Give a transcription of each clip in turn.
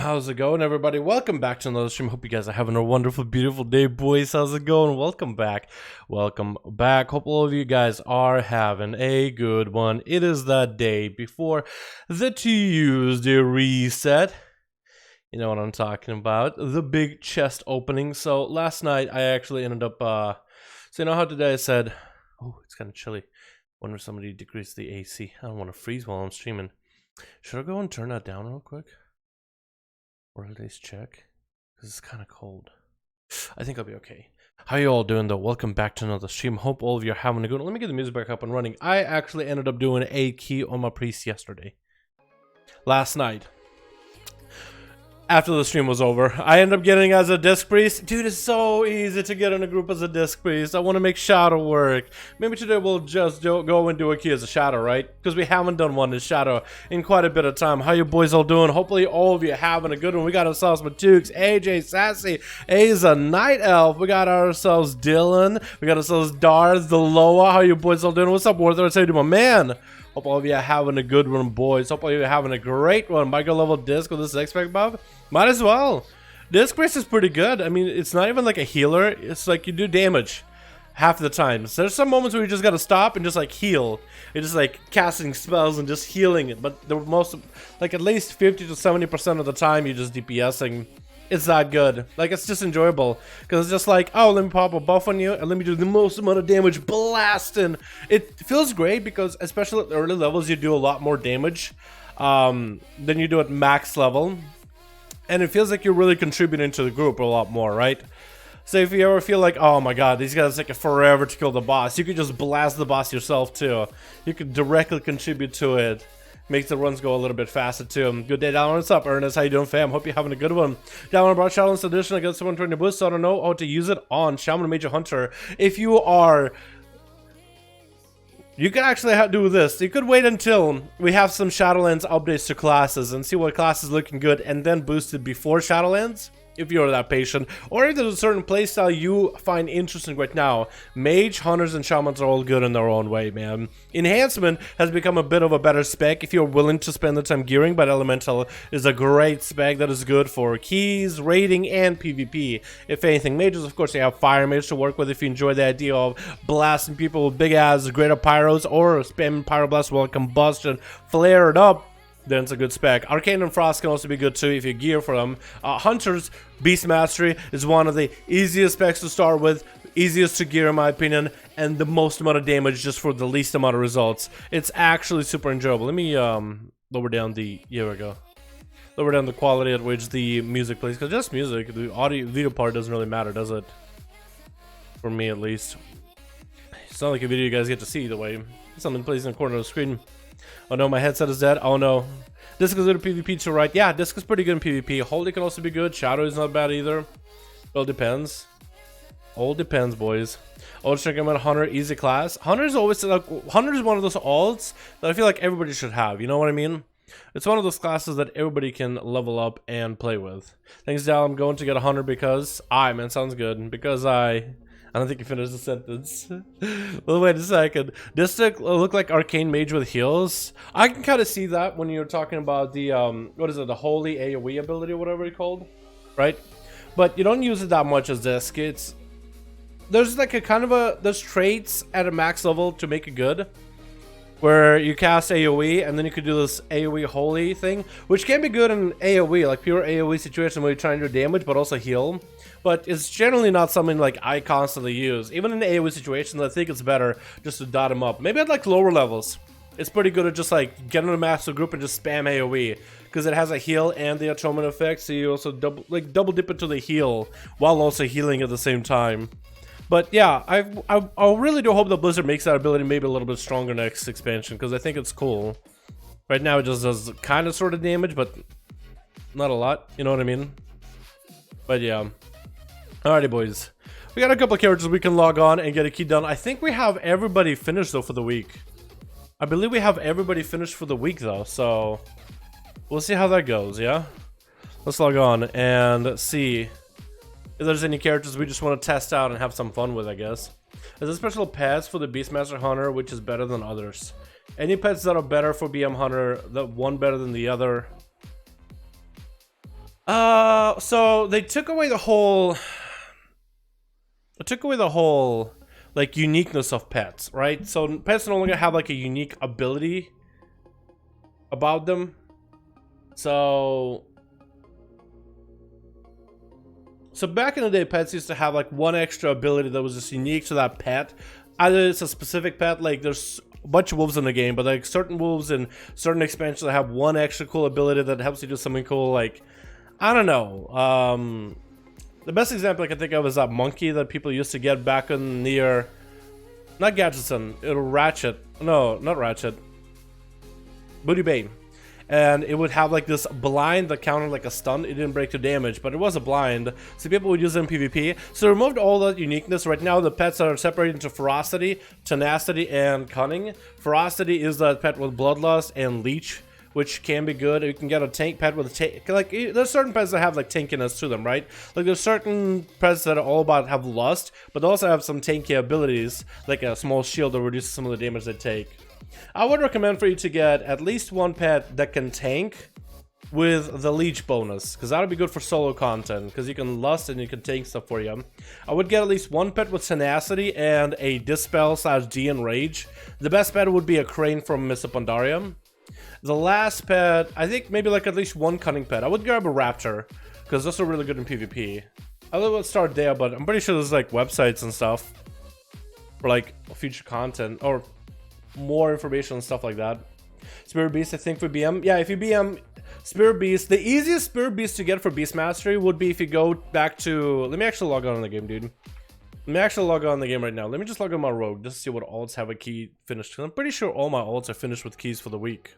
How's it going, everybody? Welcome back to another stream. Hope you guys are having a wonderful, beautiful day, boys. How's it going? Welcome back. Welcome back. Hope all of you guys are having a good one. It is that day before the Tuesday reset. You know what I'm talking about. The big chest opening. So last night, I actually ended up, so you know how today I said, oh, it's kind of chilly. Wonder if somebody decreased the AC. I don't want to freeze while I'm streaming. Should I go and turn that down real quick? Or at least check, because it's kind of cold. I think I'll be okay. How you all doing though? Welcome back to another stream. Hope all of you are having a good one. Let me get the music back up and running. I actually ended up doing a key on my priest yesterday. Last night. After the stream was over, I ended up getting as a disc priest. Dude, it's so easy to get in a group as a disc priest. I want to make shadow work. Maybe today we'll just go and do a key as a shadow, right? Because we haven't done one as shadow in quite a bit of time. How you boys all doing? Hopefully all of you having a good one. We got ourselves Matukes, AJ, Sassy, Aza, Night Elf. We got ourselves Dylan. We got ourselves Darth, the Loa. How you boys all doing? What's up, Warther? I say to my man. Hope all of you are having a good one, boys. Hope all of you are having a great one. Micro level disc with this expect buff? Might as well. Disc priest is pretty good. I mean, it's not even like a healer. It's like you do damage half the time. So there's some moments where you just gotta stop and just like heal. You're just like casting spells and just healing it. But the most, like at least 50 to 70% of the time, you're just DPSing. It's that good. Like, it's just enjoyable because it's just like, oh, let me pop a buff on you and let me do the most amount of damage blasting. It feels great because especially at the early levels you do a lot more damage than you do at max level, and it feels like you're really contributing to the group a lot more, right? So if you ever feel like, oh my god, these guys take forever to kill the boss, you could just blast the boss yourself too. You could directly contribute to it. Makes the runs go a little bit faster too. Good day, Dalaran. What's up, Ernest? How you doing, fam? Hope you're having a good one. Dalaran brought SHADOWLANDS edition. I got someone trying to boost, so I don't know how to use it on Shaman Mage Hunter. If you are, you can actually do this. You could wait until we have some SHADOWLANDS updates to classes and see what class is looking good, and then boost it before SHADOWLANDS. If you're that patient, or if there's a certain playstyle you find interesting right now. Mage, Hunters, and Shamans are all good in their own way, man. Enhancement has become a bit of a better spec if you're willing to spend the time gearing, but Elemental is a great spec that is good for keys, raiding, and PvP. If anything, Mages, of course, you have Fire Mage to work with if you enjoy the idea of blasting people with big-ass greater pyros, or spamming Pyroblast while combustion, flare it up. Then it's a good spec. Arcane and Frost can also be good too if you gear for them. Hunters, Beast Mastery is one of the easiest specs to start with, easiest to gear in my opinion, and the most amount of damage just for the least amount of results. It's actually super enjoyable. Let me lower down the, here we go. Lower down the quality at which the music plays, because just music, the audio video part doesn't really matter, does it? For me at least. It's not like a video you guys get to see either way. Something plays in the corner of the screen. Oh no, my headset is dead. Oh no. Disc is good at PvP too, right? Yeah, Disc is pretty good in PvP. Holy can also be good. Shadow is not bad either. All depends. All depends, boys. Always check out Hunter, easy class. Hunter is always like, Hunter is one of those alts that I feel like everybody should have. You know what I mean? It's one of those classes that everybody can level up and play with. Thanks, Dal. I'm going to get a Hunter because man, sounds good. Because I don't think you finished the sentence. Well, wait a second. Does this look like Arcane Mage with heals? I can kind of see that when you're talking about the, what is it, the Holy AoE ability or whatever it's called, right? But you don't use it that much as Disc. There's like a kind of there's traits at a max level to make it good, where you cast AoE and then you could do this AoE Holy thing, which can be good in AoE, like pure AoE situation where you're trying to do damage but also heal. But it's generally not something like I constantly use. Even in AoE situations, I think it's better just to dot them up. Maybe at like lower levels, it's pretty good to just like get in a master group and just spam AoE, because it has a heal and the atonement effect, so you also double dip into the heal while also healing at the same time. But yeah, I really do hope that Blizzard makes that ability maybe a little bit stronger next expansion, because I think it's cool. Right now it just does kind of sort of damage, but not a lot, you know what I mean? But yeah. Alrighty, boys. We got a couple of characters we can log on and get a key done. I think we have everybody finished though for the week. I believe we have everybody finished for the week though, so we'll see how that goes, yeah? Let's log on and see if there's any characters we just want to test out and have some fun with, I guess. There's a special pets for the Beastmaster Hunter, which is better than others. Any pets that are better for BM Hunter, that one better than the other. So they took away the whole... like, uniqueness of pets, right? So pets no longer have, like, a unique ability about them. So back in the day, pets used to have, like, one extra ability that was just unique to that pet. Either it's a specific pet, like, there's a bunch of wolves in the game, but, like, certain wolves in certain expansions that have one extra cool ability that helps you do something cool, like... I don't know. The best example I can think of is that monkey that people used to get back in near... Not Gadgetson, Ratchet. No, not Ratchet. Booty Bane. And it would have like this blind that counted like a stun. It didn't break to damage, but it was a blind. So people would use it in PvP. So they removed all that uniqueness. Right now the pets are separated into ferocity, tenacity, and cunning. Ferocity is the pet with bloodlust and leech, which can be good. You can get a tank pet with a tank. Like, there's certain pets that have like tankiness to them, right? Like, there's certain pets that are all about have lust, but they also have some tanky abilities, like a small shield that reduces some of the damage they take. I would recommend for you to get at least one pet that can tank with the leech bonus, because that'll be good for solo content, because you can lust and you can tank stuff for you. I would get at least one pet with tenacity and a dispel / D and rage. The best pet would be a crane from Mists of Pandaria. The last pet, I think maybe like at least one cunning pet. I would grab a raptor, because those are really good in PvP. I would start there, but I'm pretty sure there's like websites and stuff for like future content or more information and stuff like that. Spirit Beast, I think for BM. Yeah, if you BM Spirit Beast, the easiest Spirit Beast to get for Beast Mastery would be if you go back to... Let me actually log on in the game, dude. Let me actually log on in the game right now. Let me just log on my rogue just to see what alts have a key finished. I'm pretty sure all my alts are finished with keys for the week.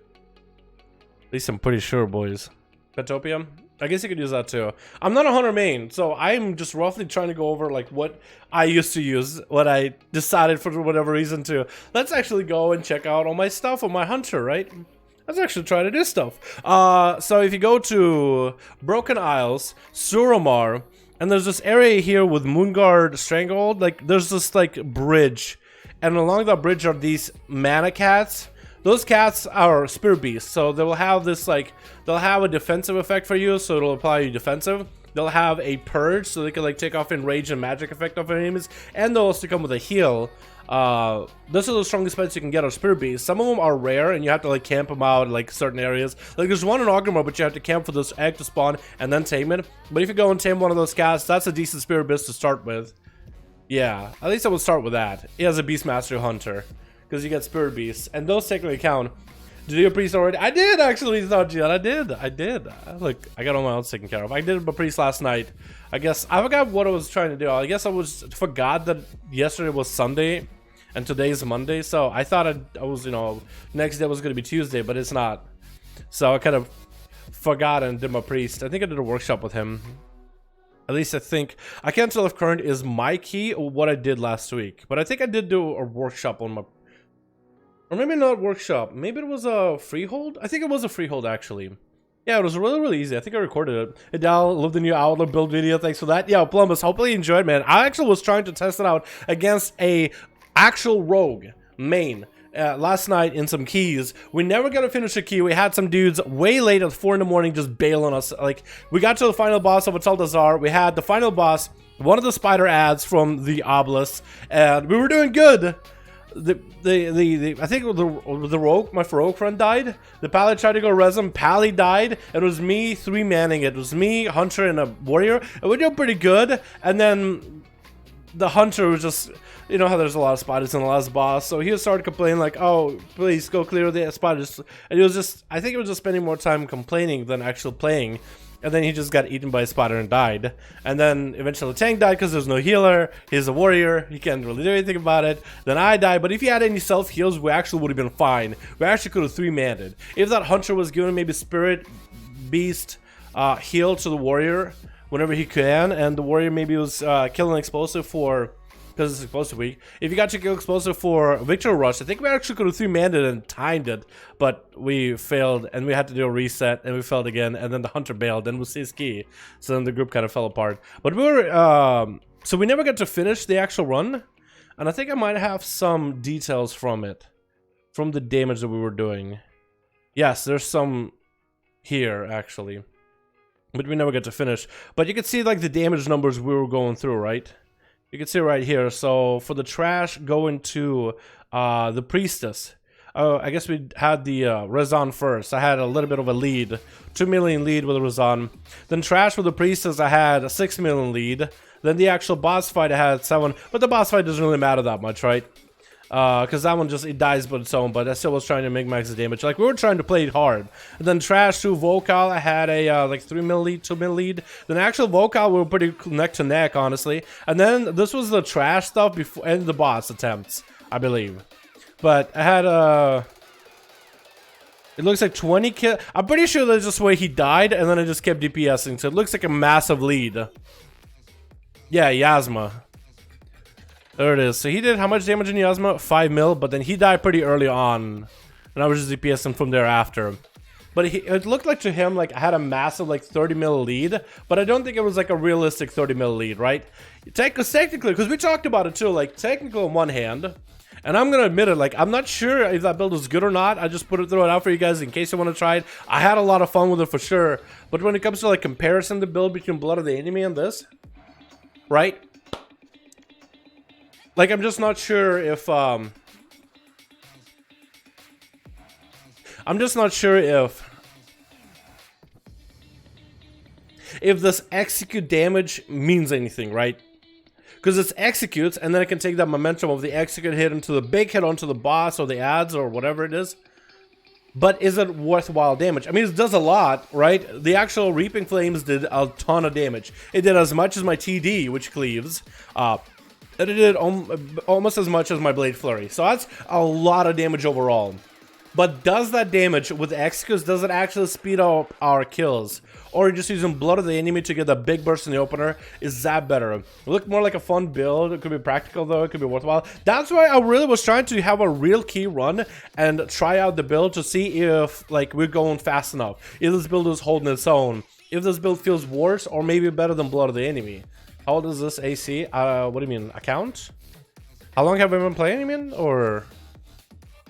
At least I'm pretty sure, boys. Petopia? I guess you could use that too. I'm not a hunter main, so I'm just roughly trying to go over like what I used to use, what I decided for whatever reason to. Let's actually go and check out all my stuff on my hunter, right? Let's actually try to do stuff. So if you go to Broken Isles, Suramar, and there's this area here with Moonguard Stranglehold, like there's this like bridge, and along that bridge are these mana cats. Those cats are spirit beasts, so they will have this like, they'll have a defensive effect for you, so it'll apply you defensive. They'll have a purge, so they can like take off enrage and magic effect off enemies, and they'll also come with a heal. Those are the strongest pets you can get on spirit beasts. Some of them are rare, and you have to like camp them out in like certain areas. Like there's one in Ogrimmar, but you have to camp for this egg to spawn and then tame it. But if you go and tame one of those cats, that's a decent spirit beast to start with. Yeah, at least I would start with that. He has a beast master hunter, because you get spirit beasts, and those technically count. Did you do a priest already? I did actually, not yet. I did. Look, I got all my own taken care of. I did a priest last night. I guess I forgot what I was trying to do. I guess I forgot that yesterday was Sunday and today is Monday. So I thought I was, you know, next day was gonna be Tuesday, but it's not. So I kind of forgot and did my priest. I think I did a workshop with him. At least I think. I can't tell if current is my key or what I did last week, but I think I did do a workshop on my. Or maybe not workshop. Maybe it was a freehold? I think it was a freehold, actually. Yeah, it was really, really easy. I think I recorded it. Hey, Dal, love the new Outlook build video. Thanks for that. Yeah, Plumbus, hopefully you enjoyed, man. I actually was trying to test it out against a actual rogue main last night in some keys. We never got to finish a key. We had some dudes way late at 4 in the morning just bail on us. Like, we got to the final boss of Atal'Dazar. We had the final boss, one of the spider ads from the obelisk, and we were doing good. I think the rogue, my rogue friend died. The pally tried to go res him. Pally died. It was me 3-manning it. It was me, hunter, and a warrior. And we did pretty good. And then the hunter was just, you know how there's a lot of spiders in the last boss. So he started complaining like, "Oh, please go clear the spiders." And he was just, I think he was just spending more time complaining than actually playing. And then he just got eaten by a spider and died. And then eventually the tank died because there's no healer. He's a warrior. He can't really do anything about it. Then I died. But if he had any self-heals, we actually would have been fine. We actually could have 3-manned it. If that hunter was given maybe spirit, beast, heal to the warrior whenever he can. And the warrior maybe was killing explosive for... because it's explosive week. If you got to kill explosive for Victor Rush, I think we actually could have 3-manned it and timed it, but we failed and we had to do a reset and we failed again, and then the hunter bailed and was his key, so then the group kind of fell apart. But we were so we never got to finish the actual run, and I think I might have some details from it, from the damage that we were doing. Yes, there's some here actually. but we never get to finish. But you can see like the damage numbers we were going through, right? You can see right here. So for the trash going to the priestess, I guess we had the Rezon first. I had a little bit of a lead, 2 million lead with the Rezon. Then trash with the priestess, I had a 6 million lead. Then the actual boss fight, I had 7, but the boss fight doesn't really matter that much, right? Because that one just, it dies by its own, but I still was trying to make max the damage. Like, we were trying to play it hard. And then trash to vocal, I had a like 3 mil lead, 2 mil lead. Then actual vocal, we were pretty neck to neck, honestly. And then this was the trash stuff before, and the boss attempts, I believe. But I had it looks like 20 kill. I'm pretty sure that's just the way he died, and then I just kept DPSing. So it looks like a massive lead. Yeah, Yasma. There it is. So he did how much damage in Yasma? 5 mil, but then he died pretty early on. And I was just DPSing from there after. But it looked like to him like I had a massive like 30 mil lead, but I don't think it was like a realistic 30 mil lead, right? Technically, because we talked about it too, like technically on one hand, and I'm gonna admit it, like I'm not sure if that build was good or not. I just throw it out for you guys in case you want to try it. I had a lot of fun with it for sure, but when it comes to like comparison the build between Blood of the Enemy and this, right? Like, I'm just not sure if, I'm just not sure if this execute damage means anything, right? Because it's executes, and then it can take that momentum of the execute hit into the big hit onto the boss or the adds or whatever it is. But is it worthwhile damage? I mean, it does a lot, right? The actual Reaping Flames did a ton of damage. It did as much as my TD, which cleaves. It did almost as much as my Blade Flurry. So that's a lot of damage overall. But does that damage with executes, does it actually speed up our kills? Or just using Blood of the Enemy to get the big burst in the opener? Is that better? It looked more like a fun build. It could be practical though. It could be worthwhile. That's why I really was trying to have a real key run and try out the build to see if like we're going fast enough. If this build is holding its own. If this build feels worse or maybe better than Blood of the Enemy. How old is this AC? What do you mean? Account? How long have we been playing, you mean? Or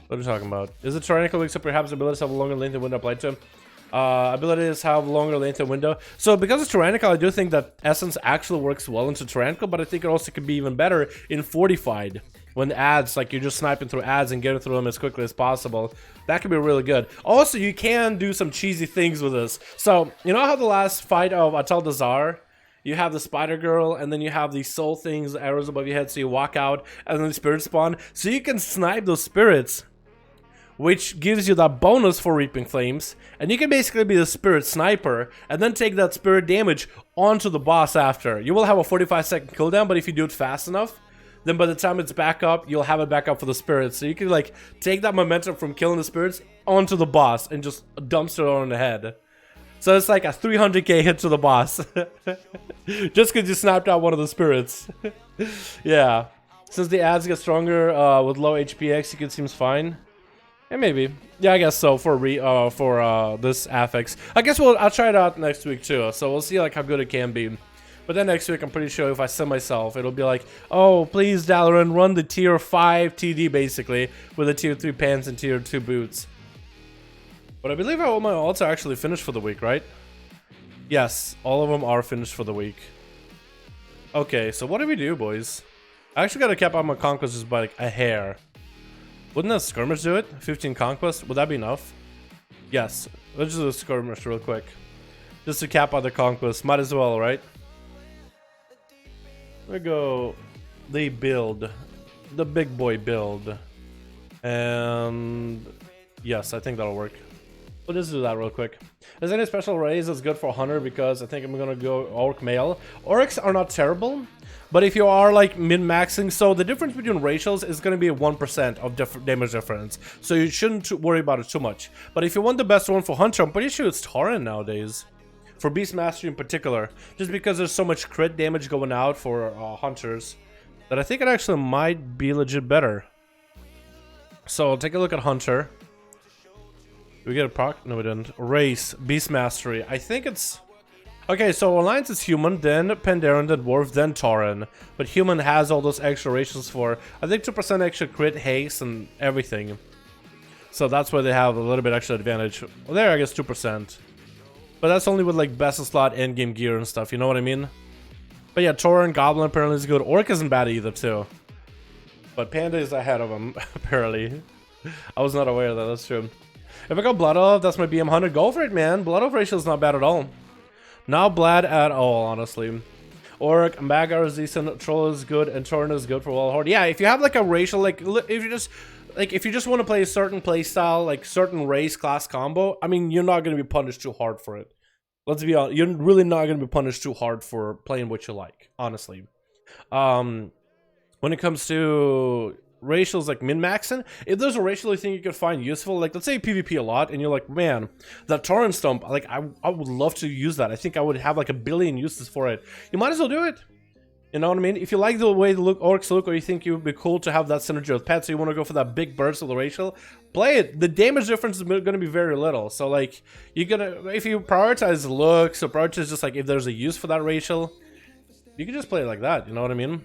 what are you talking about? Is it tyrannical except perhaps abilities have a longer length of window applied to? Abilities have longer length of window. So because it's tyrannical, I do think that Essence actually works well into tyrannical, but I think it also could be even better in fortified. When adds, like you're just sniping through adds and getting through them as quickly as possible. That could be really good. Also, you can do some cheesy things with this. So, you know how the last fight of Atal Czar? You have the spider girl, and then you have these soul things, arrows above your head, so you walk out, and then the spirits spawn. So you can snipe those spirits, which gives you that bonus for Reaping Flames, and you can basically be the spirit sniper, and then take that spirit damage onto the boss after. You will have a 45-second cooldown, but if you do it fast enough, then by the time it's back up, you'll have it back up for the spirits. So you can like take that momentum from killing the spirits onto the boss, and just dumpster it on the head. So it's like a 300k hit to the boss. Just because you snapped out one of the spirits. Yeah. Since the adds get stronger with low HPX, it seems fine. And maybe. Yeah, I guess so for this affix. I guess I'll try it out next week too. So we'll see like how good it can be. But then next week, I'm pretty sure if I send myself, it'll be like, oh, please, Dalaran, run the tier 5 TD basically with the tier 3 pants and tier 2 boots. But I believe all my alts are actually finished for the week, right? Yes, all of them are finished for the week. Okay, so what do we do, boys? I actually got to cap out my conquest just by like a hair. Wouldn't that skirmish do it? 15 conquest? Would that be enough? Yes. Let's just do a skirmish real quick. Just to cap out the conquest. Might as well, right? We go the build. The big boy build. And yes, I think that'll work. We'll just do that real quick. Is there any special raise that's good for Hunter? Because I think I'm gonna go Orc Male. Orcs are not terrible, but if you are like min-maxing, so the difference between ratios is gonna be 1% of damage difference. So you shouldn't worry about it too much. But if you want the best one for Hunter, I'm pretty sure it's Tauren nowadays. For Beast Mastery in particular. Just because there's so much crit damage going out for Hunters, that I think it actually might be legit better. So take a look at Hunter. Did we get a proc? No, we didn't. Race, Beast Mastery. I think it's... Okay, so Alliance is Human, then Pandaren, then Dwarf, then Tauren. But Human has all those extra ratios for, I think, 2% extra crit, haste, and everything. So that's why they have a little bit extra advantage. Well, there, I guess 2%. But that's only with like best of slot endgame gear and stuff, you know what I mean? But yeah, Tauren, Goblin apparently is good. Orc isn't bad either too. But Panda is ahead of him, apparently. I was not aware of that, that's true. If I go Blood Elf, that's my BM 100. Go for it, man. Blood Elf ratio is not bad at all. Not bad at all, honestly. Orc, Magar is decent, Troll is good, and Tauren is good for Wall Horde. Yeah, if you have like a racial, like, if you just want to play a certain playstyle, like certain race class combo, I mean, you're not going to be punished too hard for it. Let's be honest, you're really not going to be punished too hard for playing what you like, honestly. When it comes to racials like min-maxing, if there's a racial you think you could find useful, like let's say PvP a lot, and you're like, man, that Tauren stump, like I would love to use that. I think I would have like a billion uses for it. You might as well do it. You know what I mean? If you like the way the orcs look, or you think it would be cool to have that synergy with pets, so you want to go for that big burst of the racial, play it. The damage difference is going to be very little. So like, if you prioritize looks, or prioritize just like if there's a use for that racial, you can just play it like that. You know what I mean?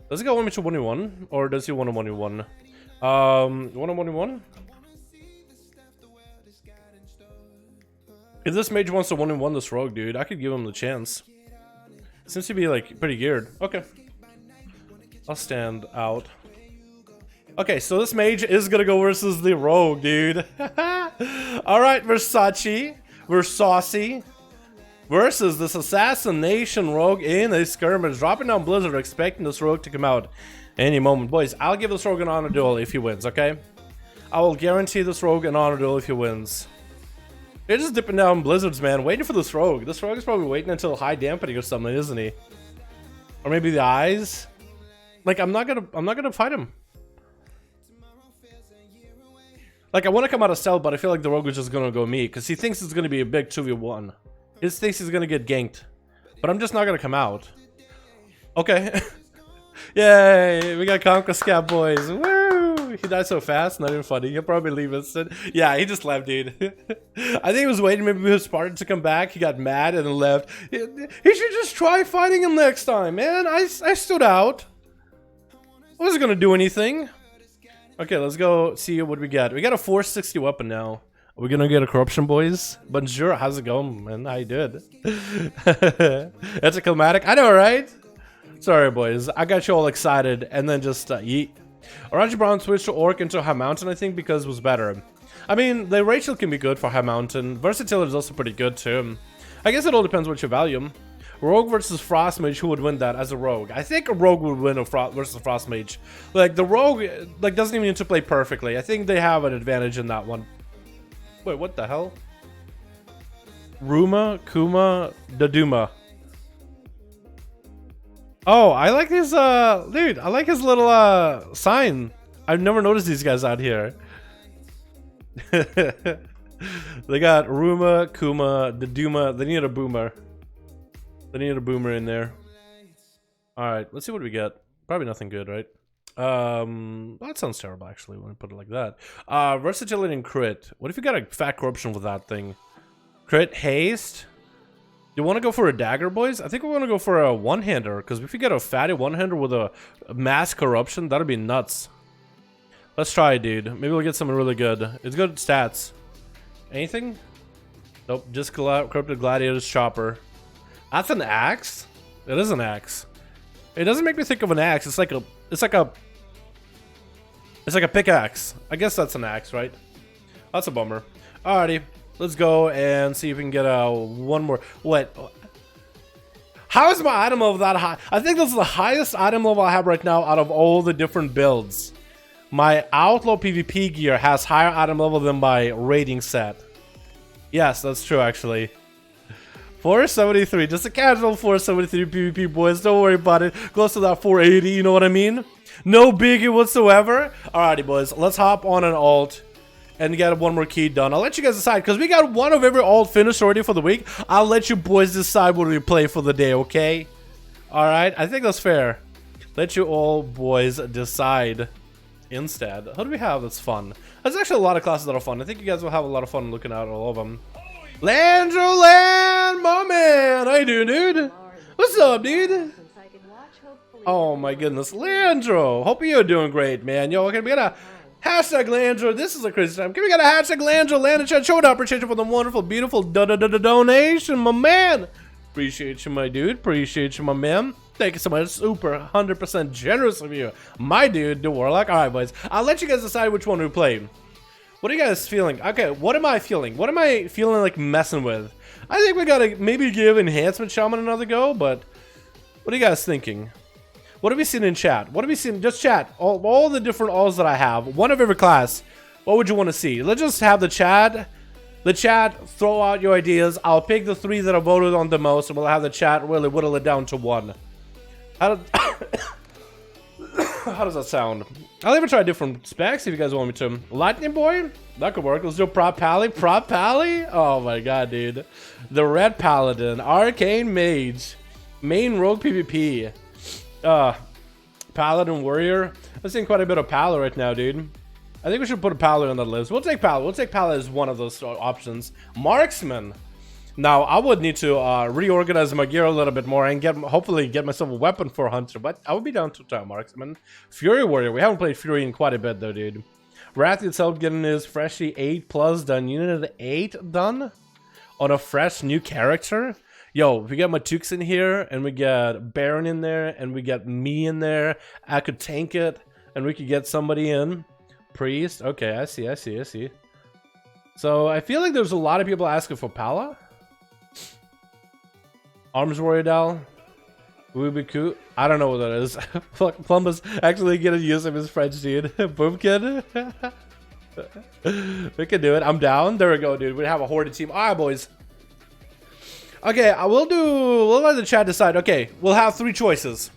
Does it go 1v1, or does he want a 1v1? 1v1? If this mage wants to 1v1 this rogue, dude, I could give him the chance. Seems to be like pretty geared. Okay, I'll stand out. Okay, so this mage is gonna go versus the rogue, dude. All right, Versace versus this assassination rogue in a skirmish, dropping down Blizzard, expecting this rogue to come out any moment. Boys, I'll give this rogue an honor duel if he wins. Okay, I will guarantee this rogue an honor duel if he wins. They're just dipping down Blizzards, man, waiting for this rogue. This rogue is probably waiting until high dampening or something, isn't he? Or maybe the eyes. Like, I'm not gonna fight him. Like, I want to come out of stealth, but I feel like the rogue is just gonna go me, because he thinks it's gonna be a big 2v1. He thinks he's gonna get ganked, but I'm just not gonna come out. Okay. Yay! We got Conquer Scat, boys. Woo! He died so fast, not even funny. He'll probably leave instant. Yeah, he just left, dude. I think he was waiting maybe for his Spartan to come back. He got mad and then left. He should just try fighting him next time, man. I stood out. I wasn't gonna do anything. Okay, let's go see what we got. We got a 460 weapon now. Are we gonna get a corruption, boys? Bonjour, how's it going, man? How you doing? That's a climatic. I know, right? Sorry, boys. I got you all excited and then just yeet. Orange Brown switched to Orc into High Mountain, I think, because it was better. I mean, the Rachel can be good for High Mountain. Versatility is also pretty good, too. I guess it all depends what you value. Rogue versus Frost Mage, who would win that as a Rogue? I think a Rogue would win versus Frost Mage. Like, the Rogue, like, doesn't even need to play perfectly. I think they have an advantage in that one. Wait, what the hell? Ruma, Kuma, Daduma. Oh, I like his, dude, I like his little, sign. I've never noticed these guys out here. They got Ruma, Kuma, Daduma. They need a boomer. They need a boomer in there. Alright, let's see what we get. Probably nothing good, right? That sounds terrible, actually, when I put it like that. Versatility and crit. What if you got a fat corruption with that thing? Crit, haste. You want to go for a dagger, boys? I think we want to go for a one-hander, because if you get a fatty one-hander with a mass corruption, that'd be nuts. Let's try it, dude. Maybe we'll get something really good. It's good stats. Anything? Nope, just corrupted gladiator's chopper. That's an axe? It is an axe. It doesn't make me think of an axe. It's like a pickaxe. I guess that's an axe, right? That's a bummer. Alrighty. Let's go and see if we can get one more. What? How is my item level that high? I think this is the highest item level I have right now out of all the different builds. My Outlaw PvP gear has higher item level than my rating set. Yes, that's true, actually. 473, just a casual 473 PvP, boys. Don't worry about it. Close to that 480, you know what I mean? No biggie whatsoever. Alrighty, boys. Let's hop on an alt and get one more key done. I'll let you guys decide, because we got one of every alt finished already for the week. I'll let you boys decide what we play for the day, okay? Alright, I think that's fair. Let you all boys decide instead. Who do we have that's fun? There's actually a lot of classes that are fun. I think you guys will have a lot of fun looking at all of them. Landro Land, my man! How you doing, dude? What's up, dude? Oh my goodness, Landro! Hope you're doing great, man. Yo, okay, we got a Hashtag Landra, this is a crazy time. Can we get a hashtag Landra? Land chat, show it up. Appreciate you for the wonderful, beautiful donation, my man. Appreciate you, my dude. Appreciate you, my man. Thank you so much. Super 100% generous of you, my dude, the Warlock. All right, boys. I'll let you guys decide which one we play. What are you guys feeling? Okay, what am I feeling? What am I feeling like messing with? I think we gotta maybe give Enhancement Shaman another go, but what are you guys thinking? What have we seen in chat? What have we seen? Just chat. All the different alls that I have. One of every class. What would you want to see? Let's just have the chat. The chat, throw out your ideas. I'll pick the 3 that are voted on the most, and we'll have the chat really whittle it down to 1. How does that sound? I'll even try different specs if you guys want me to. Lightning Boy? That could work. Let's do Prop Pally. Prop Pally? Oh my god, dude. The Red Paladin. Arcane Mage. Main Rogue PvP. Paladin Warrior. I'm seeing quite a bit of Pala right now, dude. I think we should put a Pala on that list. We'll take Pala. We'll take Pala as one of those options. Marksman. Now, I would need to reorganize my gear a little bit more and hopefully get myself a weapon for Hunter, but I would be down to try Marksman. Fury Warrior. We haven't played Fury in quite a bit, though, dude. Wrath itself getting his freshly 8+ done. Unit 8 done on a fresh new character. Yo, if we get Matukes in here, and we get Baron in there, and we get me in there, I could tank it, and we could get somebody in. Priest, okay, I see. So, I feel like there's a lot of people asking for Pala. Arms Warrior Dal. Wubiku. I don't know what that is. Plumbus actually gonna use him as French, dude. Boomkin. We can do it. I'm down. There we go, dude. We have a hoarded team. Alright, boys. Okay, we'll let the chat decide. Okay, we'll have 3 choices.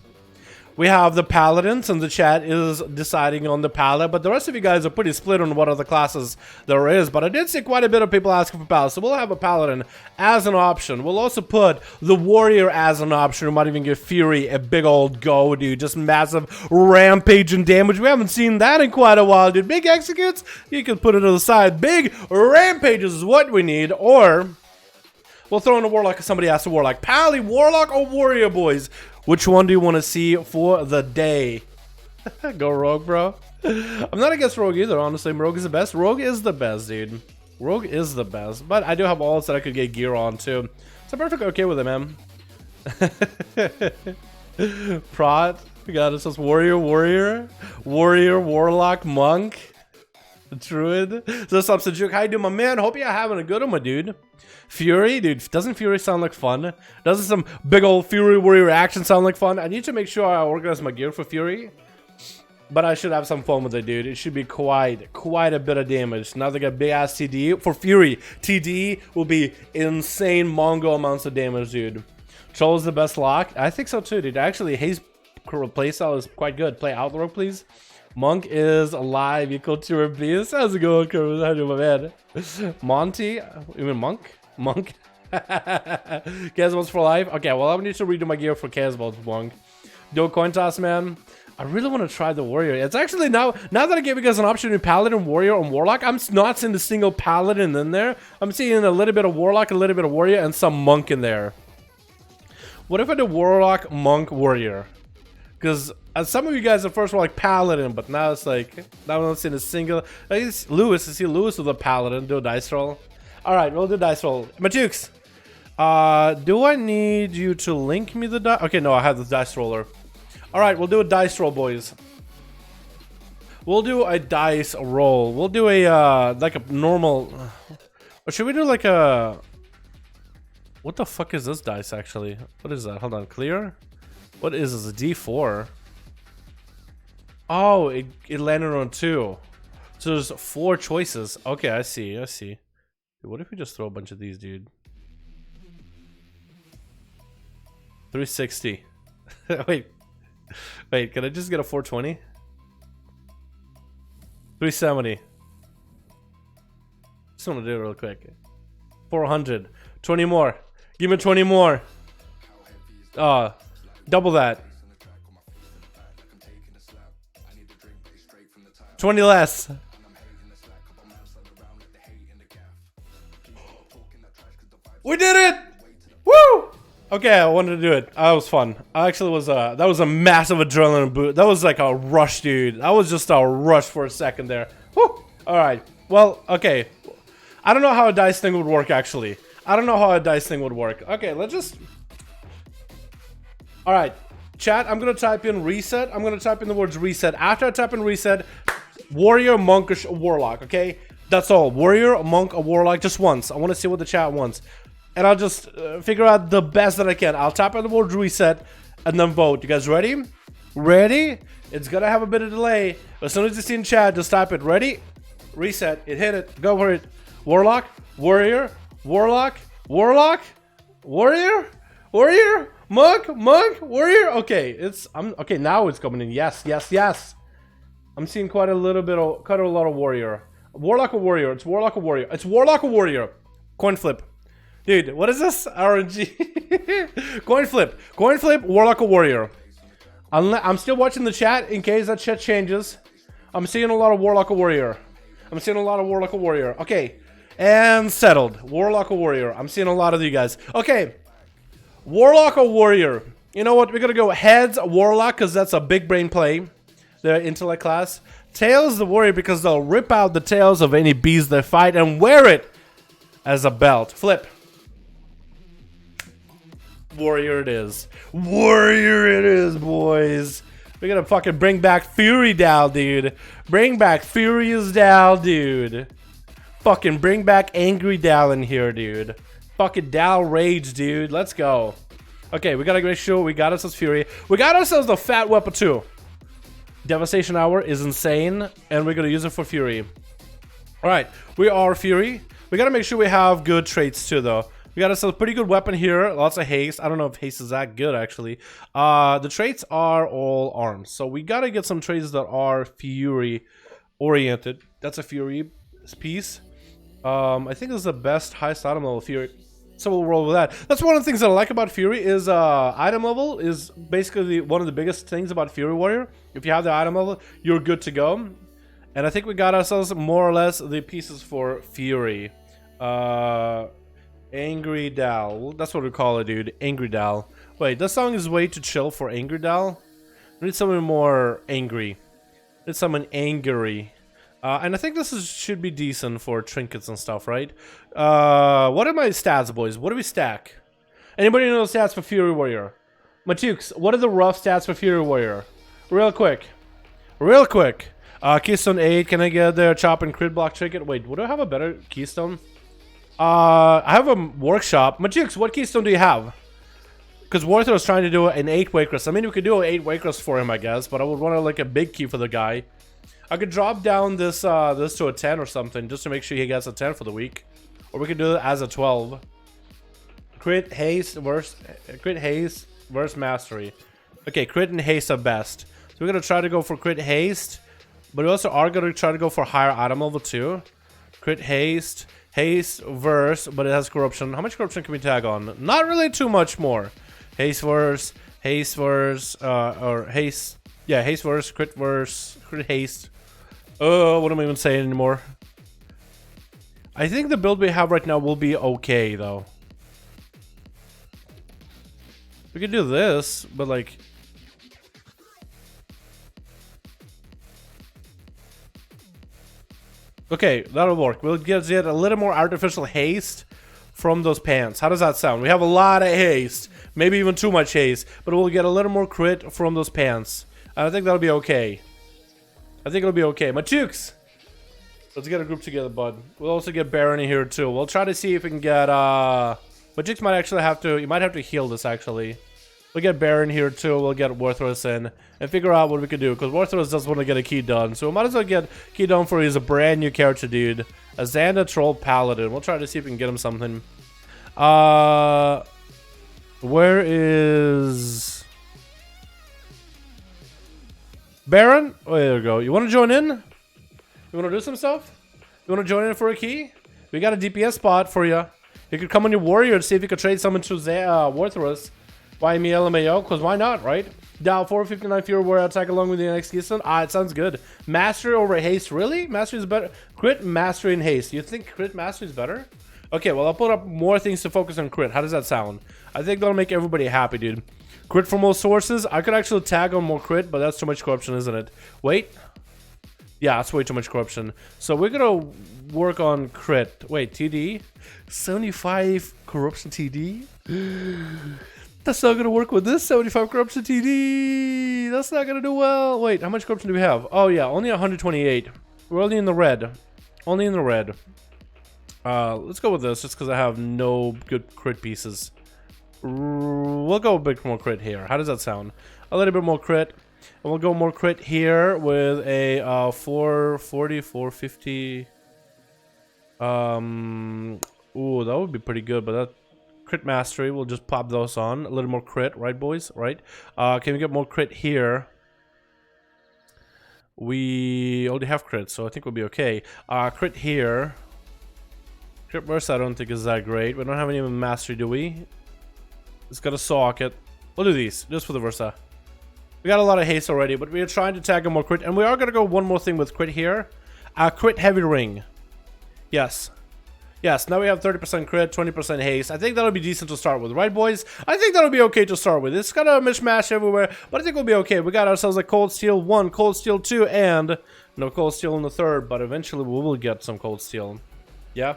We have the Paladins, and the chat is deciding on the Paladin, but the rest of you guys are pretty split on what other classes there is. But I did see quite a bit of people asking for Paladin, so we'll have a Paladin as an option. We'll also put the Warrior as an option. We might even give Fury a big old go, dude. Just massive rampage and damage. We haven't seen that in quite a while, dude. Big executes, you can put it to the side. Big rampages is what we need, or we'll throw in a Warlock if somebody asks a Warlock. Pally, Warlock, or Warrior, boys? Which one do you want to see for the day? Go Rogue, bro. I'm not against Rogue either, honestly. Rogue is the best. Rogue is the best, dude. Rogue is the best. But I do have alls that I could get gear on, too. So I'm perfectly okay with it, man. Prot. We got ourselves Warrior, Warlock, Monk. Druid. So Substitute. How you doing, my man? Hope you're having a good one, my dude. Fury, dude, doesn't Fury sound like fun? Doesn't some big old Fury Warrior action sound like fun? I need to make sure I organize my gear for Fury, but I should have some fun with it, dude. It should be quite a bit of damage. Now they got big ass TD for Fury. TD will be insane Mongo amounts of damage, dude. Troll is the best lock. I think so too, dude. Actually, his playstyle is quite good. Play Outrogue, please. Monk is alive, equal to her beast. How's it going, Curve? How do you, my man? Monty, even Monk? Monk? Casballs for life? Okay, well, I need to redo my gear for Casballs, Monk. Do a coin toss, man. I really want to try the Warrior. It's actually now that I gave you guys an option to Paladin, Warrior, or Warlock, I'm not seeing a single Paladin in there. I'm seeing a little bit of Warlock, a little bit of Warrior, and some Monk in there. What if I do Warlock, Monk, Warrior? Because some of you guys at first were like Paladin, but now it's like, now I'm not seeing a single. Lewis, I see Lewis with a Paladin. Do a dice roll. Alright, we'll do dice roll. Matukes, do I need you to link me the dice? Okay, no, I have the dice roller. Alright, we'll do a dice roll, boys. We'll do a dice roll. We'll do a, like a normal. Or should we do like a. What the fuck is this dice actually? What is that? Hold on, clear? What is this? A D4? Oh, it landed on 2. So there's 4 choices. Okay, I see. Dude, what if we just throw a bunch of these, dude? 360. Wait, can I just get a 420? 370. Just want to do it real quick. 400. 20 more. Give me 20 more. Double that. 20 less. We did it! Woo! Okay, I wanted to do it. That was fun. I actually was that was a massive adrenaline boot. That was like a rush, dude. That was just a rush for a second there. Whew. All right. Well, okay. I don't know how a dice thing would work actually. I don't know how a dice thing would work. Okay, let's just. All right, chat. I'm gonna type in reset. I'm gonna type in the words reset. After I type in reset, warrior, monk, or warlock. Okay, that's all. Warrior, monk, or warlock. Just once. I want to see what the chat wants. And I'll just figure out the best that I can. I'll tap on the word reset and then vote. You guys ready? Ready? It's gonna have a bit of delay. As soon as you see in chat, just type it. Ready? Reset. It hit it. Go for it. Warlock, warrior, warlock, warlock, warrior, warrior, monk, monk, warrior. Okay, okay. Now it's coming in. Yes, yes, yes. I'm seeing quite a lot of warrior. Warlock or warrior? It's warlock or warrior. It's warlock or warrior. Coin flip. Dude, what is this? RNG. Coin flip. Coin flip, warlock or warrior. I'm still watching the chat in case that chat changes. I'm seeing a lot of warlock or warrior. I'm seeing a lot of warlock or warrior. Okay. And settled. Warlock or warrior. I'm seeing a lot of you guys. Okay. Warlock or warrior. You know what? We're going to go heads, warlock, because that's a big brain play. The intellect class. Tails, the warrior, because they'll rip out the tails of any bees they fight and wear it as a belt. Flip. Warrior it is. Warrior it is, boys. We're gonna fucking bring back Fury Dal, dude. Bring back Furious Dal, dude. Fucking bring back Angry Dal in here, dude. Fucking Dal Rage, dude. Let's go. Okay, we gotta make sure we got ourselves Fury. We got ourselves the fat weapon too. Devastation Hour is insane, and we're gonna use it for Fury. Alright, we are Fury. We gotta make sure we have good traits too, though. We got a pretty good weapon here. Lots of haste. I don't know if haste is that good, actually. The traits are all arms. So we got to get some traits that are Fury-oriented. That's a Fury piece. I think this is the best highest item level Fury. So we'll roll with that. That's one of the things that I like about Fury is item level is basically one of the biggest things about Fury Warrior. If you have the item level, you're good to go. And I think we got ourselves more or less the pieces for Fury. Angry Dal. That's what we call it, dude. Angry Dal. Wait, this song is way too chill for Angry Dal. We need someone more angry. Need someone angry. And I think this should be decent for trinkets and stuff, right? What are my stats, boys? What do we stack? Anybody know the stats for Fury Warrior? Matukes, what are the rough stats for Fury Warrior? Real quick. Real quick. Keystone 8. Can I get their chop and crit block trinket? Wait, would I have a better keystone? I have a workshop. Majix, what keystone do you have? Because Warther was trying to do an 8 Waycrest. I mean, we could do an 8 Waycrest for him, I guess, but I would want to like a big key for the guy. I could drop down this this to a 10 or something just to make sure he gets a 10 for the week, or we could do it as a 12. Crit haste versus mastery. Okay, crit and haste are best. So we're gonna try to go for crit haste, but we also are gonna try to go for higher item level too. Crit haste. Haste verse, but it has corruption. How much corruption can we tag on? Not really too much more. Haste verse, or haste. Yeah, haste verse, crit haste. Oh, what am I even saying anymore? I think the build we have right now will be okay, though. We could do this, but like... Okay, that'll work. We'll get a little more artificial haste from those pants. How does that sound? We have a lot of haste. Maybe even too much haste. But we'll get a little more crit from those pants. And I think that'll be okay. I think it'll be okay. Machukes! Let's get a group together, bud. We'll also get Baron in here, too. We'll try to see if we can get... Machukes might actually have to... You might have to heal this, actually. We'll get Baron here too, we'll get Worthless in, and figure out what we can do, because Worthless does want to get a key done, so we might as well get key done for he's a brand new character, dude. A Xanda Troll Paladin. We'll try to see if we can get him something. Where is... Baron? Oh, there we go. You want to join in? You want to do some stuff? You want to join in for a key? We got a DPS spot for you. You could come on your warrior and see if you could trade someone to Worthless. Why me LMAO? Because why not, right? Dow 459 Fury Warrior attack along with the next keystone. Ah, it sounds good. Mastery over haste. Really? Mastery is better. Crit, mastery, and haste. You think crit mastery is better? Okay, well, I'll put up more things to focus on crit. How does that sound? I think that'll make everybody happy, dude. Crit from all sources. I could actually tag on more crit, but that's too much corruption, isn't it? Wait. Yeah, that's way too much corruption. So we're gonna work on crit. Wait, TD? 75 corruption TD? That's not gonna work with this 75 corruption TD. That's not gonna do well. Wait, how much corruption do we have? Oh yeah, only 128. We're only in the red. Only in the red. Let's go with this, just because I have no good crit pieces. We'll go a bit more crit here. How does that sound? A little bit more crit. And we'll go more crit here with a 440, 450. Ooh, that would be pretty good, but that crit mastery, we'll just pop those on. A little more crit, right, boys? Right? Can we get more crit here? We already have crit, so I think we'll be okay. Crit here. Crit burst, I don't think is that great. We don't have any mastery, do we? It's got a socket. We'll do these, just for the Versa. We got a lot of haste already, but we are trying to tag a more crit. And we are going to go one more thing with crit here. Crit heavy ring. Yes. Yes, now we have 30% crit, 20% haste. I think that'll be decent to start with, right, boys? I think that'll be okay to start with. It's got a mishmash everywhere, but I think we'll be okay. We got ourselves a Cold Steel 1, Cold Steel 2, and no Cold Steel in the third, but eventually we will get some Cold Steel. Yeah?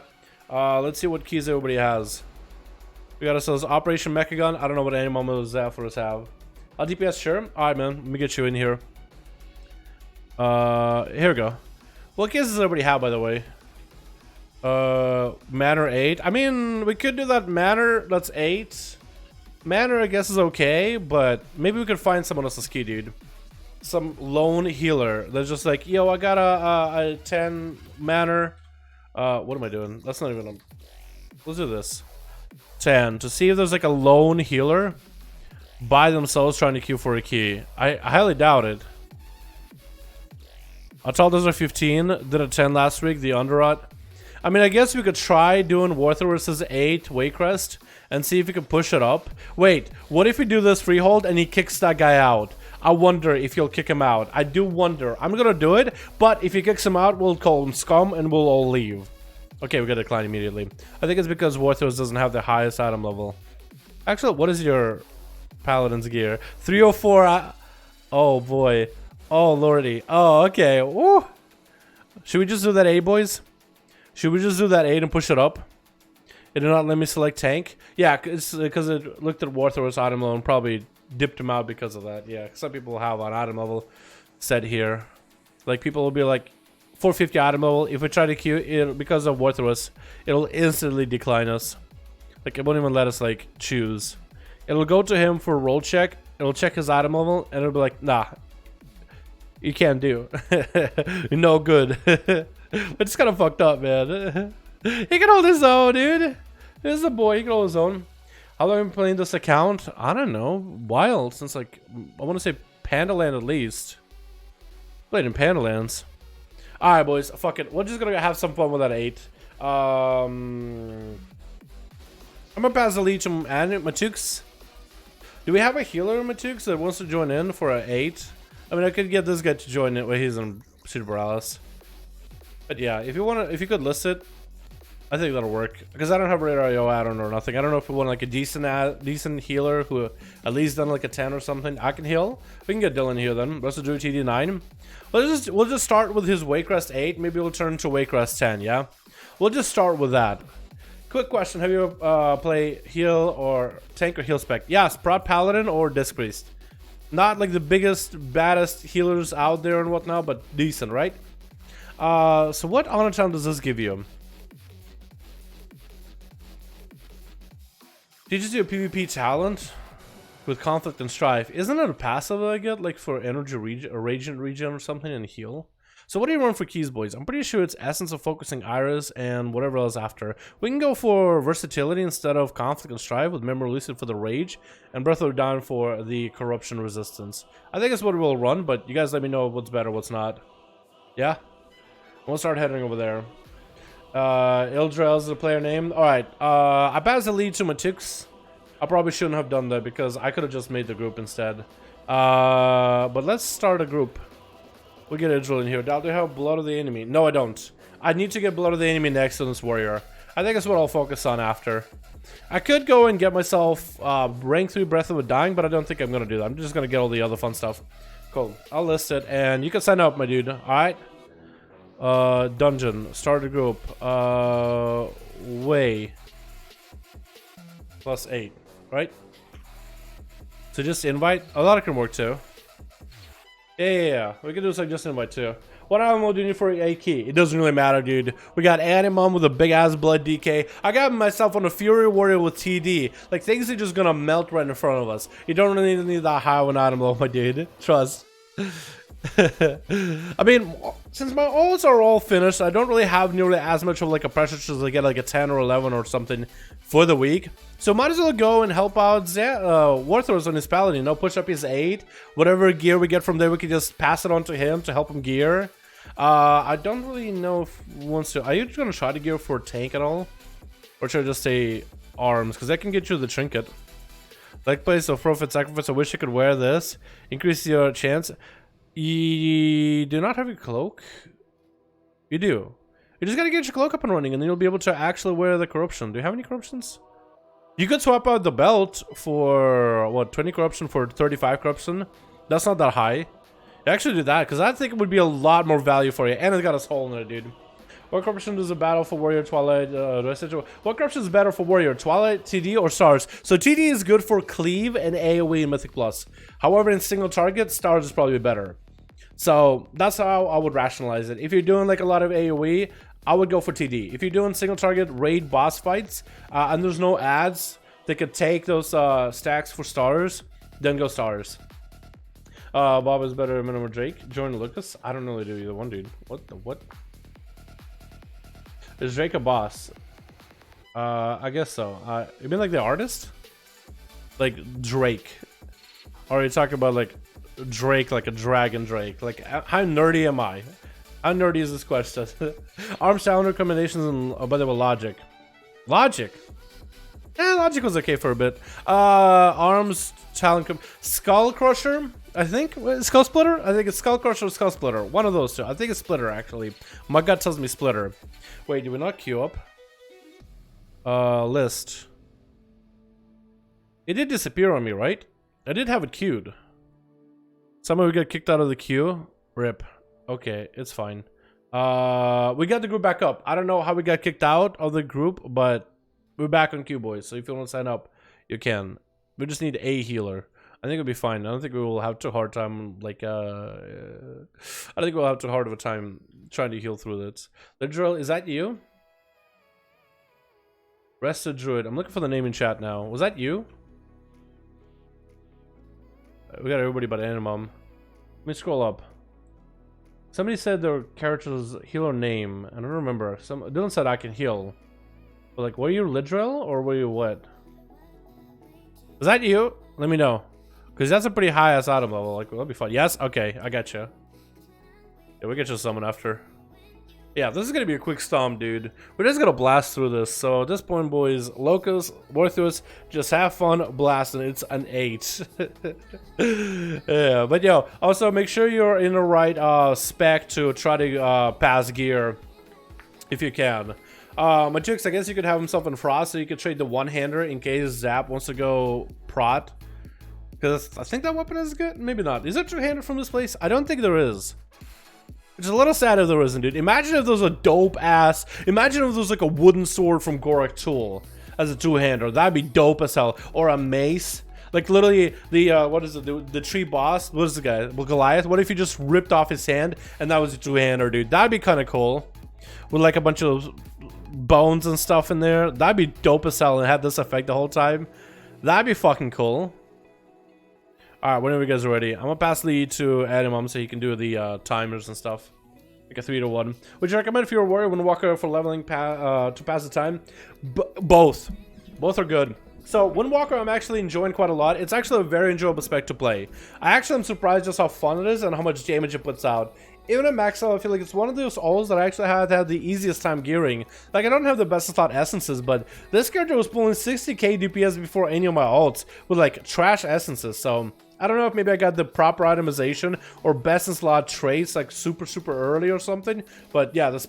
Let's see what keys everybody has. We got ourselves Operation Mechagun. I don't know what any moment those Zaphoros have. DPS, sure. Alright, man. Let me get you in here. Here we go. What keys does everybody have, by the way? Manor 8. I mean, we could do that Manor. That's 8. Manor, I guess, is okay, but maybe we could find someone else's key, dude. Some lone healer. That's just like, yo, I got a 10 Manor. What am I doing? That's not even let's do this. 10 to see if there's like a lone healer by themselves trying to queue for a key. I highly doubt it. Untitled are 15, did a 10 last week, the Underrot. I mean, I guess we could try doing Warther versus 8 Waycrest and see if we can push it up. Wait, what if we do this freehold and he kicks that guy out? I wonder if he'll kick him out. I do wonder. I'm gonna do it, but if he kicks him out, we'll call him scum and we'll all leave. Okay, we gotta decline immediately. I think it's because Warthos doesn't have the highest item level. Actually, what is your Paladin's gear? 304. Oh boy. Oh lordy. Oh, okay. Woo. Should we just do that 8, boys? Should we just do that 8 and push it up? It did not let me select tank. Yeah, it's because it looked at Warthor's item level and probably dipped him out because of that. Yeah, some people have an item level set here. Like, people will be like 450 item level. If we try to queue it because of Warthorus, it'll instantly decline us. Like, it won't even let us like choose. It'll go to him for a roll check. It'll check his item level and it'll be like, nah, you can't do. No good. It's kind of fucked up, man. He can hold his own, dude. This is a boy. He can hold his own. How long have you been playing this account? I don't know. While since like I want to say Pandaland at least. Played in Pandalands. All right, boys. Fuck it. We're just gonna have some fun with that 8. I'm gonna pass the lead to Matux. Do we have a healer in Matux that wants to join in for an 8? I mean, I could get this guy to join it where he's in Super Alice. But yeah, if you could list it, I think that'll work. Because I don't have Radar IO add-on or nothing. I don't know if we want like a decent healer who at least done like a 10 or something. I can heal. We can get Dylan here then. Let's do TD 9. We'll just start with his Waycrest 8. Maybe we'll turn to Waycrest 10. Yeah, we'll just start with that. Quick question: have you play heal or tank or heal spec? Yes, Prot Paladin or Disc Priest. Not like the biggest, baddest healers out there and whatnot, but decent, right? So what honor challenge does this give you? Did you just do a PvP talent with conflict and strife? Isn't it a passive that I get like for energy regen or radiant regen or something and heal? So what do you run for keys, boys? I'm pretty sure it's Essence of Focusing Iris and whatever else after. We can go for versatility instead of conflict and strife with Memory Lucid for the rage and Breath of Dawn for the corruption resistance. I think that's what we'll run, but you guys let me know what's better, what's not. Yeah? We'll start heading over there. Ildrel is the player name. Alright, I passed the lead to Matux. I probably shouldn't have done that because I could have just made the group instead. But let's start a group. We'll get Ildrel in here. Do I have Blood of the Enemy? No, I don't. I need to get Blood of the Enemy next to this warrior. I think that's what I'll focus on after. I could go and get myself rank 3 Breath of the Dying, but I don't think I'm gonna do that. I'm just gonna get all the other fun stuff. Cool. I'll list it, and you can sign up, my dude. Alright? Dungeon. Start a group. Way. +8. Right? So just invite. A lot of can work too. Yeah. We can do like just invite too. What item will do you for a key? It doesn't really matter, dude. We got Animum with a big ass blood DK. I got myself on a Fury Warrior with TD. Like, things are just gonna melt right in front of us. You don't really need that high of an item though, my dude. Trust. I mean, since my ults are all finished, I don't really have nearly as much of like a pressure to get like a 10 or 11 or something for the week. So might as well go and help out Warthros on his paladin, you know, push up his 8. Whatever gear we get from there, we can just pass it on to him to help him gear. I don't really know if he wants to. Are you gonna try to gear for tank at all? Or should I just say arms? Because that can get you the trinket. Like place of forfeit sacrifice. I wish I could wear this. Increase your chance. You do not have your cloak? You do. You just gotta get your cloak up and running, and then you'll be able to actually wear the corruption. Do you have any corruptions? You could swap out the belt for, what, 20 corruption for 35 corruption? That's not that high. You actually do that, because I think it would be a lot more value for you. And it's got a soul in it, dude. What corruption does a battle for Warrior, Twilight, what corruption is better for Warrior, Twilight, TD, or Stars? So TD is good for Cleave and AoE and Mythic Plus. However, in single target, Stars is probably better. So that's how I would rationalize it. If you're doing like a lot of AoE, I would go for TD. If you're doing single target raid boss fights, and there's no ads that could take those stacks for Stars, then go Stars. Bob is better than Minimum Drake. Join Lucas. I don't really do either one, dude. What the what? Is Drake a boss? I guess so. You mean like the artist? Like Drake? Or are you talking about like Drake, like a dragon Drake? Like, how nerdy am I? How nerdy is this question? Arms talent recommendations and by the way, logic. Logic? Logic was okay for a bit. Arms talent Skull Crusher, I think. Skull Splitter? I think it's Skull Crusher or Skull Splitter. One of those two. I think it's Splitter, actually. My gut tells me Splitter. Wait, did we not queue up? List. It did disappear on me, right? I did have it queued. Somehow we got kicked out of the queue. Rip. Okay, it's fine. We got the group back up. I don't know how we got kicked out of the group, but we're back on queue, boys. So if you want to sign up, you can. We just need a healer. I think it'll be fine. I don't think we will have too hard time. Like, I don't think we'll have too hard of a time trying to heal through this. The drill, is that you? Rested Druid. I'm looking for the name in chat now. Was that you? We got everybody but Animum. Let me scroll up. Somebody said their character's healer name. I don't remember. Dylan said I can heal. But like, were you Lidril or were you what? Was that you? Let me know. Because that's a pretty high ass item level. Like, that'll be fun. Yes? Okay, I got you. Yeah, we'll get you summon after. Yeah, this is gonna be a quick stomp, dude. We're just gonna blast through this. So at this point, boys, Locust, Warthros, just have fun blasting. It's an 8. Yeah, but yo, also make sure you're in the right spec to try to pass gear if you can. Majix, I guess you could have himself in Frost, so you could trade the one-hander in case Zap wants to go prot. Because I think that weapon is good. Maybe not. Is there two-hander from this place? I don't think there is. Which is a little sad if there isn't, dude. Imagine if there was a dope-ass... Imagine if there was like a wooden sword from Gorak Tool as a two-hander. That'd be dope as hell. Or a mace. Like, literally, the, what is it? The tree boss? What is the guy? Well, Goliath? What if you just ripped off his hand and that was a two-hander, dude? That'd be kind of cool. With, like, a bunch of bones and stuff in there. That'd be dope as hell and have this effect the whole time. That'd be fucking cool. Alright, whenever you guys are ready, I'm gonna pass lead to Adam so he can do the timers and stuff. Like a 3-to-1. Would you recommend if you're a warrior, Windwalker for leveling to pass the time? Both. Both are good. So, Windwalker I'm actually enjoying quite a lot. It's actually a very enjoyable spec to play. I actually am surprised just how fun it is and how much damage it puts out. Even at max level, I feel like it's one of those alls that I actually had the easiest time gearing. Like, I don't have the best slot essences, but this character was pulling 60k DPS before any of my ults with, like, trash essences, so... I don't know if maybe I got the proper itemization or best in slot traits, like, super early or something, but yeah, this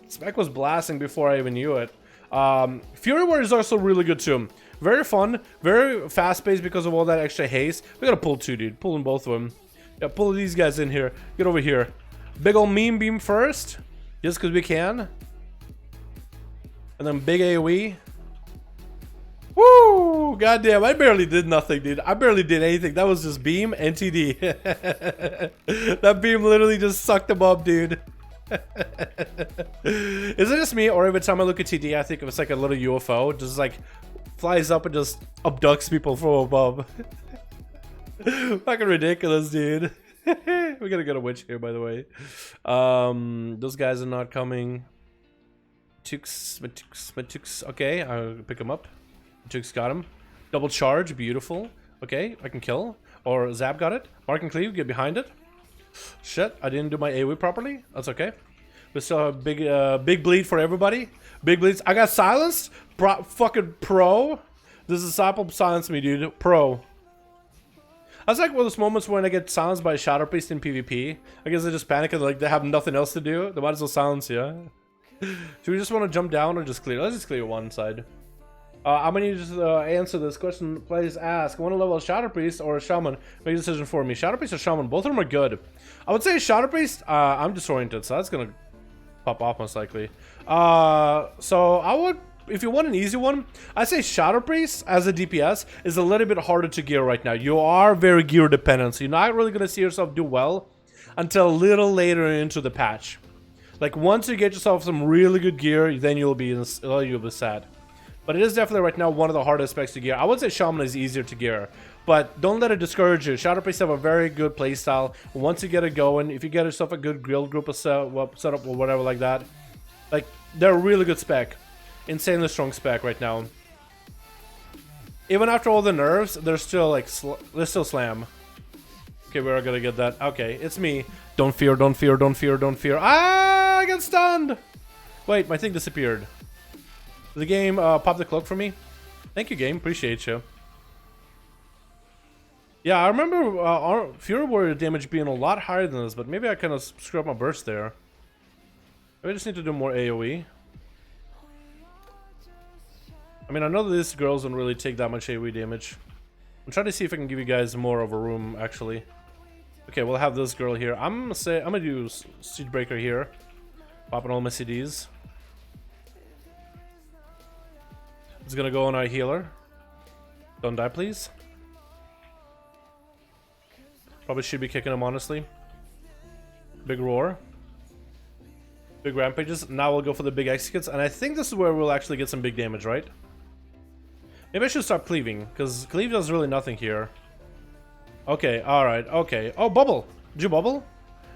spec was blasting before I even knew it. Fury Warrior is also really good too. Very fun, very fast-paced because of all that extra haste. We gotta pull two, dude. Pulling both of them. Yeah, pull these guys in here. Get over here. Big ol' meme beam first, just because we can. And then big AoE. Woo! Goddamn, I barely did nothing, dude. I barely did anything. That was just beam and TD. That beam literally just sucked them up, dude. Is it just me, or every time I look at TD, I think it's like a little UFO, just like flies up and just abducts people from above. Fucking ridiculous, dude. We gotta get a witch here, by the way. Those guys are not coming. Tux. Okay, I'll pick him up. Tux got him. Double charge, beautiful. Okay, I can kill. Or Zap got it. Mark and Cleave, get behind it. Shit, I didn't do my AoE properly. That's okay. We still have big bleed for everybody. Big bleeds. I got silenced. Fucking pro. This disciple silenced me, dude. Pro. That's like one of those moments when I get silenced by a Shadow Priest in PvP. I guess they just panic and like they have nothing else to do. They might as well silence you. Do we just want to jump down or just clear? Let's just clear one side. I'm gonna just answer this question. Please ask. Want to level a Shadow Priest or a Shaman? Make a decision for me. Shadow Priest or Shaman? Both of them are good. I would say Shadow Priest. I'm disoriented, so that's gonna pop off most likely. So I would, if you want an easy one, I'd say Shadow Priest as a DPS is a little bit harder to gear right now. You are very gear dependent, so you're not really gonna see yourself do well until a little later into the patch. Like once you get yourself some really good gear, then you'll be sad. But it is definitely right now one of the hardest specs to gear. I would say Shaman is easier to gear, but don't let it discourage you. Shadow Priests have a very good playstyle. Once you get it going, if you get yourself a good guild group of setup or whatever like that, like they're a really good spec. Insanely strong spec right now. Even after all the nerfs, they're still like they're still slam. Okay, we're gonna get that. Okay, it's me. Don't fear, don't fear, don't fear, don't fear. Ah, I got stunned. Wait, my thing disappeared. The game popped the cloak for me. Thank you, game. Appreciate you. Yeah, I remember our Fury Warrior damage being a lot higher than this, but maybe I kind of screwed up my burst there. Maybe I just need to do more AoE. I mean, I know that these girls don't really take that much AoE damage. I'm trying to see if I can give you guys more of a room, actually. Okay, we'll have this girl here. I'm gonna do Siegebreaker here. Popping all my CDs. It's gonna go on our healer. Don't die, please. Probably should be kicking him, honestly. Big roar. Big rampages. Now we'll go for the big executes, and I think this is where we'll actually get some big damage, right? Maybe I should start cleaving, because cleave does really nothing here. Okay, alright, okay. Oh, bubble! Did you bubble?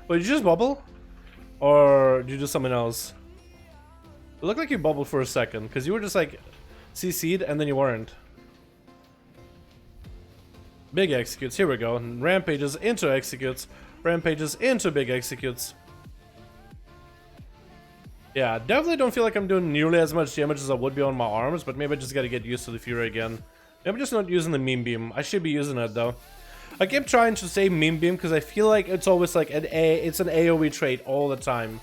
Wait, did you just bubble? Or did you do something else? It looked like you bubbled for a second, because you were just like CC'd and then you weren't. Big executes, here we go. Rampages into executes. Rampages into big executes. Yeah, definitely don't feel like I'm doing nearly as much damage as I would be on my arms, but maybe I just gotta get used to the Fury again. Maybe I'm just not using the meme beam. I should be using it though. I keep trying to say meme beam because I feel like it's always like it's an AoE trait all the time.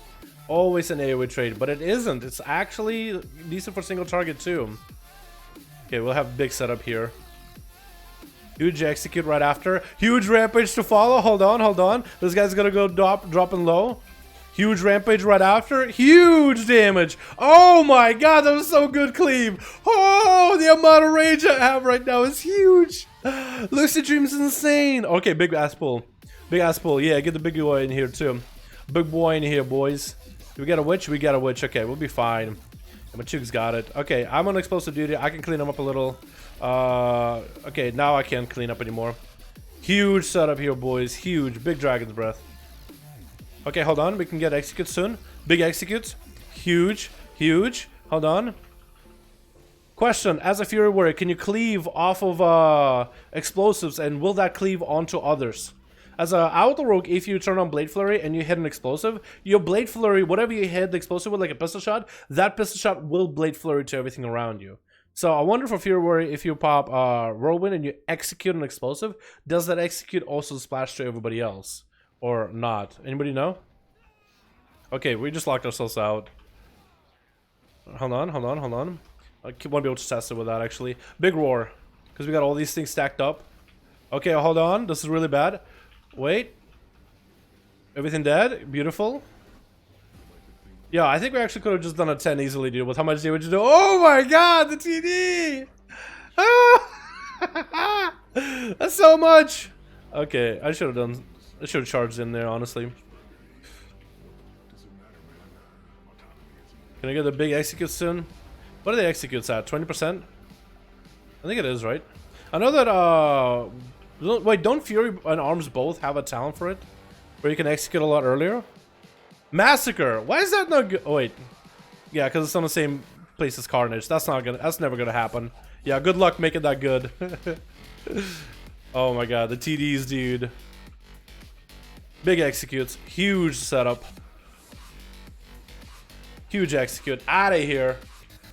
Always an AoE trait, but it isn't. It's actually decent for single target too. Okay, we'll have big setup here. Huge execute right after. Huge rampage to follow. Hold on, hold on. This guy's gonna go dropping low. Huge rampage right after. Huge damage. Oh my god, that was so good, Cleave. Oh, the amount of rage I have right now is huge. Lucid Dream's insane. Okay, big ass pull. Big ass pull. Yeah, get the big boy in here too. Big boy in here, boys. Do we get a witch? We got a witch. Okay, we'll be fine. Machuke's got it. Okay, I'm on explosive duty. I can clean him up a little. Okay, now I can't clean up anymore. Huge setup here, boys. Huge. Big Dragon's Breath. Okay, hold on. We can get executes soon. Big executes. Huge. Huge. Hold on. Question. As a Fury Warrior, can you cleave off of explosives, and will that cleave onto others? As a Auto Rogue, if you turn on Blade Flurry and you hit an explosive, your Blade Flurry, whatever you hit the explosive with, like a pistol shot, that pistol shot will Blade Flurry to everything around you. So I wonder for Fury Warrior, if you pop Whirlwind and you execute an explosive, does that execute also splash to everybody else? Or not? Anybody know? Okay, we just locked ourselves out. Hold on, hold on, hold on. I won't be able to test it with that, actually. Big roar. Because we got all these things stacked up. Okay, hold on. This is really bad. Wait. Everything dead. Beautiful. Yeah, I think we actually could have just done a 10 easily, dude. With how much damage you do. Oh my god, the TD! Ah! That's so much! Okay, I should have charged in there, honestly. Can I get the big execute soon? What are the executes at? 20%? I think it is, right? I know that, wait, don't Fury and Arms both have a talent for it? Where you can execute a lot earlier? Massacre! Why is that not good? Oh, wait. Yeah, because it's on the same place as Carnage. That's never gonna happen. Yeah, good luck making that good. Oh my god, the TDs, dude. Big executes. Huge setup. Huge execute. Out of here.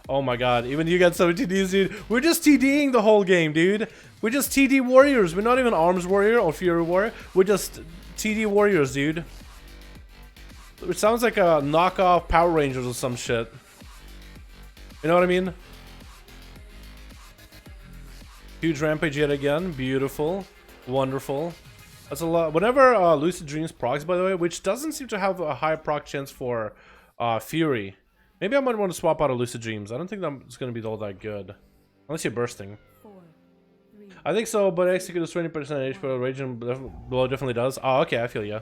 Oh my god, even you got some TDs, dude. We're just TDing the whole game, dude. We're just TD warriors. We're not even Arms Warrior or Fury Warrior. We're just TD warriors, dude. It sounds like a knockoff Power Rangers or some shit. You know what I mean? Huge rampage yet again. Beautiful. Wonderful. That's a lot. Whenever Lucid Dreams procs, by the way, which doesn't seem to have a high proc chance for Fury. Maybe I might want to swap out a Lucid Dreams. I don't think that's going to be all that good. Unless you're bursting. 4, 3, I think so, but execute is 20% HP. Rage and Blow definitely does. Oh, okay, I feel ya.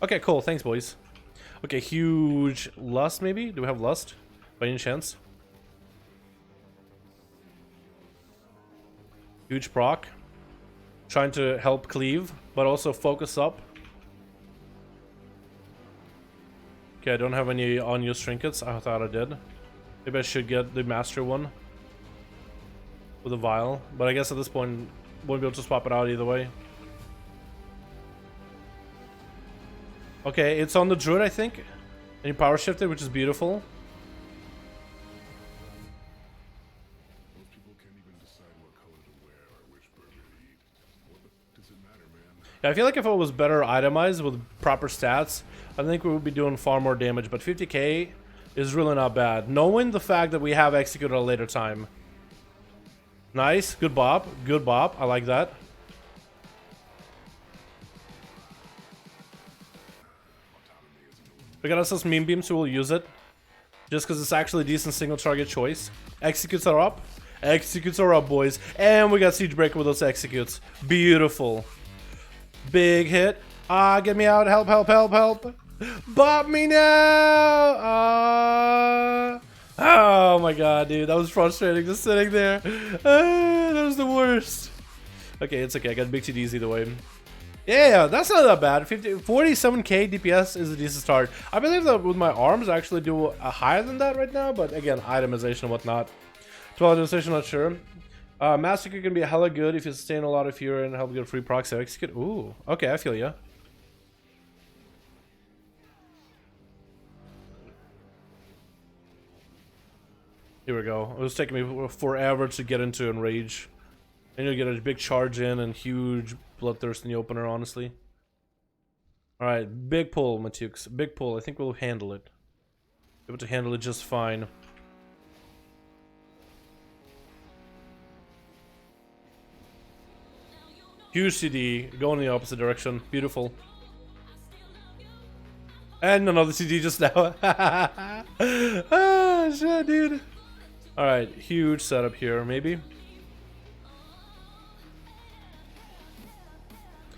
Okay, cool. Thanks, boys. Okay, huge Lust, maybe? Do we have Lust? By any chance? Huge proc. Trying to help cleave, but also focus up. Okay, I don't have any unused trinkets. I thought I did. Maybe I should get the master one. With a vial. But I guess at this point, won't be able to swap it out either way. Okay, it's on the druid, I think. And you power shifted, which is beautiful. Most people can't even decide what color to wear or which burger to eat. What does it matter, man? Yeah, I feel like if it was better itemized with proper stats, I think we would be doing far more damage. But 50k is really not bad. Knowing the fact that we have executed at a later time. Nice. Good bop. Good bop. I like that. We got ourselves meme beam, so we'll use it. Just because it's actually a decent single target choice. Executes are up. Executes are up, boys. And we got Siege Breaker with those executes. Beautiful. Big hit. Ah, get me out. Help, help, help, help. Bop me now. Oh my god, dude. That was frustrating just sitting there. That was the worst. Okay, it's okay. I got big TDs either way. Yeah, that's not that bad. 47k DPS is a decent start. I believe that with my arms, I actually do higher than that right now. But again, itemization and whatnot. 12 itemization, not sure. Massacre can be hella good if you sustain a lot of fury and help get free procs. Execute. Ooh, okay, I feel ya. Here we go. It was taking me forever to get into Enrage. And you'll get a big charge in and huge bloodthirst in the opener, honestly. Alright, big pull, Matukes. Big pull. I think we'll handle it. Able to handle it just fine. Huge CD, going in the opposite direction. Beautiful. And another CD just now. Ah, shit, dude. Alright, huge setup here, maybe.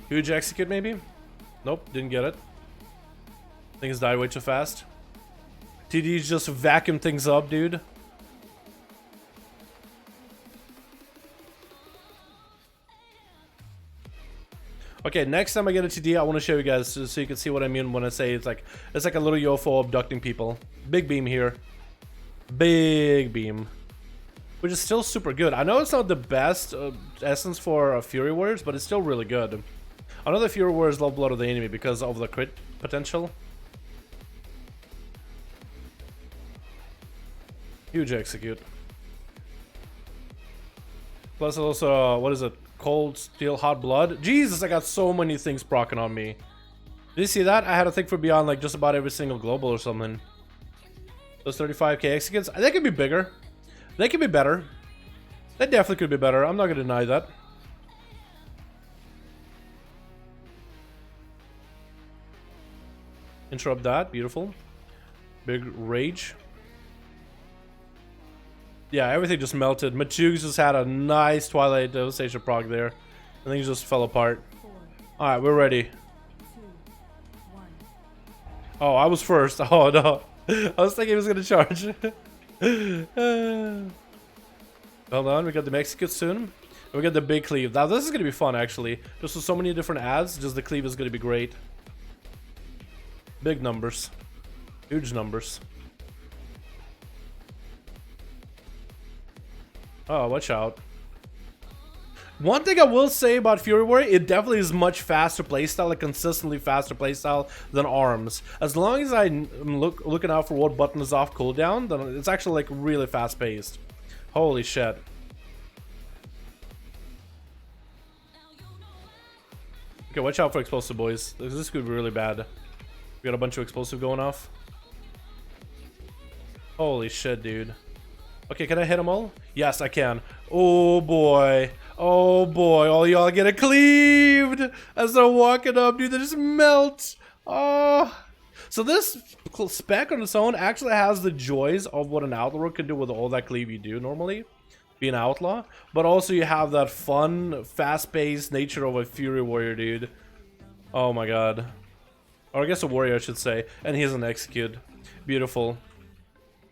Huge execute, maybe? Nope, didn't get it. Things died way too fast. TDs just vacuum things up, dude. Okay, next time I get a TD, I want to show you guys so you can see what I mean when I say it's like a little UFO abducting people. Big beam here. Big beam. Which is still super good. I know it's not the best essence for Fury Warriors, but it's still really good. I know the Fury Warriors love blood of the enemy because of the crit potential. Huge execute. Plus also, what is it? Cold Steel Hot Blood. Jesus, I got so many things proccing on me. Did you see that? I had a thing for beyond like just about every single global or something. Those 35k executes, they could be bigger. They could be better. They definitely could be better. I'm not gonna deny that. Interrupt that. Beautiful. Big rage. Yeah, everything just melted. Machugs just had a nice Twilight Devastation proc there. And things just fell apart. Alright, we're ready. Oh, I was first. Oh no. I was thinking he was gonna charge. Hold on, we got the Mexican soon. And we got the big cleave. Now this is gonna be fun actually. Just with so many different ads, just the cleave is gonna be great. Big numbers. Huge numbers. Oh, watch out. One thing I will say about Fury Warrior, it definitely is much faster playstyle, like consistently faster playstyle than ARMS. As long as I'm looking out for what button is off cooldown, then it's actually like really fast paced. Holy shit. Okay, watch out for explosive, boys. This could be really bad. We got a bunch of explosive going off. Holy shit, dude. Okay, can I hit them all? Yes, I can. Oh boy. Oh boy. All y'all get cleaved as they're walking up, dude. They just melt. Oh. So this spec on its own actually has the joys of what an outlaw can do with all that cleave you do normally. Be an outlaw. But also you have that fun, fast-paced nature of a Fury Warrior, dude. Oh my god. Or I guess a warrior, I should say. And he's an execute. Beautiful.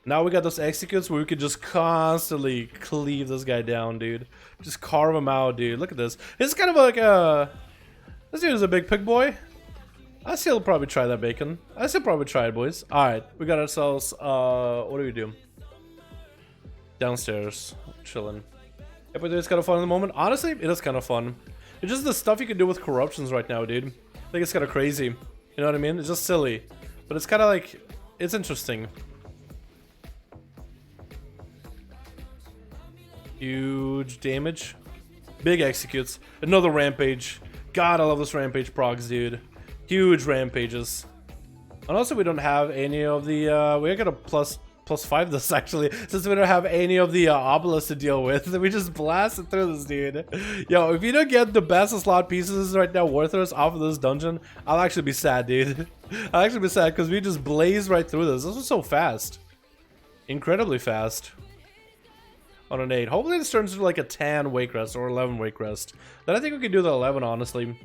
Now we got those executes where we could just constantly cleave this guy down, dude. Just carve him out, dude. Look at this. It's kind of like a... This dude is a big pig boy. I still probably try that bacon. I still probably try it, boys. Alright, we got ourselves... what do we do? Downstairs. Chilling. Yeah, but it's kind of fun in the moment. Honestly, it is kind of fun. It's just the stuff you can do with corruptions right now, dude. I think it's kind of crazy. You know what I mean? It's just silly. But it's kind of like... It's interesting. Huge damage. Big executes. Another rampage. God, I love this rampage procs, dude. Huge rampages. And also we don't have any of the... we got a plus 5 this actually. Since we don't have any of the obelisks to deal with. We just blasted through this, dude. Yo, if you don't get the best of slot pieces right now worthless off of this dungeon, I'll actually be sad, dude. I'll actually be sad because we just blazed right through this. This was so fast. Incredibly fast. On an 8. Hopefully this turns into like a 10 wake rest or 11 wake rest. Then I think we could do the 11, honestly.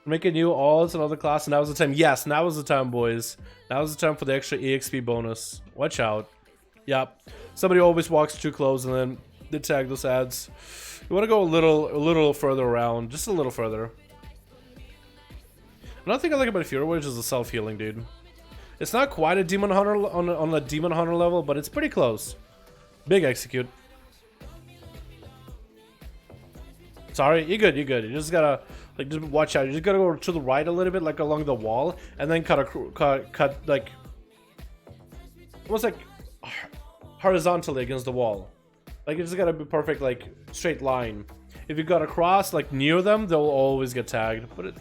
Make a new all, it's another class, and now is the time. Yes, now is the time, boys. Now is the time for the extra EXP bonus. Watch out. Yep. Somebody always walks too close and then they tag those ads. You want to go a little further around. Just a little further. Another thing I like about Fury Warrior is the self-healing, dude. It's not quite a Demon Hunter on a Demon Hunter level, but it's pretty close. Big execute. Sorry, you're good, you're good. You just gotta, like, just watch out. You just gotta go to the right a little bit, like along the wall, and then cut like, almost like horizontally against the wall. Like, you just gotta be perfect, like, straight line. If you got across, like, near them, they'll always get tagged. But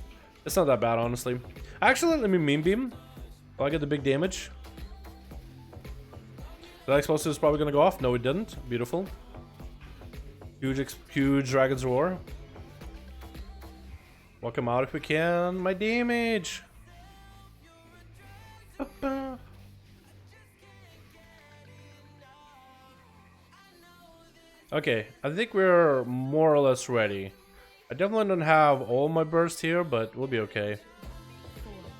it's not that bad, honestly. Actually, let me meme beam. Will I get the big damage? The explosive is probably gonna go off. No, it didn't. Beautiful. Huge Dragon's Roar. Walk him out if we can. My damage. Okay, I think we're more or less ready. I definitely don't have all my burst here, but we'll be okay.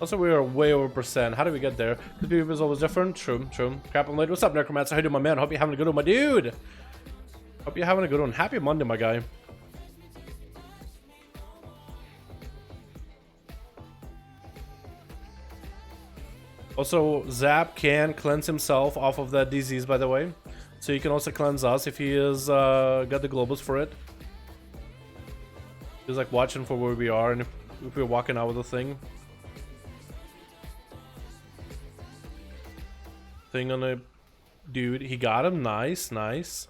Also, we are way over %. How did we get there? Because PvP is always different. True, true. Crap, I'm late. What's up, Necromancer? How you doing, my man? Hope you're having a good one, my dude. Hope you're having a good one. Happy Monday, my guy. Also, Zap can cleanse himself off of that disease, by the way. So he can also cleanse us if he is got the globus for it. He's like watching for where we are and if we're walking out with the thing. Thing on a dude. He got him. Nice, nice.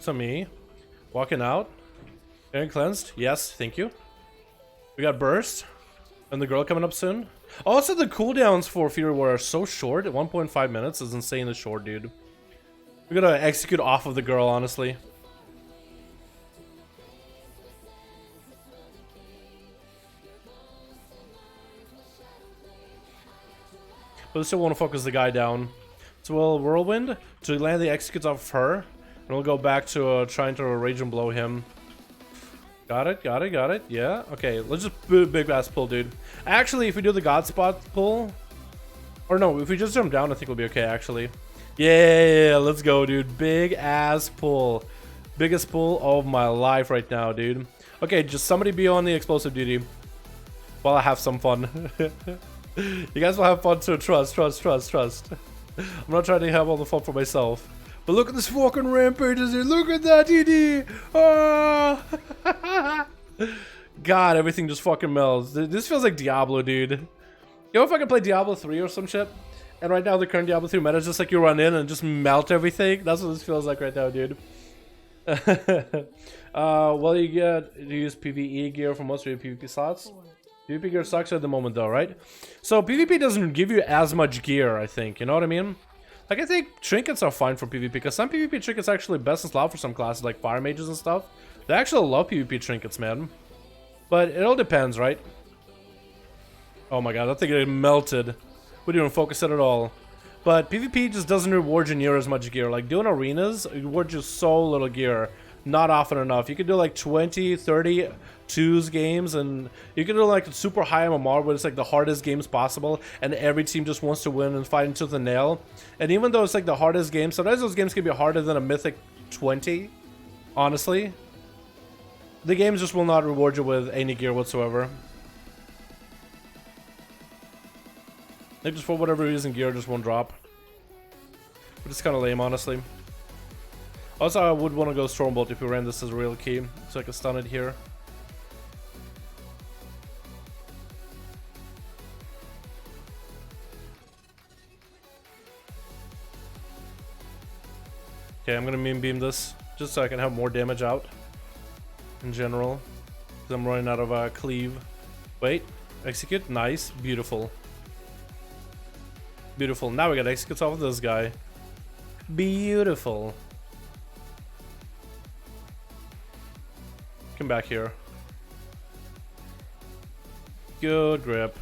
Executes on me. Walking out. Getting cleansed. Yes, thank you. We got burst. And the girl coming up soon. Also, the cooldowns for Fury War are so short. At 1.5 minutes is insanely short, dude. We gotta execute off of the girl, honestly. But I still want to focus the guy down. So we'll Whirlwind to land the executes off of her. And we'll go back to trying to rage and blow him. Got it, got it, got it. Yeah, okay. Let's just do a big ass pull, dude. Actually, if we do the God Spot pull... Or no, if we just jump down, I think we'll be okay, actually. Yeah, let's go, dude. Big ass pull. Biggest pull of my life right now, dude. Okay, just somebody be on the explosive duty. While I have some fun. You guys will have fun too. Trust. I'm not trying to have all the fun for myself. But look at this fucking rampages here. Look at that, DD. Oh. God, everything just fucking melts. This feels like Diablo, dude. You know if I could play Diablo 3 or some shit? And right now the current Diablo 3 meta is just like you run in and just melt everything. That's what this feels like right now, dude. Well, you get to use PvE gear for most of your PvP slots. PvP gear sucks at the moment though, right? So PvP doesn't give you as much gear, I think. You know what I mean? Like, I think trinkets are fine for PvP, because some PvP trinkets are actually best in slot for some classes, like fire mages and stuff. They actually love PvP trinkets, man. But it all depends, right? Oh my god, that thing got melted. We didn't even focus it at all. But PvP just doesn't reward you near as much gear. Like, doing arenas, it rewards you so little gear. Not often enough. You could do like 20, 30 twos games, and you could do like super high MMR where it's like the hardest games possible, and every team just wants to win and fight into the nail. And even though it's like the hardest game, sometimes those games can be harder than a Mythic 20, honestly. The games just will not reward you with any gear whatsoever. Like, just for whatever reason, gear just won't drop. But it's kind of lame, honestly. Also, I would want to go Stormbolt if we ran this as a real key, so I can stun it here. Okay, I'm gonna meme beam this, just so I can have more damage out. In general. Because I'm running out of cleave. Wait, execute, nice, beautiful. Beautiful, now we got executes off of this guy. Beautiful. Come back here. Good grip.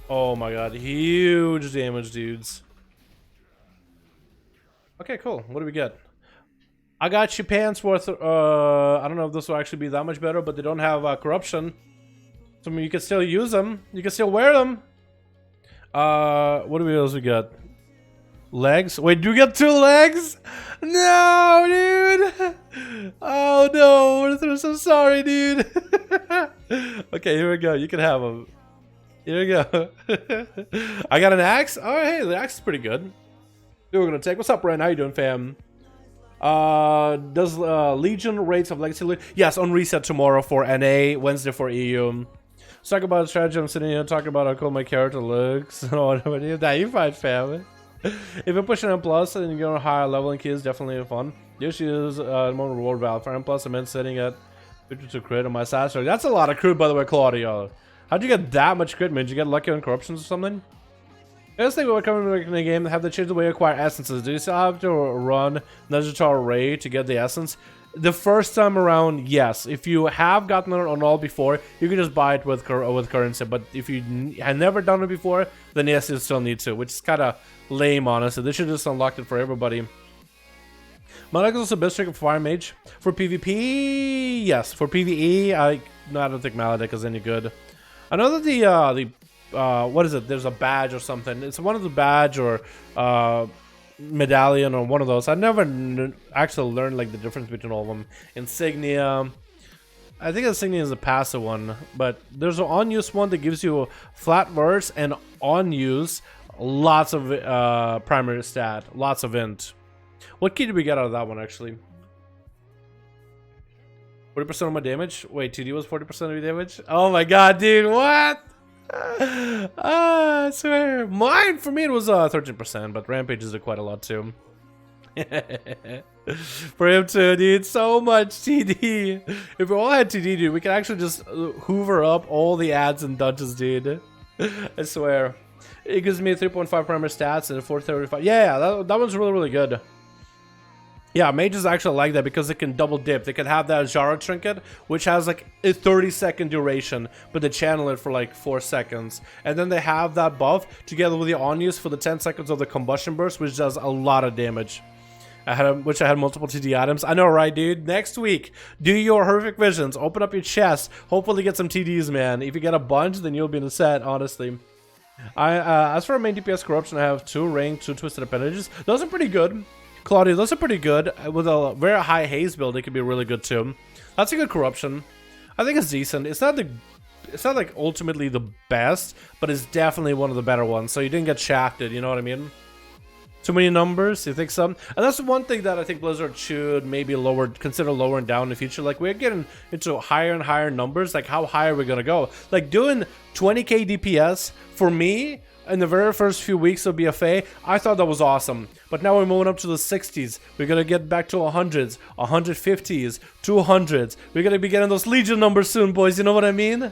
Oh my god, huge damage, dudes. Okay, cool. What do we get? I got you pants worth. I don't know if this will actually be that much better, but they don't have corruption. So I mean, you can still use them. You can still wear them. What do we else we got? Legs? Wait, do we get 2 legs? No, dude. Oh no, I'm so sorry, dude. Okay, here we go. You can have them. Here we go. I got an axe. Oh, hey, the axe is pretty good. Who we're gonna take? What's up, Ryan? How you doing, fam? Does Legion rates of Legacy? Yes, on reset tomorrow for NA, Wednesday for EU. Let's talk about strategy. I'm sitting here talking about how cool my character looks. Nah, you fine, fam. If you're pushing M plus and you're going higher leveling keys, definitely fun. Just use moment reward valve for M plus. I'm sitting at 52 crit on my SATA. That's a lot of crit, by the way, Claudio. How'd you get that much crit, man? Did you get lucky on corruptions or something? I just think we're coming in the game, have to change the way you acquire essences. Do you still have to run Nuggetar Ray to get the essence? The first time around, yes. If you have gotten it on all before, you can just buy it with currency. But if you had never done it before, then yes, you still need to, which is kind of lame, honestly. They should just unlock it for everybody. Malak is also best trick for Fire Mage. For PvP, yes. For PvE, I don't think Maledic is any good. I know that what is it? There's a badge or something. It's one of the badge or medallion or one of those. I never actually learned like the difference between all of them. Insignia. I think Insignia is a passive one, but there's an on-use one that gives you flat verse and on-use lots of primary stat, lots of int. What key did we get out of that one actually? 40% of my damage? Wait, TD was 40% of your damage? Oh my god, dude, what? I swear. Mine, for me, it was 13%, but Rampages did quite a lot too. For him too, dude. So much TD. If we all had TD, dude, we could actually just hoover up all the ads and dungeons, dude. I swear. It gives me 3.5 primary stats and a 435. Yeah, that one's really, really good. Yeah, mages actually like that because they can double dip. They can have that Jara trinket, which has like a 30-second duration, but they channel it for like 4 seconds. And then they have that buff together with the Onius for the 10 seconds of the combustion burst, which does a lot of damage. I had multiple TD items. I know, right, dude? Next week, do your horrific visions. Open up your chest. Hopefully get some TDs, man. If you get a bunch, then you'll be in the set, honestly. As for main DPS corruption, I have 2 ring, 2 twisted appendages. Those are pretty good. Claudia, those are pretty good. With a very high haze build, it could be really good too. That's a good corruption. I think it's decent. It's not like ultimately the best, but it's definitely one of the better ones. So you didn't get shafted, you know what I mean? Too many numbers, you think so? And that's one thing that I think Blizzard should maybe consider lowering down in the future. Like, we're getting into higher and higher numbers. Like, how high are we gonna go? Like, doing 20k DPS, for me, in the very first few weeks of BFA, I thought that was awesome. But now we're moving up to the 60s. We're gonna get back to 100s, 150s, 200s. We're gonna be getting those Legion numbers soon, boys, you know what I mean?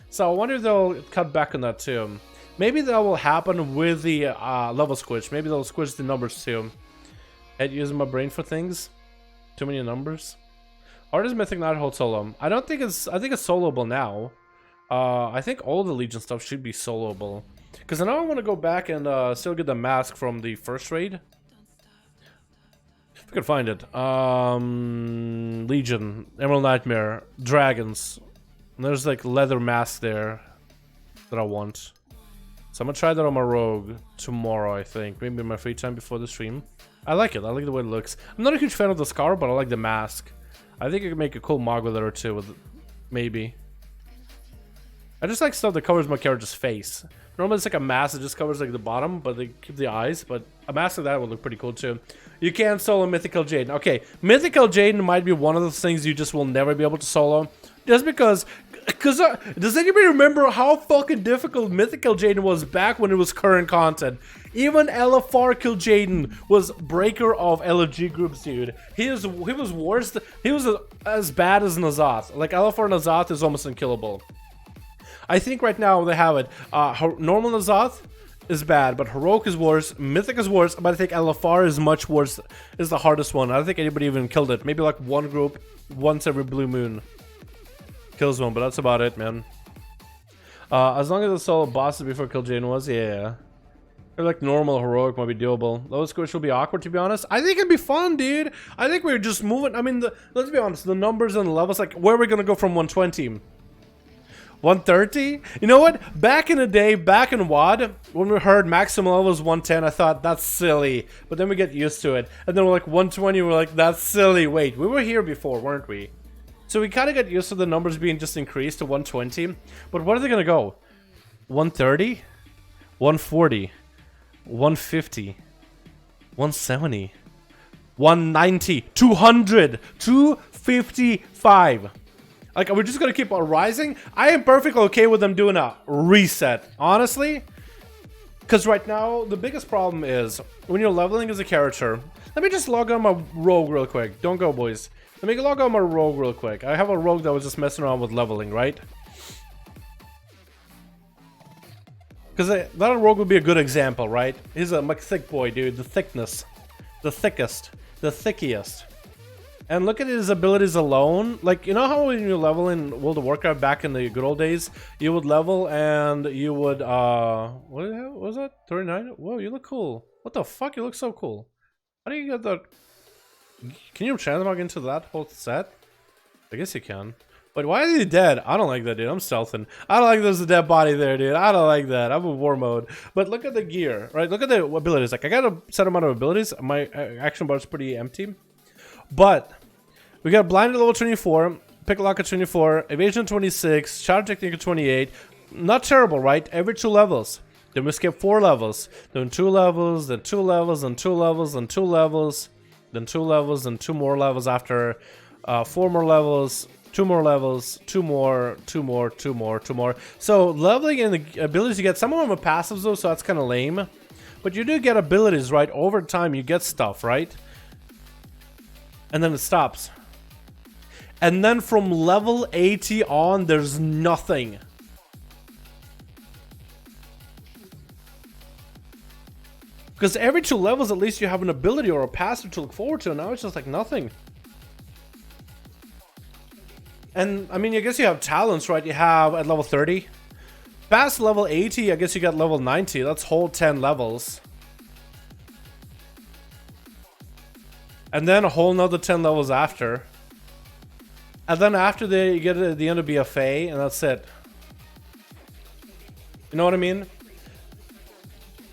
So I wonder if they'll cut back on that too. Maybe that will happen with the level squish. Maybe they'll squish the numbers too. And using my brain for things. Too many numbers. Or does Mythic Knight hold solo? I think it's soloable now. I think all the Legion stuff should be soloable. Because I know I want to go back and still get the mask from the first raid. If I could find it. Legion, Emerald Nightmare, Dragons. And there's like leather mask there that I want. So I'm gonna try that on my rogue tomorrow, I think. Maybe in my free time before the stream. I like it. I like the way it looks. I'm not a huge fan of the scar, but I like the mask. I think I could make a cool mog with it or two. Maybe. I just like stuff that covers my character's face. Normally it's like a mask that just covers like the bottom, but they keep the eyes. But a mask like that would look pretty cool too. You can't solo Mythical Jaden. Okay, Mythical Jaden might be one of those things you just will never be able to solo. Just because does anybody remember how fucking difficult Mythical Jaden was back when it was current content? Even LFR Kill Jaden was breaker of LFG groups, dude. He was worse. He was as bad as N'Zoth. Like LFR N'Zoth is almost unkillable. I think right now they have it. Normal N'Zoth is bad, but Heroic is worse. Mythic is worse, but I think LFR is much worse. Is the hardest one. I don't think anybody even killed it. Maybe like one group once every blue moon kills one, but that's about it, man. As long as the solo bosses before Kill Jane was, yeah. Or like normal Heroic might be doable. Low squish will be awkward, to be honest. I think it'd be fun, dude. I think we're just moving. I mean, let's be honest, the numbers and the levels, like, where are we gonna go from 120? 130? You know what? Back in the day, back in WoD, when we heard maximum level was 110, I thought, that's silly. But then we get used to it. And then we're like, 120, we're like, that's silly. Wait, we were here before, weren't we? So we kind of got used to the numbers being just increased to 120. But where are they going to go? 130? 140? 150? 170? 190? 200? 255? Like, are we just going to keep on rising? I am perfectly okay with them doing a reset, honestly. Because right now, the biggest problem is when you're leveling as a character. Let me just log on my rogue real quick. Don't go, boys. Let me log on my rogue real quick. I have a rogue that was just messing around with leveling, right? Because that rogue would be a good example, right? He's a thick boy, dude. The thickness. The thickest. The thickiest. And look at his abilities alone. Like, you know how when you level in World of Warcraft back in the good old days, you would level and you would, what was that? 39? Whoa, you look cool. What the fuck? You look so cool. How do you get that? Can you transmog into that whole set? I guess you can. But why is he dead? I don't like that, dude. I'm stealthing. I don't like there's a dead body there, dude. I don't like that. I'm in war mode. But look at the gear, right? Look at the abilities. Like, I got a set amount of abilities. My action bar is pretty empty. But we got blinded level 24, pick lock at 24, evasion 26, shadow technique at 28. Not terrible, right? Every 2 levels. Then we skip 4 levels. Then 2 levels, then 2 levels, then 2 levels, then 2 levels, then 2 levels, then 2 more levels after 4 more levels, 2 more levels, 2 more, 2 more, 2 more, 2 more. So leveling and the abilities you get, some of them are passives though, so that's kind of lame. But you do get abilities, right? Over time you get stuff, right? and then it stops. And then from level 80 on, there's nothing. Because every 2 levels, at least you have an ability or a passive to look forward to, and now it's just like nothing. And, I mean, I guess you have talents, right? You have at level 30. Past level 80, I guess you got level 90. That's whole 10 levels. And then a whole nother 10 levels after. And then after you get to the end of BFA, and that's it. You know what I mean?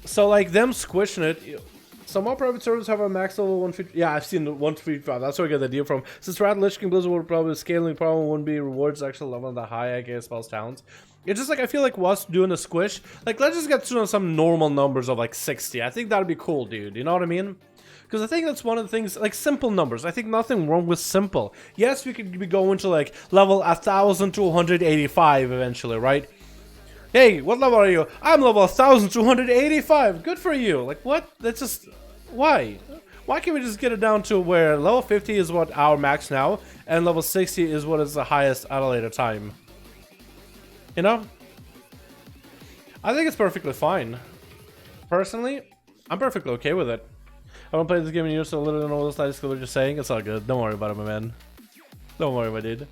So, like, them squishing it. Some more private servers have a max level 150. Yeah, I've seen the 155. That's where I get the idea from. Since Rat Lich King Blizzard would probably scaling problem wouldn't be rewards actually level that high, I guess, spells talents. It's just like, I feel like us doing a squish. Like, let's just get to some normal numbers of like 60. I think that'd be cool, dude. You know what I mean? Because I think that's one of the things, like simple numbers. I think nothing wrong with simple. Yes, we could be going to like level 1,285 eventually, right? Hey, what level are you? I'm level 1,285. Good for you. Like, what? That's just... Why? Why can't we just get it down to where level 50 is what our max now, and level 60 is what is the highest at a later time? You know? I think it's perfectly fine. Personally, I'm perfectly okay with it. I haven't played this game in years, so I literally don't know what the slightest what you're saying. It's all good. Don't worry about it, my man. Don't worry, my dude.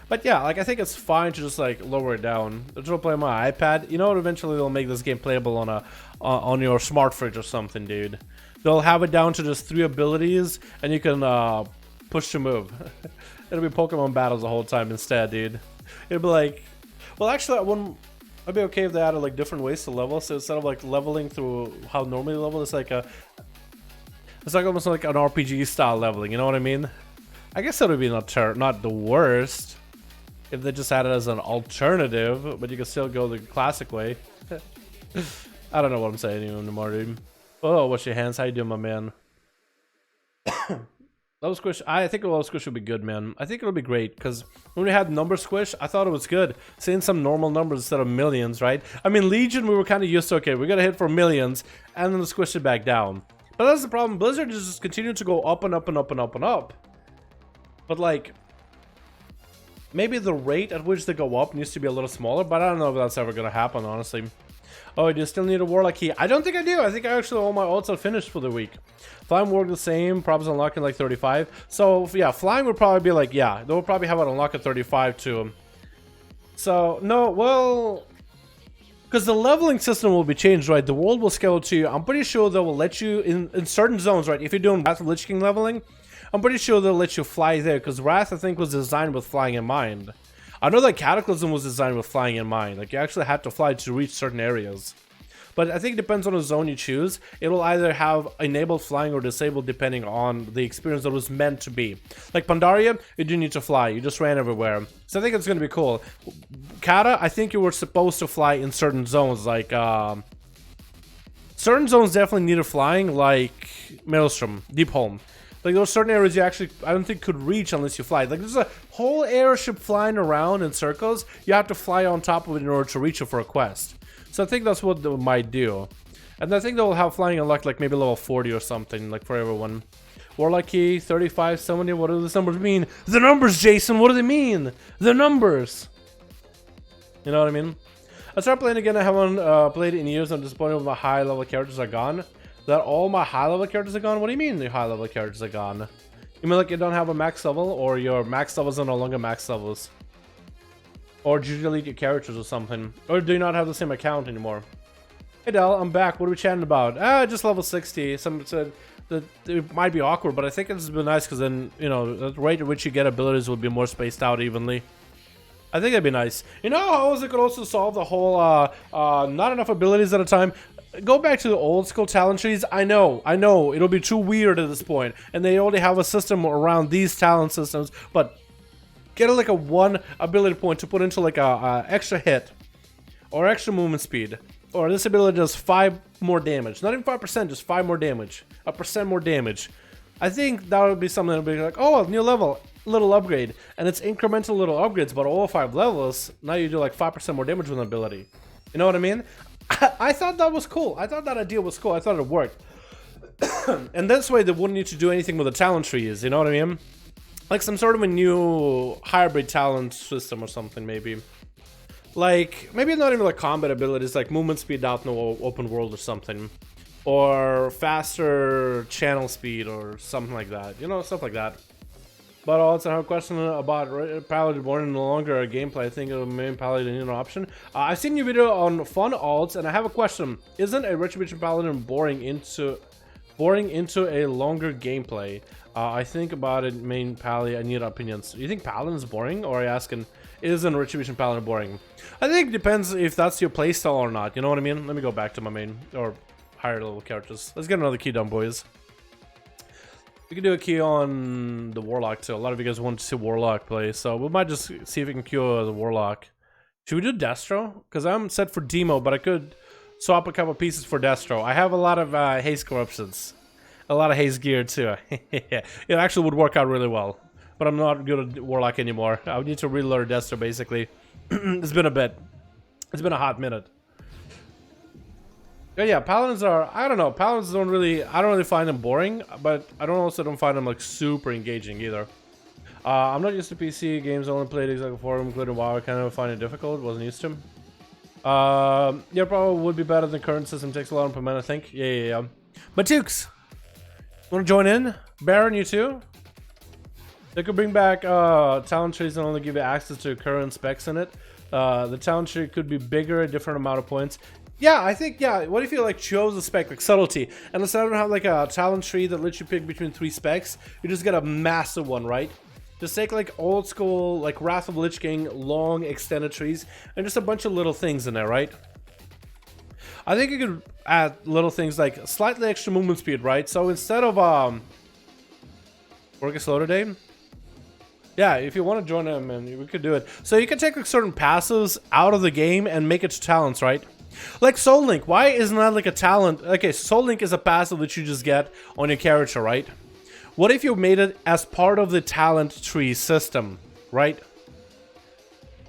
But yeah, like, I think it's fine to just like lower it down. I'll try to play on my iPad. You know what? Eventually they'll make this game playable on a on your smart fridge or something, dude. They'll have it down to just 3 abilities, and you can push to move. It'll be Pokemon battles the whole time instead, dude. It'll be like, well, actually, I'd be okay if they added like different ways to level. So instead of like leveling through how normally level, it's like almost like an RPG style leveling. You know what I mean? I guess that would be not the worst if they just had it as an alternative, but you can still go the classic way. I don't know what I'm saying anymore, dude. Oh, what's your hands? How you doing, my man? Level squish. I think a level squish would be good, man. I think it'll be great because when we had number squish, I thought it was good. Seeing some normal numbers instead of millions, right? I mean, Legion, we were kind of used to, okay, we got to hit for millions and then squish it back down. But that's the problem. Blizzard is just continuing to go up and up and up and up and up. But like, maybe the rate at which they go up needs to be a little smaller, but I don't know if that's ever going to happen, honestly. Oh, do you still need a Warlock key? I don't think I do. I think I actually all my ults are finished for the week. Flying work the same, probably unlocking like 35. So yeah, flying would probably be like, yeah, they'll probably have it unlock at 35 too. So no, well, because the leveling system will be changed, right? The world will scale to you. I'm pretty sure they will let you in certain zones, right? If you're doing Wrath of Lich King leveling, I'm pretty sure they'll let you fly there because Wrath, I think, was designed with flying in mind. I know that Cataclysm was designed with flying in mind. Like, you actually had to fly to reach certain areas. But I think it depends on the zone you choose. It will either have enabled flying or disabled depending on the experience that was meant to be. Like Pandaria, you didn't need to fly. You just ran everywhere. So I think it's going to be cool. Kata, I think you were supposed to fly in certain zones. Like, certain zones definitely needed flying, like Maelstrom, Deep Home. Like, there were certain areas you actually, I don't think, could reach unless you fly. Like, there's a whole airship flying around in circles. You have to fly on top of it in order to reach it for a quest. So I think that's what they might do. And I think they'll have flying unlocked, like, maybe level 40 or something, like, for everyone. Warlock key, 35, 70, what do those numbers mean? The numbers, Jason, what do they mean? The numbers! You know what I mean? I started playing again. I haven't played it in years. I'm disappointed with my high-level characters are gone. That all my high-level characters are gone? What do you mean the high-level characters are gone? You mean like you don't have a max level, or your max levels are no longer max levels? Or did you delete your characters or something? Or do you not have the same account anymore? Hey Del, I'm back. What are we chatting about? Just level 60. Some said that it might be awkward, but I think it's been nice because then, you know, the rate at which you get abilities will be more spaced out evenly. I think that'd be nice. You know how it could also solve the whole not enough abilities at a time? Go back to the old school talent trees. I know, it'll be too weird at this point, and they already have a system around these talent systems, but get like a 1 ability point to put into like a extra hit, or extra movement speed, or this ability does 5 more damage. Not even 5%, just 5 more damage. 1% more damage. I think that would be something that would be like, oh, new level, little upgrade, and it's incremental little upgrades, but all 5 levels, now you do like 5% more damage with an ability. You know what I mean? I thought that was cool. I thought that idea was cool. I thought it worked. And this way they wouldn't need to do anything with the talent trees, you know what I mean? Like some sort of a new hybrid talent system or something, maybe. Like, maybe not even like combat abilities, like movement speed out in the open world or something. Or faster channel speed or something like that. You know, stuff like that. But I also have a question about Paladin Born no longer a gameplay. I think it'll make Paladin an option. I've seen your video on fun alts, and I have a question. Isn't a Retribution Paladin boring into a longer gameplay? I think about it, main Pally. I need opinions. You think Paladin is boring, or are you asking, isn't Retribution Paladin boring? I think it depends if that's your playstyle or not. You know what I mean? Let me go back to my main or higher level characters. Let's get another key done, boys. We can do a key on the Warlock too. A lot of you guys want to see Warlock play, so we might just see if we can queue the Warlock. Should we do Destro? Because I'm set for demo, but I could swap a couple pieces for Destro. I have a lot of haste corruptions. A lot of haste gear too. It actually would work out really well. But I'm not good at Warlock anymore. I would need to relearn Destro basically. It's been a bit. It's been a hot minute. But yeah, Paladins are, I don't know, Paladins don't really, I don't really find them boring, but I don't find them like super engaging either. I'm not used to PC games, I only played exactly 4 including WoW. I kind of find it difficult, wasn't used to. Yeah, probably would be better than current system, takes a lot per minute, I think. Yeah. But Tukes, wanna join in? Baron, you too? They could bring back talent trees and only give you access to current specs in it. The talent tree could be bigger, a different amount of points. Yeah, I think, yeah, what if you like chose a spec, like subtlety, and instead of have like a talent tree that lets you pick between 3 specs, you just get a massive one, right? Just take like old school, like Wrath of Lich King, long extended trees, and just a bunch of little things in there, right? I think you could add little things like slightly extra movement speed, right? So instead of, work slow today? Yeah, if you want to join them, and we could do it. So you can take like certain passives out of the game and make it to talents, right? Like Soul Link, why isn't that like a talent? Okay, Soul Link is a passive that you just get on your character, right? What if you made it as part of the talent tree system, right?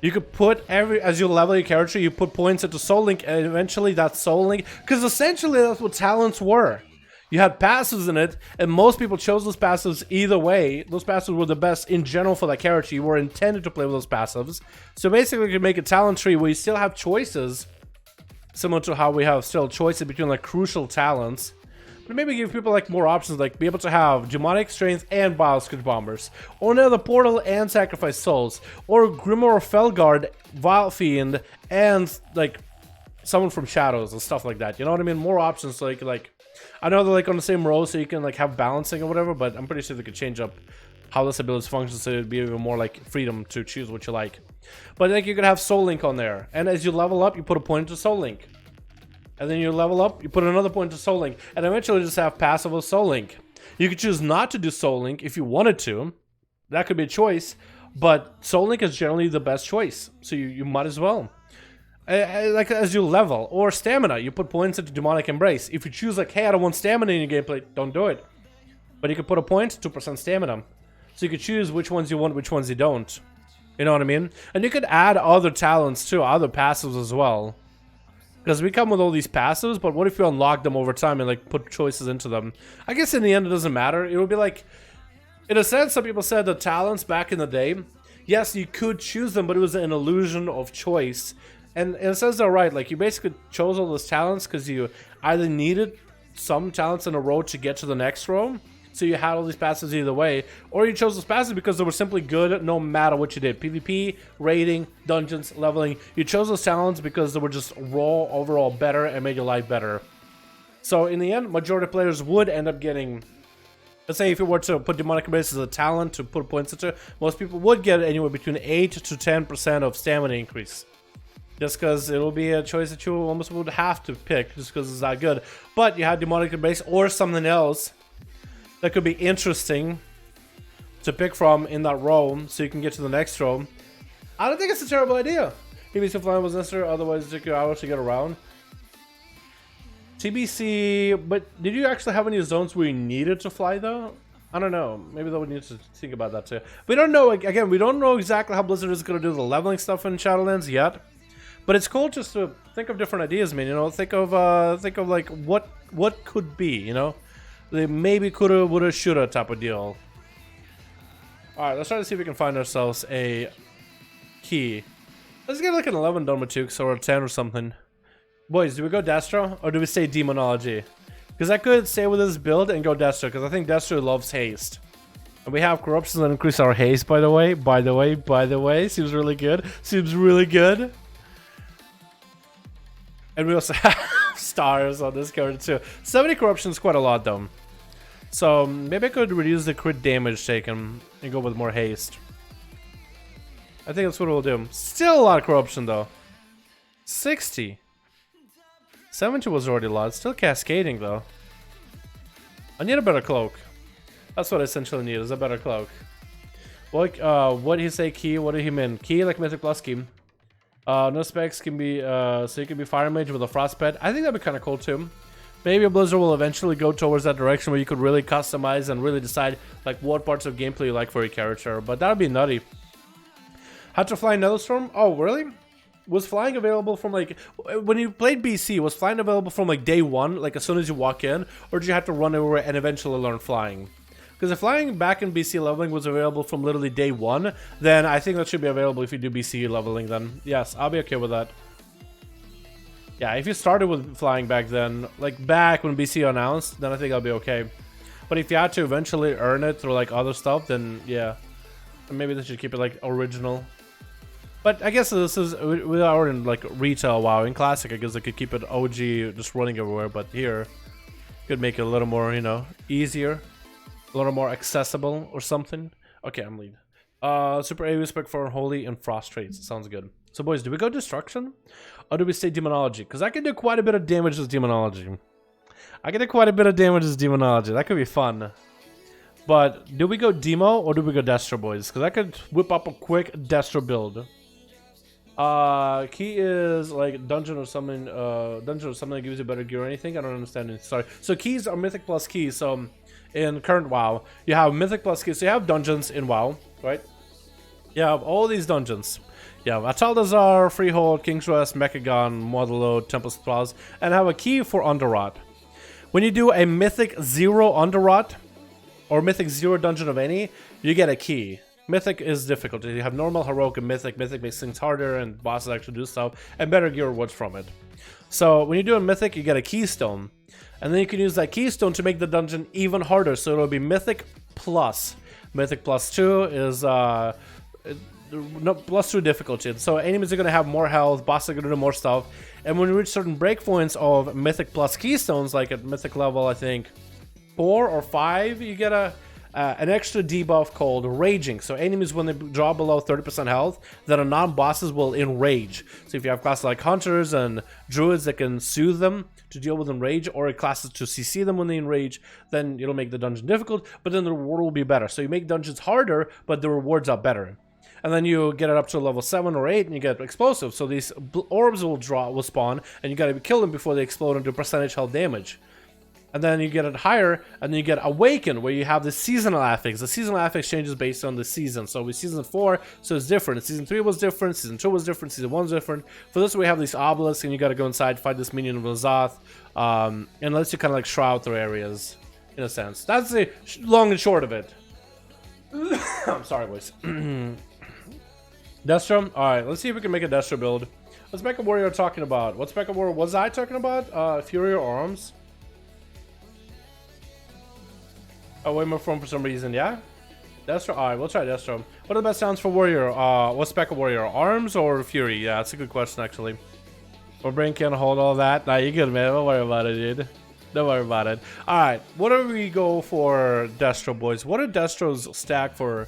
You could put as you level your character, you put points into Soul Link, and eventually that Soul Link, because essentially that's what talents were. You had passives in it, and most people chose those passives either way. Those passives were the best in general for that character. You were intended to play with those passives. So basically you could make a talent tree where you still have choices, similar to how we have still choices between like crucial talents, but maybe give people like more options, like be able to have Demonic Strength and Bioscourge Bombers, or Nether Portal and Sacrifice Souls, or Grimoire Felguard, Vile Fiend, and like someone from Shadows and stuff like that. You know what I mean? More options, like I know they're like on the same row, so you can like have balancing or whatever, but I'm pretty sure they could change up how this ability functions so it'd be even more like freedom to choose what you like. But like you could have Soul Link on there, and as you level up, you put a point into Soul Link, and then you level up, you put another point into Soul Link, and eventually just have passive of Soul Link. You could choose not to do Soul Link if you wanted to. That could be a choice, but Soul Link is generally the best choice, so you might as well. Like as you level, or stamina, you put points into Demonic Embrace. If you choose like, hey, I don't want stamina in your gameplay, don't do it. But you could put a point, 2% stamina. So you could choose which ones you want, which ones you don't. You know what I mean? And you could add other talents too, other passives as well. Because we come with all these passives, but what if you unlock them over time and like put choices into them? I guess in the end it doesn't matter. It would be like, in a sense, some people said the talents back in the day, yes, you could choose them, but it was an illusion of choice. And in a sense they're right, like you basically chose all those talents because you either needed some talents in a row to get to the next row, so you had all these passives either way, or you chose those passives because they were simply good no matter what you did. PvP, raiding, dungeons, leveling. You chose those talents because they were just raw overall better and made your life better. So in the end, majority of players would end up getting, let's say if you were to put Demonic Embrace as a talent to put points into, most people would get anywhere between 8 to 10% of stamina increase. Just because it will be a choice that you almost would have to pick just because it's that good. But you had Demonic Embrace or something else that could be interesting to pick from in that row so you can get to the next row. I don't think it's a terrible idea. TBC flying was necessary, otherwise it took you hours to get around. TBC, but did you actually have any zones where you needed to fly though? I don't know. Maybe they would need to think about that too. We don't know, again, we don't know exactly how Blizzard is going to do the leveling stuff in Shadowlands yet. But it's cool just to think of different ideas, man. You know, think of like what could be, you know. they maybe coulda, woulda, shoulda type of deal. Alright, let's try to see if we can find ourselves a key. Let's get like an 11 done with 2 or a 10 or something. Boys, do we go Destro or do we stay Demonology? Because I could stay with this build and go Destro, because I think Destro loves haste. And we have corruptions that increase our haste, by the way. By the way. Seems really good. Seems really good. And we also have stars on this card too. 70 corruption is quite a lot though. So maybe I could reduce the crit damage taken and go with more haste. I think that's what we'll do. Still a lot of corruption though. 60. 70 was already a lot. Still cascading though. I need a better cloak. That's what I essentially need, is a better cloak. What did he say key? What did he mean? Key like Mythic Plus key. No specs can be, so you can be Fire Mage with a Frostbite. I think that'd be kind of cool too. Maybe a Blizzard will eventually go towards that direction where you could really customize and really decide like what parts of gameplay you like for your character. But that'd be nutty. Had to fly Netherstorm? Oh, really? Was flying available from like, when you played BC, was flying available from like day one, like as soon as you walk in? Or did you have to run everywhere and eventually learn flying? Because if flying back in BC leveling was available from literally day one, then I think that should be available if you do BC leveling then. Yes, I'll be okay with that. Yeah, if you started with flying back then, like back when BC announced, then I think I'll be okay. But if you had to eventually earn it through like other stuff, then yeah. Maybe they should keep it like original. But I guess this is, we are in like retail WoW. In Classic, I guess they could keep it OG just running everywhere, but here, could make it a little more, you know, easier. A little more accessible or something. Okay, I'm lead. Super AoE spec for Holy and Frost traits. Sounds good. So boys, do we go Destruction? Or do we stay Demonology? Because I can do quite a bit of damage as Demonology. That could be fun. But do we go Demo or do we go Destro, boys? Because I could whip up a quick Destro build. Key is like dungeon or something that gives you better gear or anything. I don't understand it. Sorry. So keys are Mythic plus keys. So in current WoW, you have Mythic plus keys. So you have dungeons in WoW, right? You have all these dungeons. You have Ataldazar, Freehold, King's Rest, Mechagon, Motherload, Tempest Plaza, and have a key for Underrot. When you do a Mythic 0 Underrot, or Mythic 0 dungeon of any, you get a key. Mythic is difficult. You have normal, heroic, and Mythic. Mythic makes things harder, and bosses actually do stuff, and better gear rewards from it. So when you do a Mythic, you get a Keystone. And then you can use that Keystone to make the dungeon even harder. So it'll be Mythic Plus. Mythic Plus 2 is plus 2 difficulty. So enemies are going to have more health, bosses are going to do more stuff. And when you reach certain breakpoints of Mythic Plus Keystones, like at Mythic level, I think 4 or 5, you get an extra debuff called Raging. So enemies, when they drop below 30% health, that are non-bosses will enrage. So if you have classes like Hunters and Druids that can soothe them to deal with enrage, or classes to CC them when they enrage, then it'll make the dungeon difficult, but then the reward will be better. So you make dungeons harder, but the rewards are better. And then you get it up to level 7 or 8 and you get explosives. So these orbs will spawn, and you gotta kill them before they explode and do percentage health damage. And then you get it higher, and then you get Awaken, where you have the seasonal affix. The seasonal affix changes based on the season. So with Season 4, so it's different. Season 3 was different, Season 2 was different, Season 1 was different. For this, we have these obelisks, and you gotta go inside, fight this minion of Azoth, and lets you kind of like shroud through areas, in a sense. That's the long and short of it. I'm sorry, boys. Destro? Alright, let's see if we can make a Destro build. What's Mecha Warrior talking about? What's Mecha Warrior was I talking about? Fury or Arms? Oh, way more fun for some reason, yeah? Destro? Alright, we'll try Destro. What are the best sounds for Warrior? What's Mecha Warrior? Arms or Fury? Yeah, that's a good question, actually. My brain can't hold all that. Nah, you're good, man. Don't worry about it, dude. Don't worry about it. Alright, what do we go for Destro, boys? What are Destro's stack for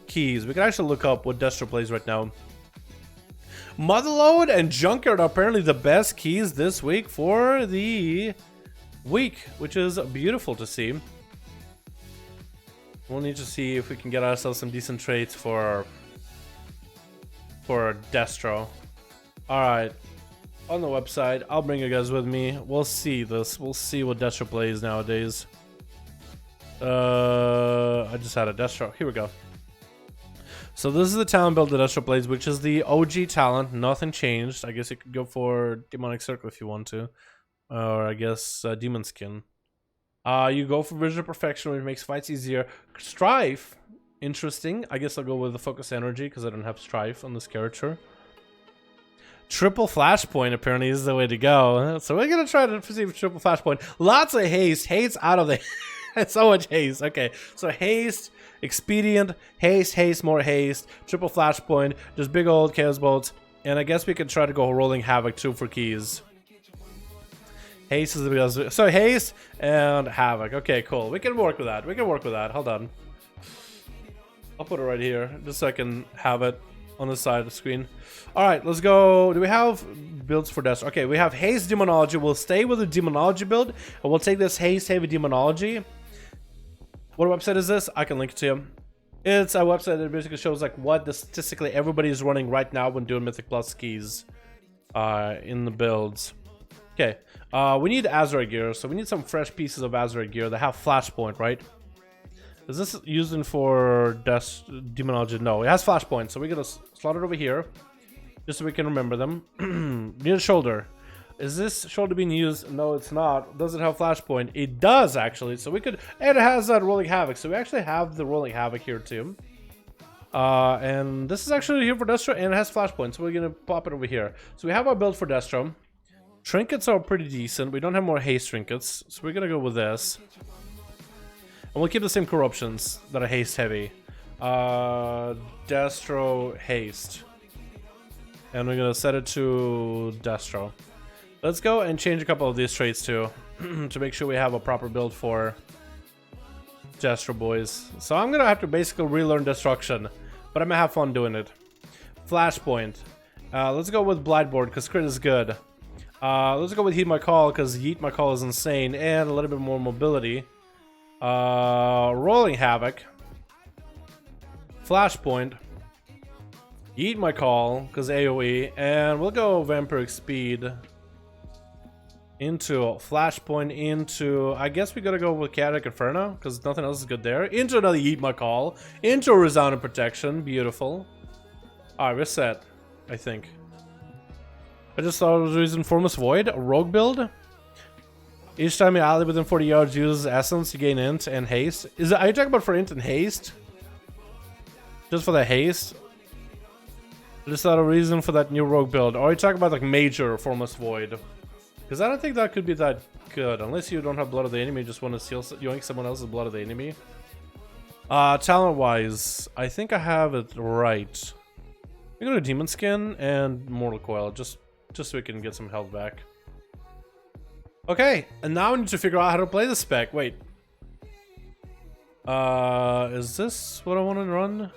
keys? We can actually look up what Destro plays right now. Motherload and Junkyard are apparently the best keys this week for the week, which is beautiful to see. We'll need to see if we can get ourselves some decent traits for Destro. Alright. On the website, I'll bring you guys with me. We'll see this. We'll see what Destro plays nowadays. I just had a Destro. Here we go. So this is the talent build that Destro plays, which is the OG talent. Nothing changed. I guess you could go for Demonic Circle if you want to. Or I guess Demon Skin. You go for visual perfection, which makes fights easier. Strife, interesting. I guess I'll go with the focus energy because I don't have strife on this character. Triple flashpoint apparently is the way to go. So we're gonna try to perceive triple flashpoint. Lots of haste. Haste out of the so much haste. Okay, so haste, expedient, haste, more haste, triple flashpoint, just big old chaos bolts, and I guess we can try to go rolling havoc too for keys. Haste is the best. So haste and havoc. Okay, cool. We can work with that. We can work with that. Hold on. I'll put it right here just so I can have it on the side of the screen. All right, let's go. Do we have builds for Destro? Okay, we have haste demonology. We'll stay with the demonology build, and we'll take this haste heavy demonology. What website is this? I can link it to you. It's a website that basically shows like what statistically everybody is running right now when doing Mythic Plus keys in the builds. Okay, we need Azeroth gear, so we need some fresh pieces of Azeroth gear that have flashpoint, right? Is this using for demonology? No, it has flashpoint, so we're gonna slot it over here just so we can remember them. Need a shoulder. Is this shoulder being used? No, it's not. Does it have flashpoint? It does actually. So we could, and it has that rolling havoc. So we actually have the rolling havoc here too. And this is actually here for Destro, and it has flashpoint. So we're gonna pop it over here. So we have our build for Destro. Trinkets are pretty decent. We don't have more haste trinkets, so we're gonna go with this. And we'll keep the same corruptions that are haste heavy. Destro haste. And we're gonna set it to Destro. Let's go and change a couple of these traits too to make sure we have a proper build for Destro boys. So I'm gonna have to basically relearn destruction, but I'm gonna have fun doing it. Flashpoint. Let's go with Blightboard because crit is good. Let's go with Heed My Call because Yeet My Call is insane, and a little bit more mobility. Rolling Havoc. Flashpoint. Yeet My Call because AoE, and we'll go Vampiric Speed into Flashpoint into, I guess we gotta go with Chaotic Inferno because nothing else is good there. Into another Yeet My Call. Into Resounding Protection. Beautiful. Alright, we're set, I think. I just thought it was using Formless Void, a rogue build. Each time you ally within 40 yards uses Essence, you gain Int and Haste. Are you talking about for Int and Haste? Just for the Haste? I just thought a reason for that new rogue build. Or are you talking about like Major Formless Void? Because I don't think that could be that good. Unless you don't have Blood of the Enemy, just want to steal, yoink someone else's Blood of the Enemy. Talent-wise, I think I have it right. We go to Demon Skin and Mortal Coil, just so we can get some health back. Okay, and now we need to figure out how to play the spec. Wait. Is this what I want to run?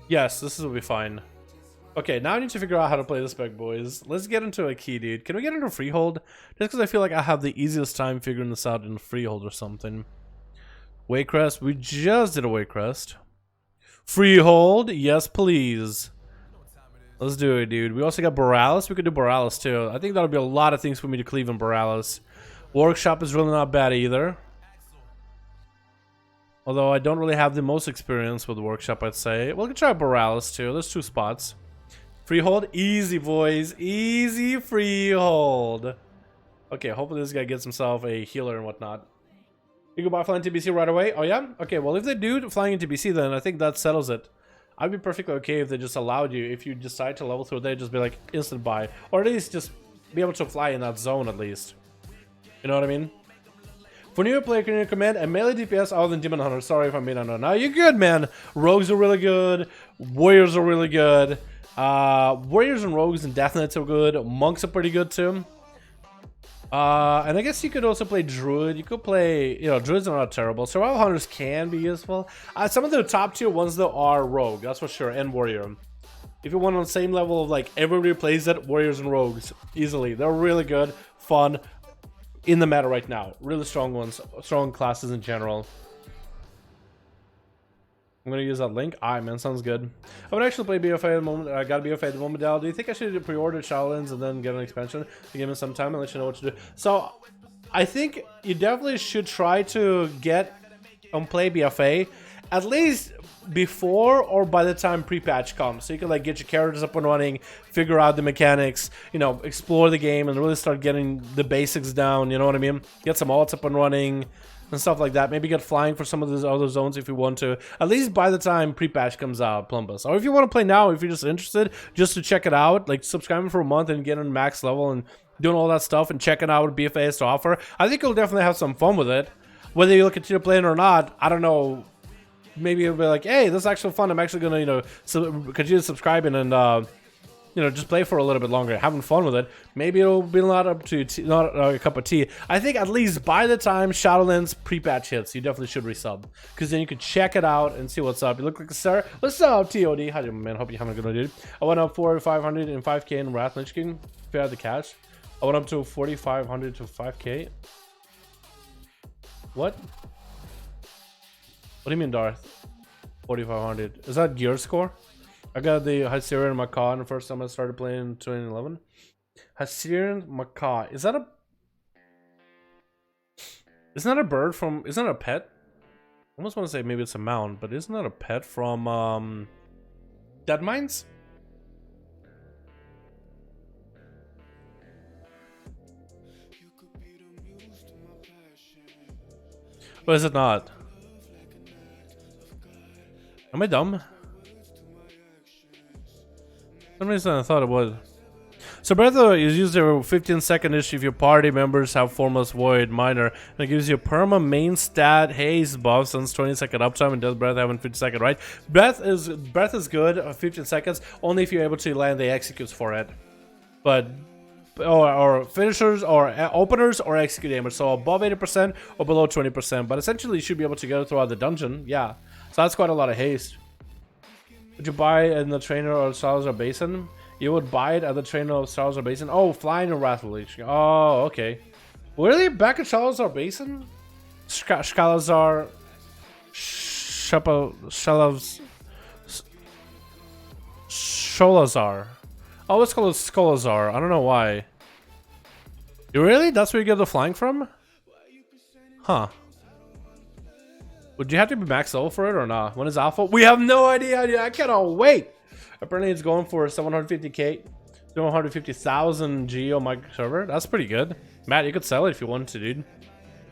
Yes, this will be fine. Okay, now I need to figure out how to play the spec, boys. Let's get into a key, dude. Can we get into Freehold? Just because I feel like I have the easiest time figuring this out in Freehold or something. Waycrest. We just did a Waycrest. Freehold. Yes, please. Let's do it, dude. We also got Borealis. We could do Borealis, too. I think that'll be a lot of things for me to cleave in Borealis. Workshop is really not bad, either. Although I don't really have the most experience with Workshop, I'd say. We'll try Borealis, too. There's 2 spots. Freehold. Easy, boys. Easy Freehold. Okay, hopefully this guy gets himself a healer and whatnot. You can buy flying TBC right away? Oh, yeah? Okay, well, if they do flying in TBC, then I think that settles it. I'd be perfectly okay if they just allowed you, if you decide to level through, they just be like instant buy. Or at least just be able to fly in that zone, at least. You know what I mean? For new player, can you recommend a melee DPS other than Demon Hunter? Sorry if I made a no. Now you're good, man. Rogues are really good. Warriors are really good. Warriors and Rogues and Death Knights are good. Monks are pretty good too. And I guess you could also play Druid. You could play, you know, Druids are not terrible. Survival Hunters can be useful. Some of the top tier ones though are Rogue, that's for sure, and Warrior. If you want on the same level of like everybody plays it, Warriors and Rogues, easily. They're really good, fun, in the meta right now. Really strong ones, strong classes in general. I'm gonna use that link. Alright, man, sounds good. I would actually play BFA at the moment. I got BFA at the moment, Dal. Do you think I should pre-order SHADOWLANDS and then get an expansion to give me some time and let you know what to do? So, I think you definitely should try to get and play BFA at least before or by the time pre-patch comes, so you can like get your characters up and running, figure out the mechanics, you know, explore the game and really start getting the basics down. You know what I mean? Get some alts up and running. and stuff like that. Maybe get flying for some of those other zones if you want to. At least by the time pre-patch comes out, Plumbus. Or if you want to play now, if you're just interested, just to check it out, like subscribing for a month and getting max level and doing all that stuff and checking out what BFA has to offer. I think you'll definitely have some fun with it. Whether you'll continue playing or not, I don't know. Maybe you'll be like, hey, this is actually fun. I'm actually gonna, you know, continue subscribing and you know, just play for a little bit longer, having fun with it. Maybe it'll be not up to not a cup of tea. I think at least by the time SHADOWLANDS pre-patch hits, you definitely should resub, because then you could check it out and see what's up. You look like a star. What's up, TOD? How you, man? Hope you're having a good day. I went up 4,500 and 5K in Wrath Lich King. If you had the cash, I went up to 4,500 to 5K. What? What do you mean, Darth? 4,500. Is that gear score? I got the Hycerian Macaw the first time I started playing in 2011. Hycerian Macaw. Is that a... Isn't that a bird from... Isn't that a pet? I almost want to say maybe it's a mount, but isn't that a pet from Dead Mines? Or is it not? Am I dumb? For some reason I thought it was. So Breath is used every 15-second-ish if your party members have Formless Void Minor, and it gives you perma main stat haze buff since 20-second uptime and does Breath having 50-second, right? Breath is good 15 seconds only if you're able to land the executes for it. But or finishers or openers or execute damage, so above 80% or below 20%, but essentially you should be able to get it throughout the dungeon. Yeah, so that's quite a lot of haste. Would you buy it in the trainer or Salazar Basin? You would buy it at the trainer of Salazar Basin? Oh, flying in Wrath Lich. Oh, okay. Really? Back at Salazar Basin? Shalazar... Sholazar. Oh, it's called Skolazar. I don't know why. You really? That's where you get the flying from? Huh. Would you have to be max level for it or not? When is alpha? We have no idea. I cannot wait. Apparently it's going for 750k, 250,000 G on my server. That's pretty good. Matt, you could sell it if you wanted to, dude.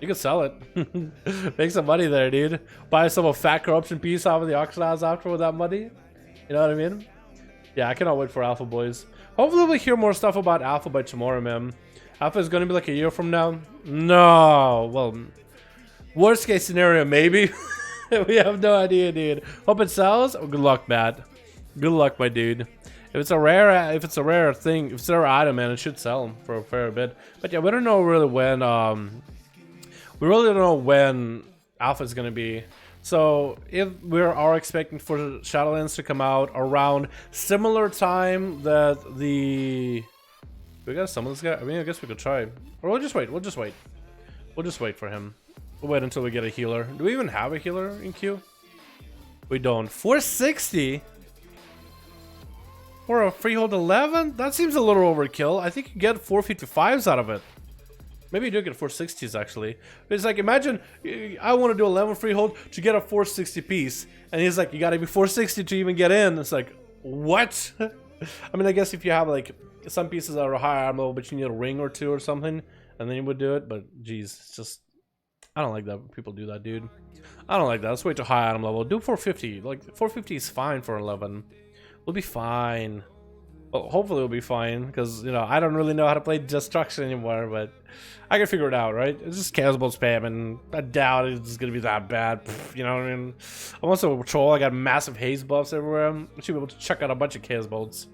You could sell it. Make some money there, dude. Buy some of fat corruption piece off of the auction after with that money. You know what I mean? Yeah, I cannot wait for Alpha, boys. Hopefully we'll hear more stuff about Alpha by tomorrow, man. Alpha is going to be like a year from now. No. Well, worst case scenario, maybe. We have no idea, dude. Hope it sells. Oh, good luck, Matt. Good luck, my dude. If it's a rare thing, if it's a rare item, man, it should sell for a fair bit. But yeah, we don't know really when. We really don't know when Alpha is gonna be. So if we are expecting for SHADOWLANDS to come out around similar time that the... We got some of this guy. I mean, I guess we could try. Or we'll just wait. We'll just wait. We'll just wait for him. We'll wait until we get a healer. Do we even have a healer in queue? We don't. 460 for a freehold 11? That seems a little overkill. I think you get 455s out of it. Maybe you do get 460s actually. It's like, imagine I want to do 11 freehold to get a 460 piece, and he's like, you gotta be 460 to even get in. It's like, what? I mean, I guess if you have like some pieces that are higher armor level, but you need a ring or two or something, and then you would do it. But geez, it's just, I don't like that when people do that, dude. I don't like that. Let's wait to high item level. Do 450. Like 450 is fine for 11. We'll be fine. Well, hopefully we'll be fine, because, you know, I don't really know how to play Destruction anymore, but I can figure it out, right? It's just Chaos Bolt spam, and I doubt it's gonna be that bad. Pfft, you know what I mean? I'm also a troll. I got massive haze buffs everywhere. I should be able to check out a bunch of Chaos Bolts.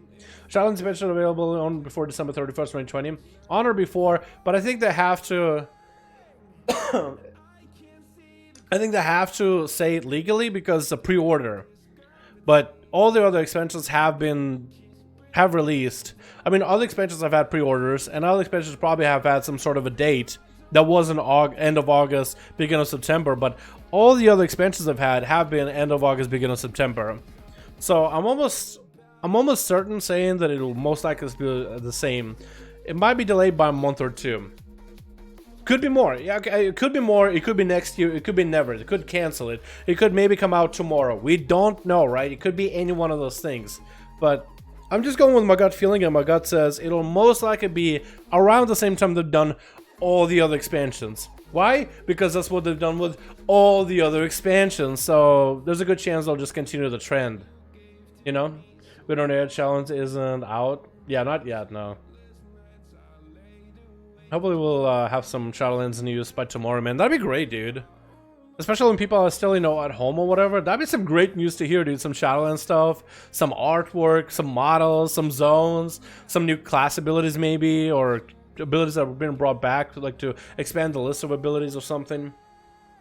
SHADOWLANDS eventually available on before December 31st, 2020. On or before, but I think they have to... I think they have to say it legally because it's a pre-order. But all the other expansions have released. I mean, other expansions have had pre-orders, and other expansions probably have had some sort of a date that wasn't end of August, beginning of September. But all the other expansions I've had have been end of August, beginning of September. So I'm almost certain saying that it'll most likely be the same. It might be delayed by a month or two. Could be more. Yeah, okay, it could be more. It could be next year. It could be never. It could cancel it. It could maybe come out tomorrow. We don't know, right? It could be any one of those things. But I'm just going with my gut feeling, and my gut says it'll most likely be around the same time they've done all the other expansions. Why? Because that's what they've done with all the other expansions. So there's a good chance they'll just continue the trend. You know? Winter Air Challenge isn't out. Yeah, not yet, no. Hopefully we'll have some Shadowlands news by tomorrow, man. That'd be great, dude. Especially when people are still, you know, at home or whatever. That'd be some great news to hear, dude. Some Shadowlands stuff, some artwork, some models, some zones, some new class abilities maybe, or abilities that have been brought back, like to expand the list of abilities or something.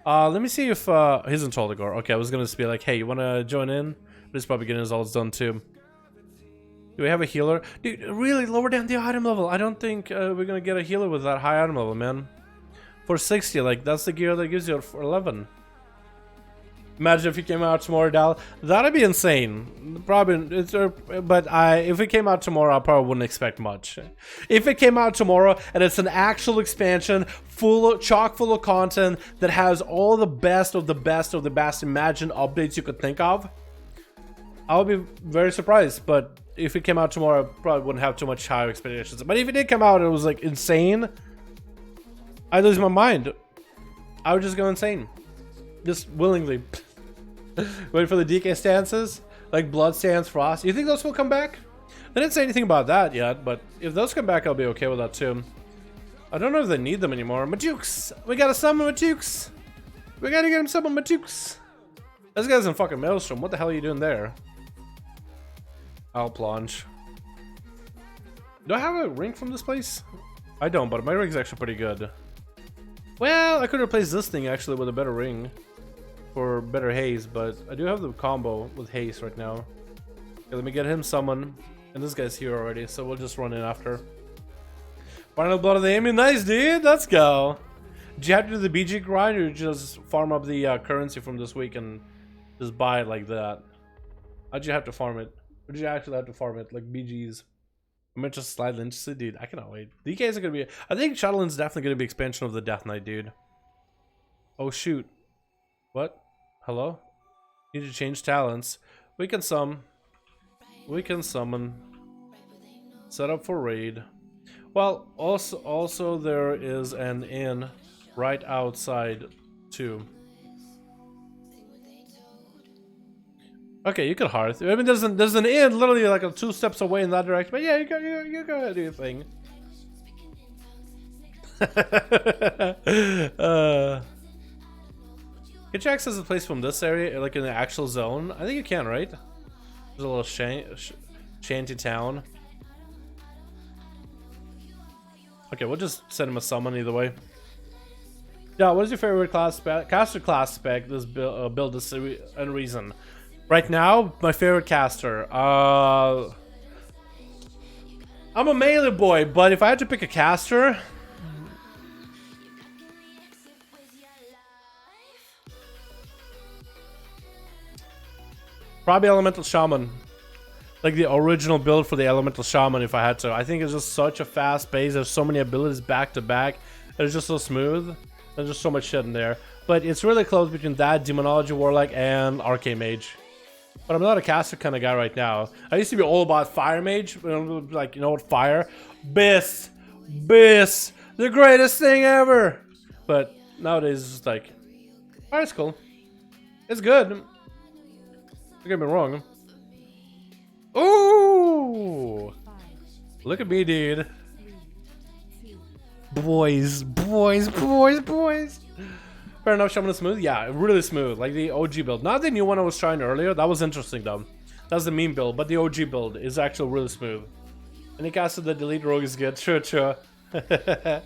Let me see if he's in Toldegor. Okay, I was gonna just be like, hey, you wanna join in? But he's probably getting his ults done too. Do we have a healer? Dude, really lower down the item level. I don't think we're gonna get a healer with that high item level, man. For 60, like that's the gear that gives you for 11. Imagine if he came out tomorrow, Dal. That'd be insane. Probably, if it came out tomorrow, I probably wouldn't expect much. If it came out tomorrow and it's an actual expansion, chock full of content that has all the best of the best of the best imagined updates you could think of, I would be very surprised. But if it came out tomorrow, I probably wouldn't have too much higher expectations. But if it did come out and it was like insane, I'd lose my mind. I would just go insane. Just willingly. Wait for the DK stances, like Blood Stance, Frost. You think those will come back? They didn't say anything about that yet, but if those come back, I'll be okay with that too. I don't know if they need them anymore. Majukes! We gotta summon Majukes! We gotta get him summon Majukes! This guy's in fucking Maelstrom. What the hell are you doing there? I'll plunge. Do I have a ring from this place? I don't, but my ring's actually pretty good. Well, I could replace this thing actually with a better ring for better haze, but I do have the combo with haze right now. Okay, let me get him summon, and this guy's here already, so we'll just run in after. Final blood of the enemy, nice dude, let's go. Did you have to do the BG grind, or just farm up the currency from this week and just buy it like that? How'd you have to farm it? Or did you actually have to farm it like BGs? I'm just slightly interested, dude. I cannot wait. DKs are gonna be. I think Shadowlands is definitely gonna be expansion of the Death Knight, dude. Oh shoot. What? Hello? Need to change talents. We can summon. We can summon. Set up for raid. Well, also there is an inn right outside too. Okay, you can hearth. I mean, there's an inn literally like 2 steps away in that direction. But yeah, you go do your thing. Can you access the place from this area, like in the actual zone? I think you can, right? There's a little shanty town. Okay, we'll just send him a summon either way. Yeah, what is your favorite class spec? Caster class spec. This build is a reason. Right now, my favorite caster. I'm a melee boy, but if I had to pick a caster, probably Elemental Shaman. Like the original build for the Elemental Shaman if I had to. I think it's just such a fast pace. There's so many abilities back to back. It's just so smooth. There's just so much shit in there. But it's really close between that, Demonology Warlock, and Arcane Mage. But I'm not a caster kind of guy right now. I used to be all about Fire Mage. Like, you know what? Fire. Biss. The greatest thing ever. But nowadays, it's just like, Fire's cool. It's good. Don't get me wrong. Ooh! Look at me, dude. Boys. Fair enough, Shaman is smooth? Yeah, really smooth. Like the OG build. Not the new one I was trying earlier. That was interesting, though. That's the meme build, but the OG build is actually really smooth. And he casted the delete rogue is good. Sure. Alright,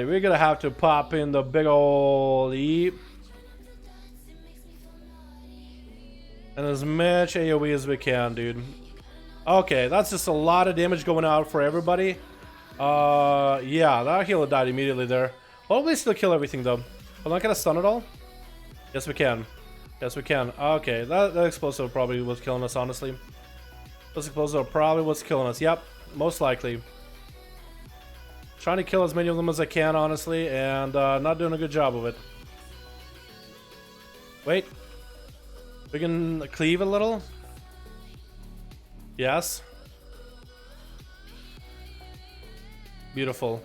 we're gonna have to pop in the big ol' E. And as much AoE as we can, dude. Okay, that's just a lot of damage going out for everybody. Yeah, that healer died immediately there. Well, we still kill everything, though. We're not gonna stun it all? Yes, we can. Okay, that explosive probably was killing us, honestly. This explosive probably was killing us. Yep, most likely. Trying to kill as many of them as I can, honestly, and not doing a good job of it. Wait. We can cleave a little. Yes. Beautiful.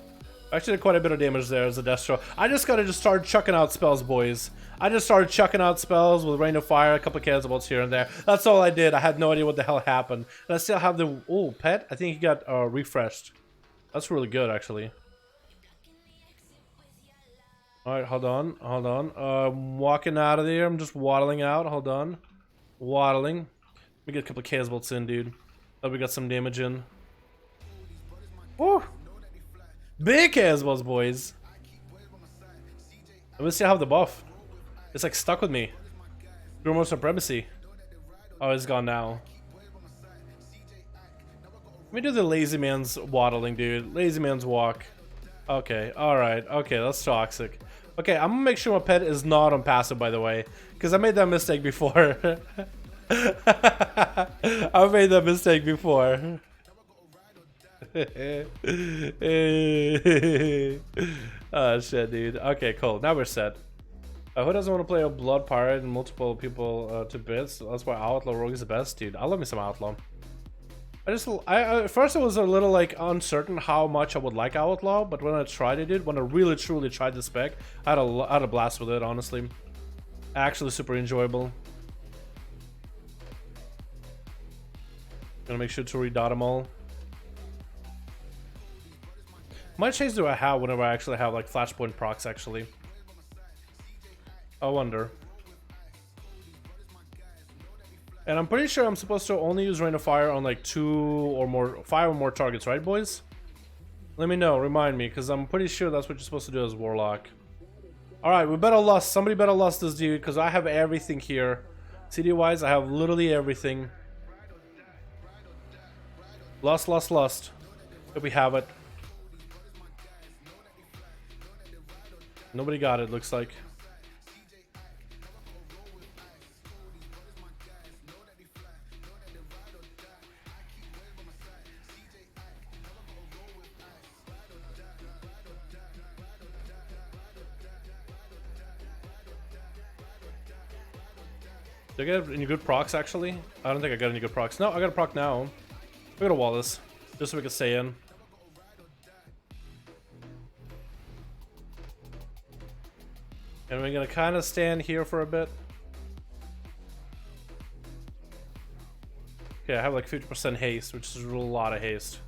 Actually, quite a bit of damage there as a Destro. I just gotta start chucking out spells, boys. I just started chucking out spells with Rain of Fire, a couple of Cannibals here and there. That's all I did. I had no idea what the hell happened. And I still have the... Oh, pet? I think he got refreshed. That's really good, actually. Alright, hold on. Hold on. I'm walking out of there. I'm just waddling out. Hold on. Waddling. Let me get a couple of Cannibals in, dude. Oh, we got some damage in. Woo! Big Cannibals, boys. Let me see how the buff. It's like stuck with me. Grimoire Supremacy. Oh, it's gone now. Let me do the lazy man's waddling, dude. Lazy man's walk. Okay, alright. Okay, that's toxic. Okay, I'm gonna make sure my pet is not on passive, by the way. Because I made that mistake before. I made that mistake before. Oh shit, dude. Okay, cool. Now we're set. Who doesn't want to play a blood pirate and multiple people to bits? That's why Outlaw Rogue is the best, dude. I love me some Outlaw. At first I was a little like uncertain how much I would like Outlaw, but when I tried it, when I really truly tried the spec, I had a blast with it. Honestly, actually super enjoyable. Gonna make sure to redot them all. How much haste do I have whenever I actually have like flashpoint procs actually? I wonder. And I'm pretty sure I'm supposed to only use Rain of Fire on like 5 or more targets, right, boys? Let me know, remind me, because I'm pretty sure that's what you're supposed to do as Warlock. Alright, we better lost. Somebody better lost this dude, because I have everything here. CD-wise, I have literally everything. Lost. If we have it. Nobody got it, looks like. Did I get any good procs actually? I don't think I got any good procs. No, I got a proc now. We're gonna wall this, just so we can stay in. And we're gonna kind of stand here for a bit. Okay, I have like 50% haste, which is a lot of haste.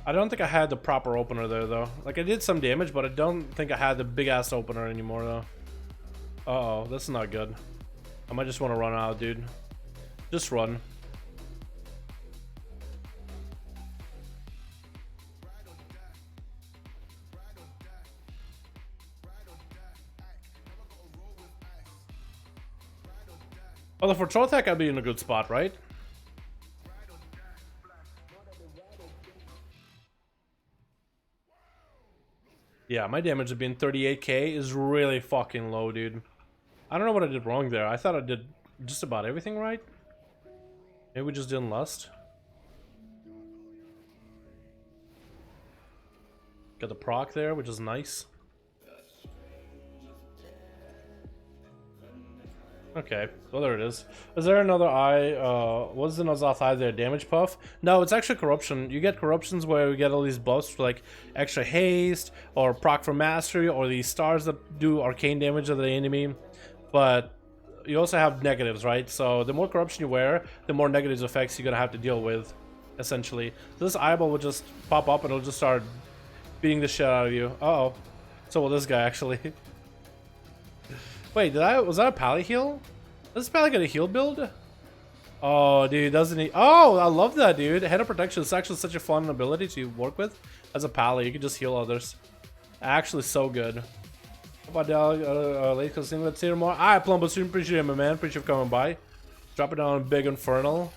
I don't think I had the proper opener there though. Like I did some damage, but I don't think I had the big ass opener anymore though. Uh-oh, that's not good. I might just want to run out, dude. Just run. Although for troll attack, I'd be in a good spot, right? Yeah, my damage of being 38k is really fucking low, dude. I don't know what I did wrong there. I thought I did just about everything right. Maybe we just didn't lust. Got the proc there, which is nice. Okay, well there it is. Is there another eye? What's the Azeroth eye there? Damage buff? No, it's actually corruption. You get corruptions where you get all these buffs for like extra haste or proc for mastery or these stars that do arcane damage to the enemy. But you also have negatives, right? So the more corruption you wear, the more negative effects you're gonna have to deal with, essentially. So this eyeball will just pop up and it'll just start beating the shit out of you. Uh-oh. So will this guy actually. Wait, was that a pally heal? Is this pally got a heal build? Oh, dude, doesn't he? Oh, I love that, dude. Head of protection is actually such a fun ability to work with as a pally. You can just heal others. Actually, so good. How about late casting? Let's see more. Alright, Plumbo, soon appreciate it, my man. Appreciate you coming by. Drop it down big infernal.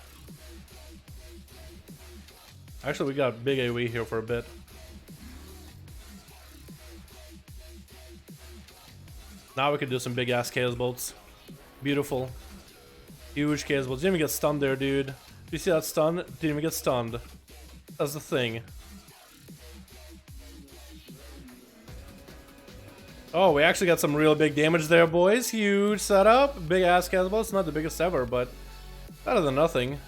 Actually, we got big AoE here for a bit. Now we can do some big ass chaos bolts. Beautiful. Huge chaos bolts. Didn't even get stunned there, dude. Did you see that stun? Didn't even get stunned. That's the thing. Oh, we actually got some real big damage there, boys. Huge setup. Big ass chaos bolts. Not the biggest ever, but better than nothing.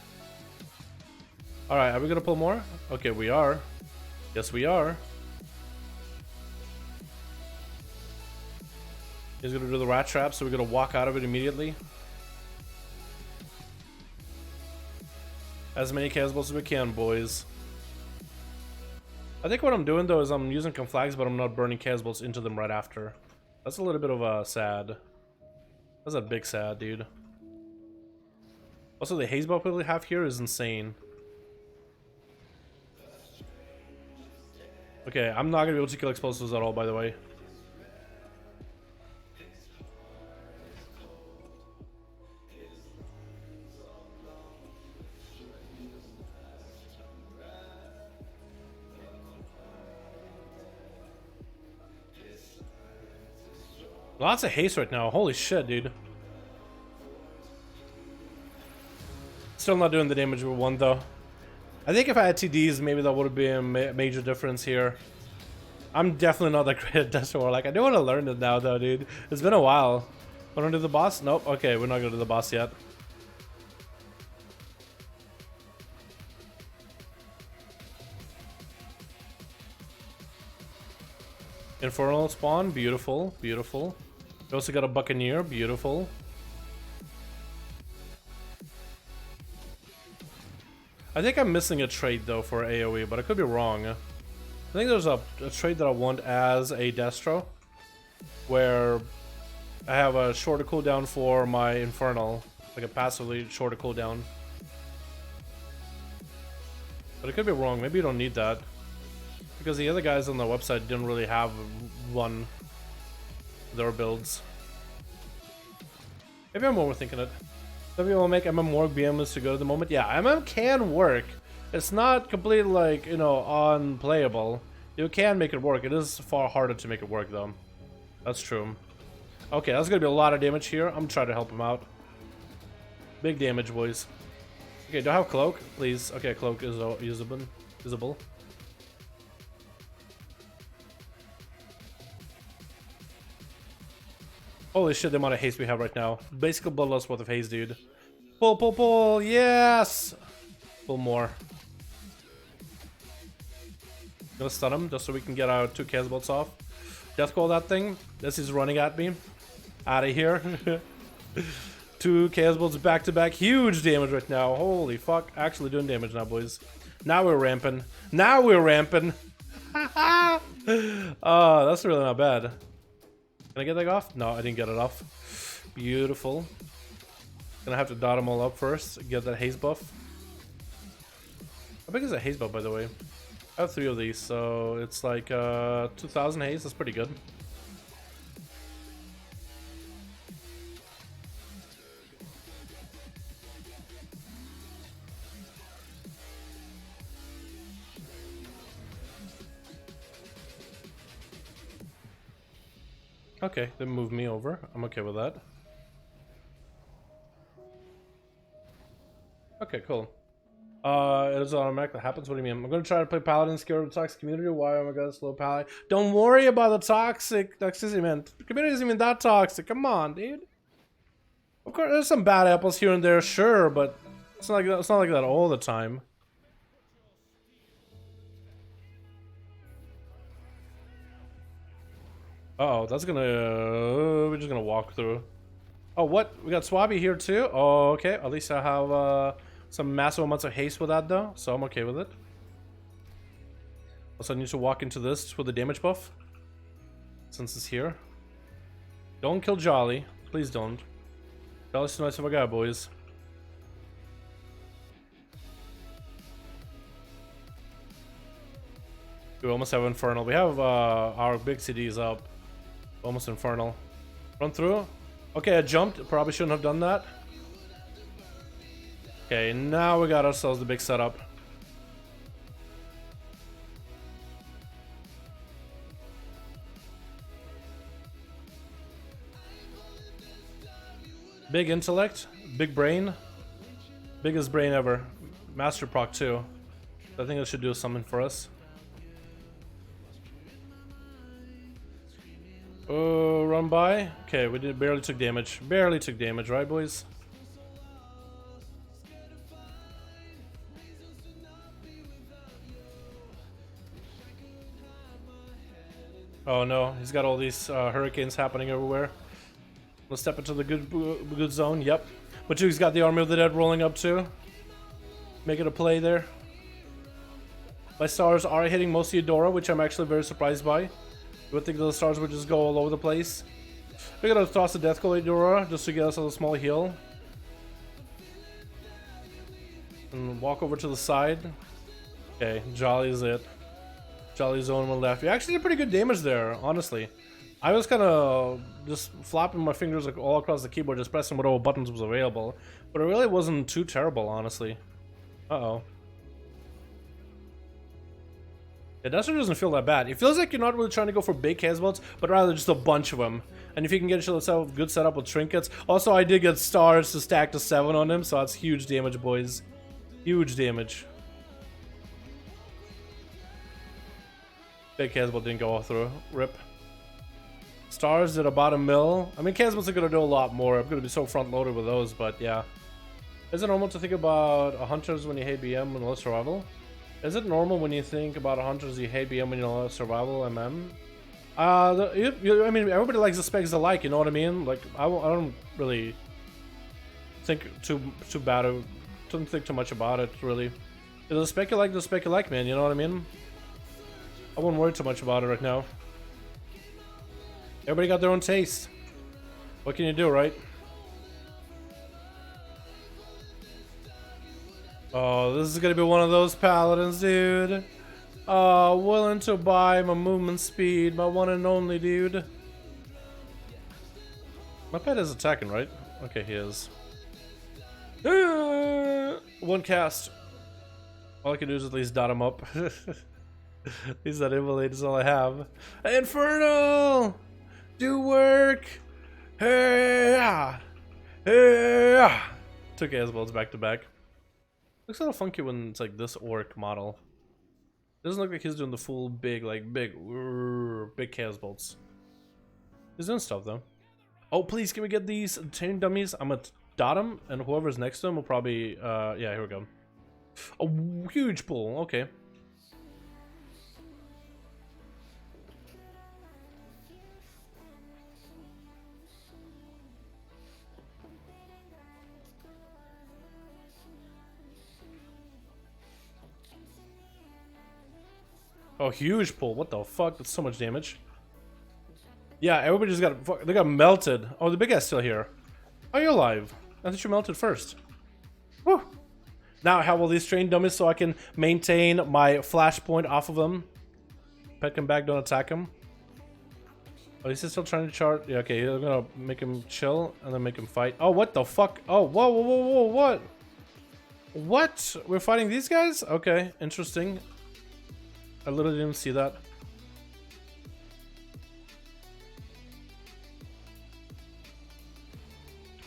Alright, are we gonna pull more? Okay, we are. Yes, we are. He's gonna do the rat trap, so we're gonna walk out of it immediately. As many cannonballs as we can, boys. I think what I'm doing though is I'm using conflags, but I'm not burning cannonballs into them right after. That's a little bit of a sad. That's a big sad, dude. Also, the haze buff we have here is insane. Okay, I'm not gonna be able to kill explosives at all, by the way. Lots of haste right now. Holy shit, dude. Still not doing the damage we want, though. I think if I had TDs, maybe that would have been a major difference here. I'm definitely not that great at Desert War. Like, I do want to learn it now, though, dude. It's been a while. Want to do the boss? Nope. Okay, we're not going to do the boss yet. Infernal spawn. Beautiful. Beautiful. We also got a Buccaneer. Beautiful. I think I'm missing a trait though for AoE, but I could be wrong. I think there's a trait that I want as a Destro, where I have a shorter cooldown for my Infernal, like a passively shorter cooldown. But I could be wrong. Maybe you don't need that, because the other guys on the website didn't really have one. Their builds. Maybe I'm overthinking it. Some people make MM work, BM is to go at the moment. Yeah, MM can work. It's not completely like, you know, unplayable. You can make it work. It is far harder to make it work though. That's true. Okay, that's gonna be a lot of damage here. I'm trying to help him out. Big damage, boys. Okay, do I have cloak? Please. Okay, cloak is usable. Holy shit, the amount of haste we have right now. Basically bloodlust worth of haste, dude. Pull, pull, pull, yes! Pull more. Gonna stun him just so we can get our 2 cannonballs off. Death call that thing. This is running at me. Out of here. 2 cannonballs back to back. Huge damage right now. Holy fuck. Actually doing damage now, boys. Now we're ramping. Now we're ramping. Oh, that's really not bad. Can I get that off? No, I didn't get it off. Beautiful. Gonna have to dot them all up first. Get that haze buff. How big is that haze buff, by the way? I have 3 of these, so it's like 2,000 haze. That's pretty good. Okay, then move me over. I'm okay with that. Okay, cool. It is automatic. That happens. What do you mean? I'm gonna try to play Paladin, scared of the toxic community. Why am I gonna slow Paladin? Don't worry about the toxicity, man. The community isn't even that toxic. Come on, dude. Of course, there's some bad apples here and there, sure, but it's not like that. It's not like that all the time. Uh-oh, that's gonna... we're just gonna walk through. Oh, what? We got Swabby here too? Oh, okay. At least I have some massive amounts of haste with that though, so I'm okay with it. Also, I need to walk into this for the damage buff, since it's here. Don't kill Jolly. Please don't. Jolly's too nice of a guy, boys. We almost have Infernal. We have our big CDs up. Almost Infernal. Run through. Okay, I jumped. Probably shouldn't have done that. Okay, now we got ourselves the big setup. Big intellect, big brain, biggest brain ever. Master proc too. I think it should do something for us. Oh, run by. Okay, we did barely took damage. Barely took damage, right, boys? Oh no, he's got all these hurricanes happening everywhere. Let's step into the good zone. Yep. But he's got the Army of the Dead rolling up too. Making a play there. My stars are hitting mostly Adora, which I'm actually very surprised by. You would think the stars would just go all over the place. We're gonna toss the Death Call Adora just to get us a small heal. And walk over to the side. Okay, Jolly is it. Jolly's on my left. You actually did pretty good damage there, honestly. I was kind of just flapping my fingers like all across the keyboard, just pressing whatever buttons was available. But it really wasn't too terrible, honestly. Uh-oh. Yeah, Duster doesn't feel that bad. It feels like you're not really trying to go for big casuals, but rather just a bunch of them. And if you can get yourself a good setup with trinkets. Also, I did get stars to stack to 7 on him, so that's huge damage, boys. Huge damage. Big Caswell didn't go all through. RIP. Stars did about 1 mil. I mean, Caswells are gonna do a lot more. I'm gonna be so front loaded with those, but yeah. Is it normal to think about hunters when you hate BM and low survival? Is it normal when you think about hunters you hate BM when you low survival MM? I mean, everybody likes the specs they like, you know what I mean? Like, I don't really think too bad of, don't think too much about it, really. The spec you like, man, you know what I mean? I wouldn't worry too much about it right now. Everybody got their own taste. What can you do, right? Oh, this is gonna be one of those paladins, dude. Oh, willing to buy my movement speed, my one and only, dude. My pet is attacking, right? Okay, he is. One cast. All I can do is at least dot him up. He's that invalid is all I have. Infernal! Do work! Hey! Hey! Took Aswell's back to back. Looks a little funky when it's like this orc model. Doesn't look like he's doing the full big Casbolts. He's doing stuff though. Oh, please, can we get these chain dummies? I'm gonna dot him, and whoever's next to him will probably, yeah, here we go. A huge pull, okay. Oh, huge pull. What the fuck? That's so much damage. Yeah, everybody just got... They got melted. Oh, the big guy's still here. Oh, you're alive. I thought you melted first. Whew. Now I have all these trained dummies so I can maintain my flashpoint off of them. Pet him back, don't attack him. Oh, he's still trying to charge. Yeah, okay, I'm gonna make him chill and then make him fight. Oh, what the fuck? Oh, whoa, whoa, whoa, whoa, what? What? We're fighting these guys? Okay, interesting. I literally didn't see that.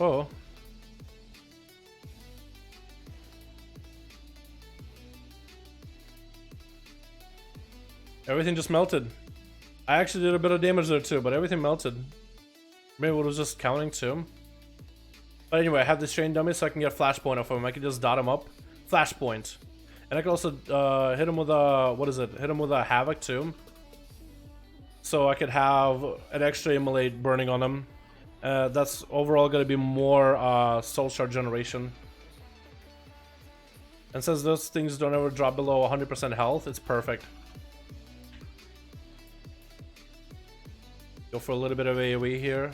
Oh. Everything just melted. I actually did a bit of damage there too, but everything melted. Maybe it was just counting too. But anyway, I have this train dummy so I can get a flashpoint off of him. I can just dot him up. Flashpoint. And I can also hit him with a, what is it? Hit him with a Havoc too. So I could have an extra immolate burning on him. That's overall going to be more soul shard generation. And since those things don't ever drop below 100% health, it's perfect. Go for a little bit of AoE here.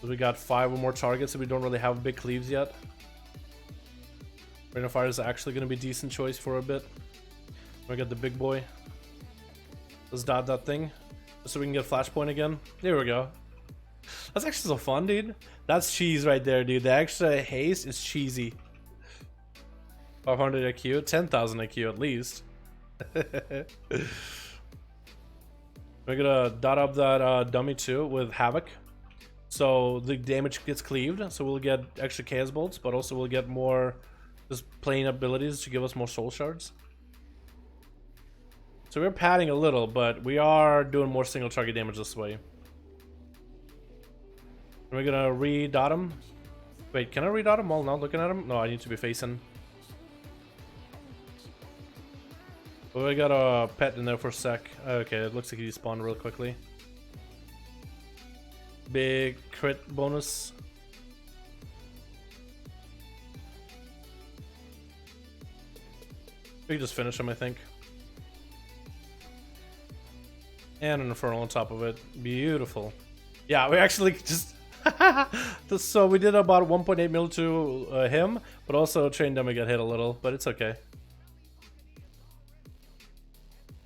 So we got 5 or more targets, so we don't really have big cleaves yet. Rain of Fire is actually going to be a decent choice for a bit. We got the big boy. Let's dot that thing, so we can get Flashpoint again. There we go. That's actually so fun, dude. That's cheese right there, dude. The extra haste is cheesy. 500 IQ, 10,000 IQ at least. We're gonna dot up that dummy too with Havoc. So the damage gets cleaved, so we'll get extra Chaos Bolts, but also we'll get more just plain abilities to give us more soul shards. So we're padding a little, but we are doing more single target damage this way. And we're gonna re-dot him. Wait, can I re-dot him while not looking at him? No, I need to be facing. Oh, we got a pet in there for a sec. Okay, it looks like he spawned real quickly. Big crit bonus. We can just finish him, I think. And an Infernal on top of it. Beautiful. Yeah, we actually just... so we did about 1.8 mil to him, but also trained him to get hit a little, but it's okay.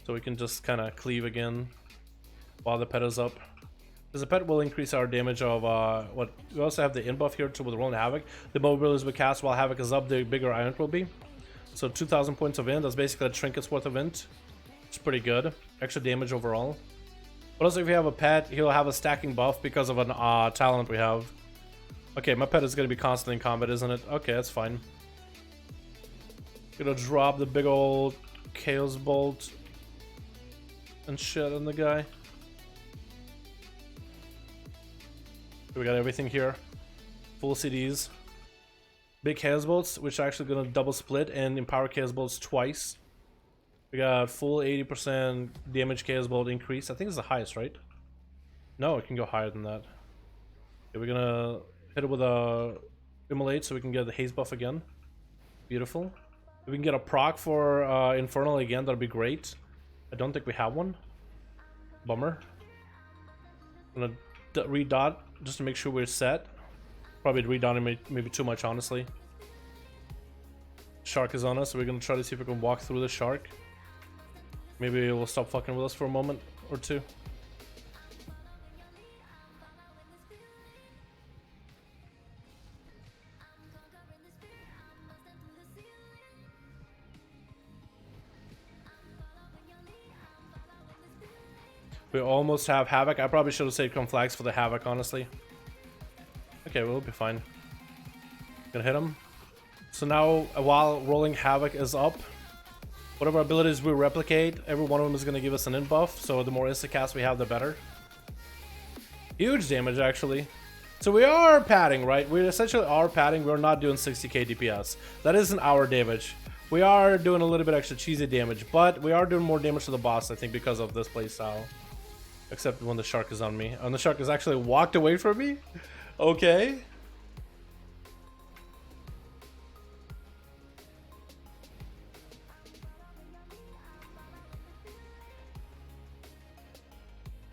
So we can just kind of cleave again while the pet is up. Because the pet will increase our damage of what we also have the in buff here to with rolling Havoc. The more abilities we cast while Havoc is up, the bigger our int will be. So 2,000 points of int, that's basically a trinket's worth of int. It's pretty good. Extra damage overall. But also if you have a pet, he'll have a stacking buff because of an talent we have. Okay, my pet is going to be constantly in combat, isn't it? Okay, that's fine. Gonna drop the big old Chaos Bolt and shit on the guy. We got everything here. Full CDs. Big Chaos Bolts, which are actually going to double split and empower Chaos Bolts twice. We got full 80% damage Chaos Bolt increase. I think it's the highest, right? No, it can go higher than that. Okay, we're going to hit it with a Immolate so we can get the haze buff again. Beautiful. If we can get a proc for Infernal again, that'd be great. I don't think we have one. Bummer. I'm going to redot just to make sure we're set. Probably redotting maybe too much, honestly. Shark is on us, so we're gonna try to see if we can walk through the shark. Maybe it will stop fucking with us for a moment or two. We almost have Havoc. I probably should have saved Conflags for the Havoc, honestly. Okay, we'll be fine. Gonna hit him. So now, while rolling Havoc is up, whatever abilities we replicate, every one of them is gonna give us an int buff. So the more instacast we have, the better. Huge damage, actually. So we are padding, right? We essentially are padding. We're not doing 60k DPS. That isn't our damage. We are doing a little bit extra cheesy damage, but we are doing more damage to the boss, I think, because of this playstyle. Except when the shark is on me. And the shark has actually walked away from me? Okay.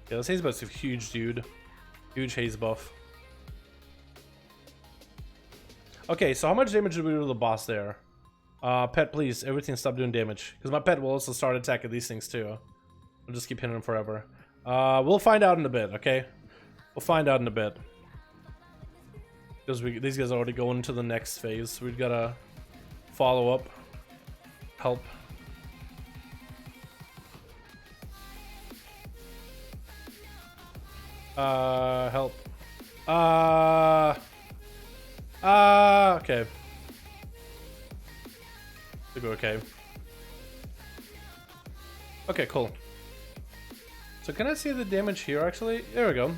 Yeah, this haze buff's a huge dude. Huge haze buff. Okay, so how much damage did we do to the boss there? Pet, please, everything stop doing damage. Because my pet will also start attacking these things too. I'll just keep hitting him forever. We'll find out in a bit, okay? We'll find out in a bit. Because these guys are already going into the next phase. We've got to follow up. Help. Help. Okay. I think we're okay. Okay, cool. So can I see the damage here, actually? There we go.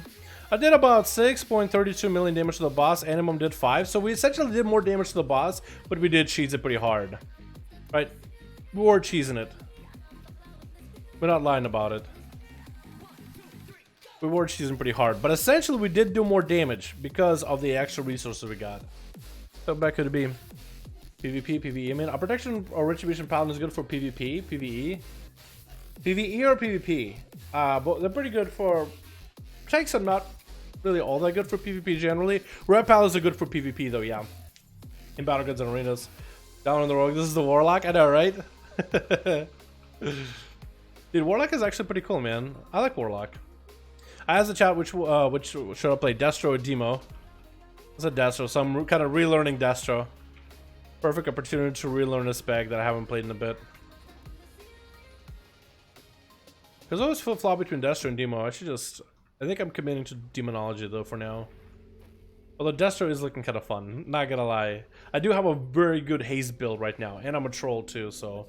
I did about 6.32 million damage to the boss. Animum did 5. So we essentially did more damage to the boss, but we did cheese it pretty hard. Right? We were cheesing it. We're not lying about it. We were cheesing pretty hard. But essentially we did do more damage because of the extra resources we got. So back could it be? PvP, PvE. I mean, our protection or retribution paladin is good for PvP, PvE. PvE or PvP? But they're pretty good for... Tanks are not really all that good for PvP generally. Red Palace are good for PvP though, yeah. In Battlegrounds and Arenas. Down on the rogue, this is the Warlock, I know, right? Dude, Warlock is actually pretty cool, man. I like Warlock. I asked the chat which should I play, Destro or Demo. It's a Destro, so I'm kind of relearning Destro. Perfect opportunity to relearn a spec that I haven't played in a bit. Because I always flip-flop between Destro and Demo. I should just... I think I'm committing to Demonology though for now. Although Destro is looking kind of fun, not gonna lie. I do have a very good haze build right now, and I'm a troll too, so...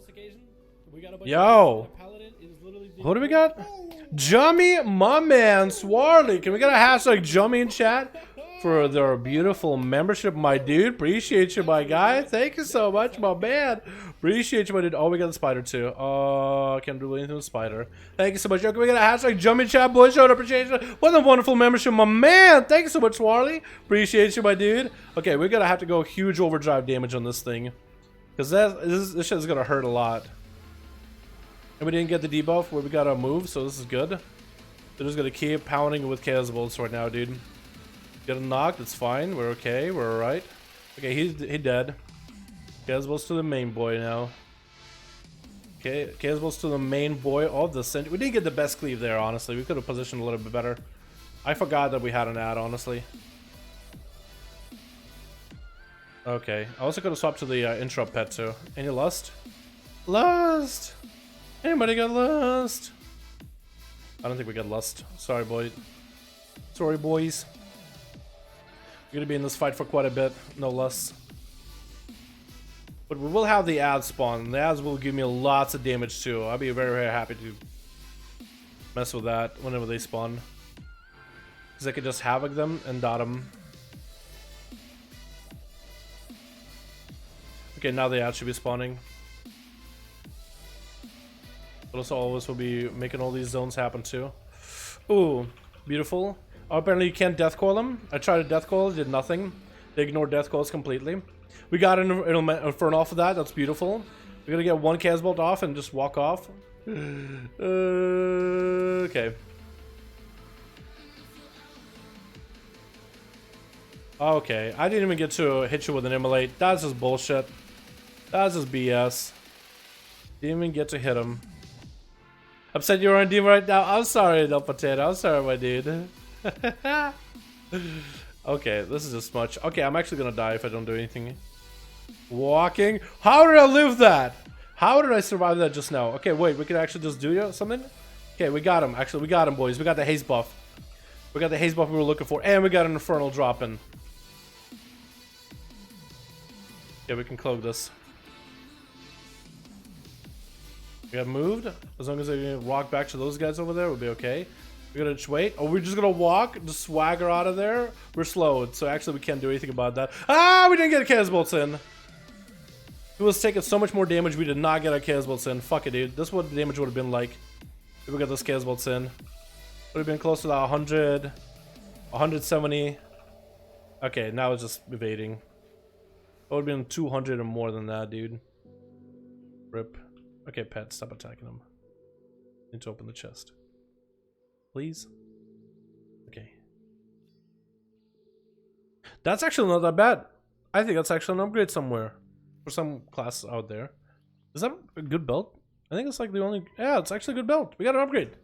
Yo! Who do we got? Jummy, my man, Swarly. Can we get a hashtag Jummy in chat? for their beautiful membership, my dude. Appreciate you, my guy. Thank you so much, my man. Appreciate you, my dude. Oh, we got the spider too. Oh, can't do anything with spider. Thank you so much. Okay, we got a hashtag jumping chat, boys. Showed appreciation. What a wonderful membership, my man. Thank you so much, Warley. Appreciate you, my dude. Okay, we're gonna have to go huge overdrive damage on this thing, because this shit is gonna hurt a lot. And we didn't get the debuff where we got a move, so this is good. They're just gonna keep pounding with chaos bolts right now, dude. Get him knocked, it's fine. We're okay, we're alright. Okay, he dead. Chaos bolts to the main boy now. Okay, chaos bolts to the main boy of the center. We didn't get the best cleave there, honestly. We could have positioned a little bit better. I forgot that we had an ad, honestly. Okay, I also could have swapped to the interrupt pet too. Any lust? Lust! Anybody got lust? I don't think we got lust. Sorry, boy. Sorry, boys. We're gonna be in this fight for quite a bit. No lust. But we will have the ads spawn. The ads will give me lots of damage too. I'll be very, very happy to mess with that whenever they spawn. Because I could just havoc them and dot them. Okay, now the ads should be spawning. But also all of us will be making all these zones happen too. Ooh, beautiful. Oh, apparently you can't death coil them. I tried to death coil, did nothing. They ignored death coils completely. We got an Inferno off of that, that's beautiful. We're gonna get one Chaos Bolt off and just walk off. Okay. Okay, I didn't even get to hit you with an immolate. That's just bullshit. That's just BS. Didn't even get to hit him. Upset you're on Demon right now? I'm sorry, no potato. I'm sorry, my dude. Okay, this is just much. Okay, I'm actually gonna die if I don't do anything. Walking. How did I live that? How did I survive that just now? Okay, wait, we can actually just do something? Okay, we got him. Actually, we got him, boys. We got the haze buff. We got the haze buff we were looking for. And we got an infernal drop in. Yeah, we can cloak this. We got moved. As long as I walk back to those guys over there, we'll be okay. We're gonna just wait. Oh, we're just gonna walk, just swagger out of there. We're slowed, so actually we can't do anything about that. Ah, we didn't get a Chaos Bolts in. It was taking so much more damage. We did not get our Chaos Bolts in. Fuck it, dude. This is what the damage would have been like if we got those Chaos Bolts in. Would have been close to that 100, 170. Okay, now it's just evading. It would have been 200 or more than that, dude. Rip. Okay, pet, stop attacking him. Need to open the chest. Please? Okay. That's actually not that bad. I think that's actually an upgrade somewhere. For some class out there. Is that a good belt? I think it's like the only... Yeah, it's actually a good belt. We got an upgrade.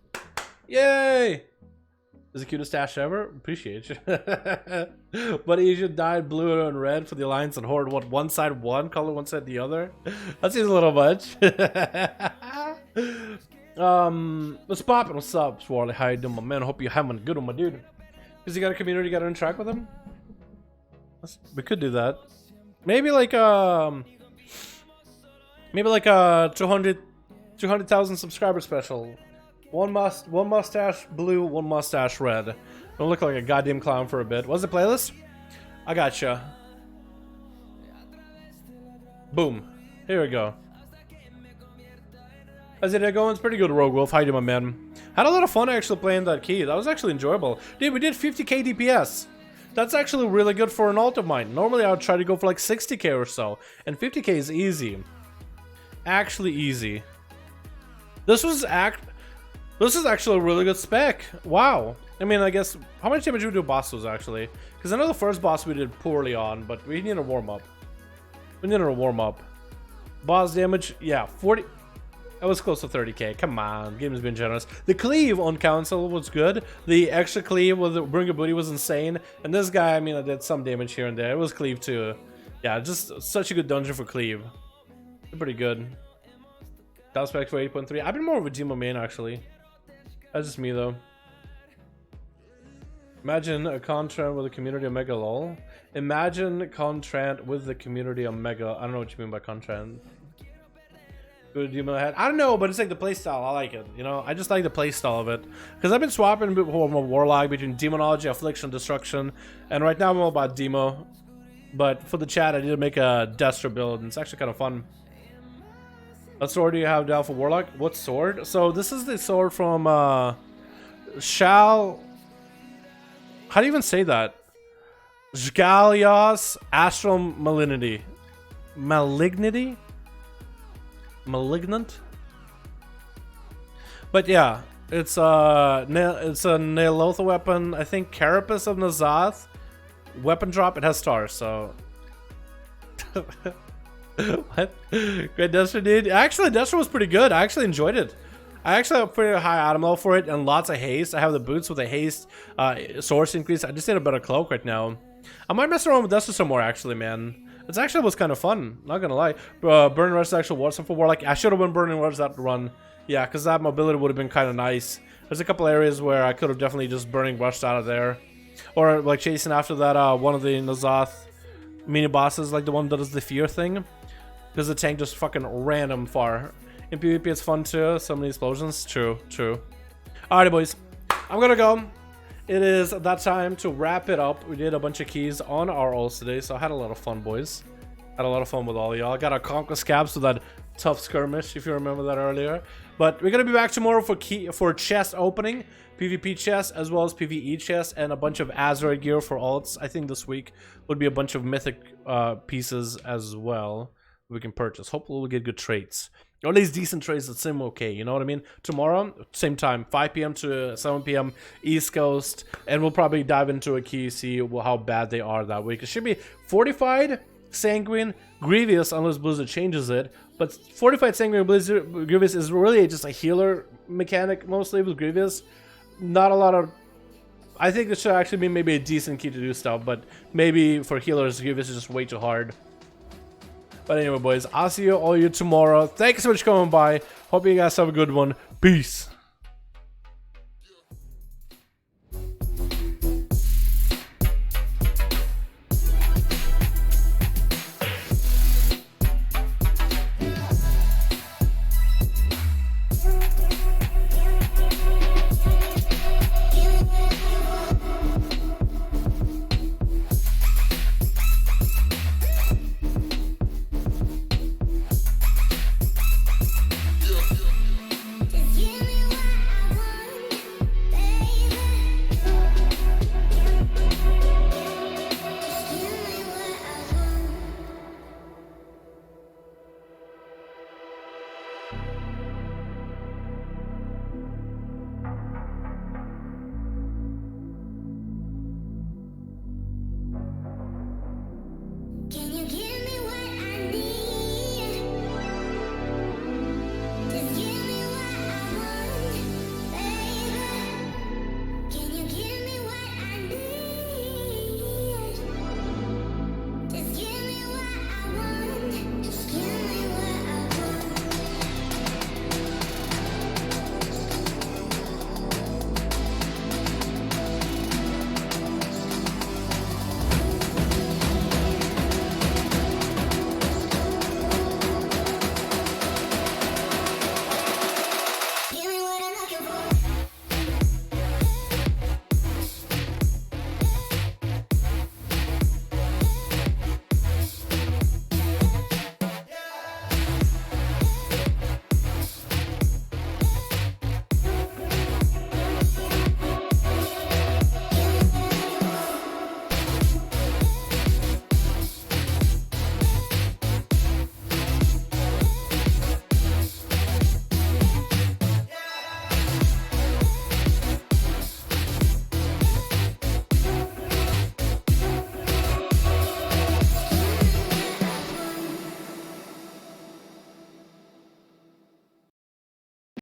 Yay! Is the cutest stash ever? Appreciate you. But Asia dyed blue and red for the Alliance and Horde. What, one side one color, one side the other? That seems a little much. What's poppin'? What's up, Swarley? How you doing, my man? Hope you're having a good one, my dude. Because you got a community, you got to interact with them? We could do that. Maybe like a 200,000 subscriber special. One mustache blue, one mustache red. Don't look like a goddamn clown for a bit. What's the playlist? I gotcha. Boom. Here we go. How's it going? It's pretty good, Rogue Wolf. How you doing, my man? Had a lot of fun actually playing that key. That was actually enjoyable. Dude, we did 50k DPS. That's actually really good for an ult of mine. Normally I would try to go for like 60k or so. And 50k is easy. Actually easy. This is actually a really good spec. Wow. I mean, I guess, how much damage did we do bosses actually? Because I know the first boss we did poorly on, but we need a warm up. We need a warm up. Boss damage, yeah, 40. That was close to 30k. Come on, game has been generous. The cleave on console was good. The extra cleave with the bring your booty was insane. And this guy, I mean, I did some damage here and there. It was cleave too. Yeah, just such a good dungeon for cleave. Pretty good. Top spec for 8.3. I've been more of a Demo main actually. That's just me though. Imagine a Contrant with a community Omega lol. Imagine Contrant with the community Omega. I don't know what you mean by Contrant. Good demon head. I don't know, but it's like the playstyle. I like it. You know, I just like the playstyle of it. Because I've been swapping before my Warlock between Demonology, Affliction, Destruction. And right now I'm all about Demo. But for the chat, I need to make a Destro build. And it's actually kind of fun. What sword do you have down for Warlock? What sword? So this is the sword from How do you even say that? Zgalios Astral Malignity. Malignity? Malignant? But yeah, it's a Neolotha weapon. I think Carapace of Nazath. Weapon drop. It has stars, so. What? Great Destro, dude. Actually, Destro was pretty good. I actually enjoyed it. I actually have a pretty high item level for it and lots of haste. I have the boots with a haste source increase. I just need a better cloak right now. I might mess around with Destro some more, actually, man. It actually was kind of fun, not gonna lie. Burning Rush is actual war stuff for Warlock. I should have been Burning Rush that run. Yeah, because that mobility would have been kind of nice. There's a couple areas where I could have definitely just Burning Rushed out of there. Or like chasing after that one of the Nazath mini bosses, like the one that does the fear thing. Because the tank just fucking random far. In PvP it's fun too, so many explosions. True, true. Alrighty boys, I'm gonna go. It is that time to wrap it up. We did a bunch of keys on our ults today, so I had a lot of fun, boys. Had a lot of fun with all of y'all. I got a Conquer Scabs with that tough skirmish, if you remember that earlier. But we're gonna be back tomorrow for chest opening, PvP chest, as well as PvE chest, and a bunch of Azeroth gear for ults. I think this week would be a bunch of mythic pieces as well we can purchase. Hopefully we'll get good traits. Or at least decent trades that seem okay, you know what I mean? Tomorrow, same time, 5 p.m. to 7 p.m. East Coast, and we'll probably dive into a key, see how bad they are that week. It should be Fortified, Sanguine, Grievous, unless Blizzard changes it. But Fortified, Sanguine, Blizzard, Grievous is really just a healer mechanic, mostly with Grievous. Not a lot of... I think this should actually be maybe a decent key to do stuff, but maybe for healers, Grievous is just way too hard. But anyway, boys, I'll see you all tomorrow. Thanks so much for coming by. Hope you guys have a good one. Peace.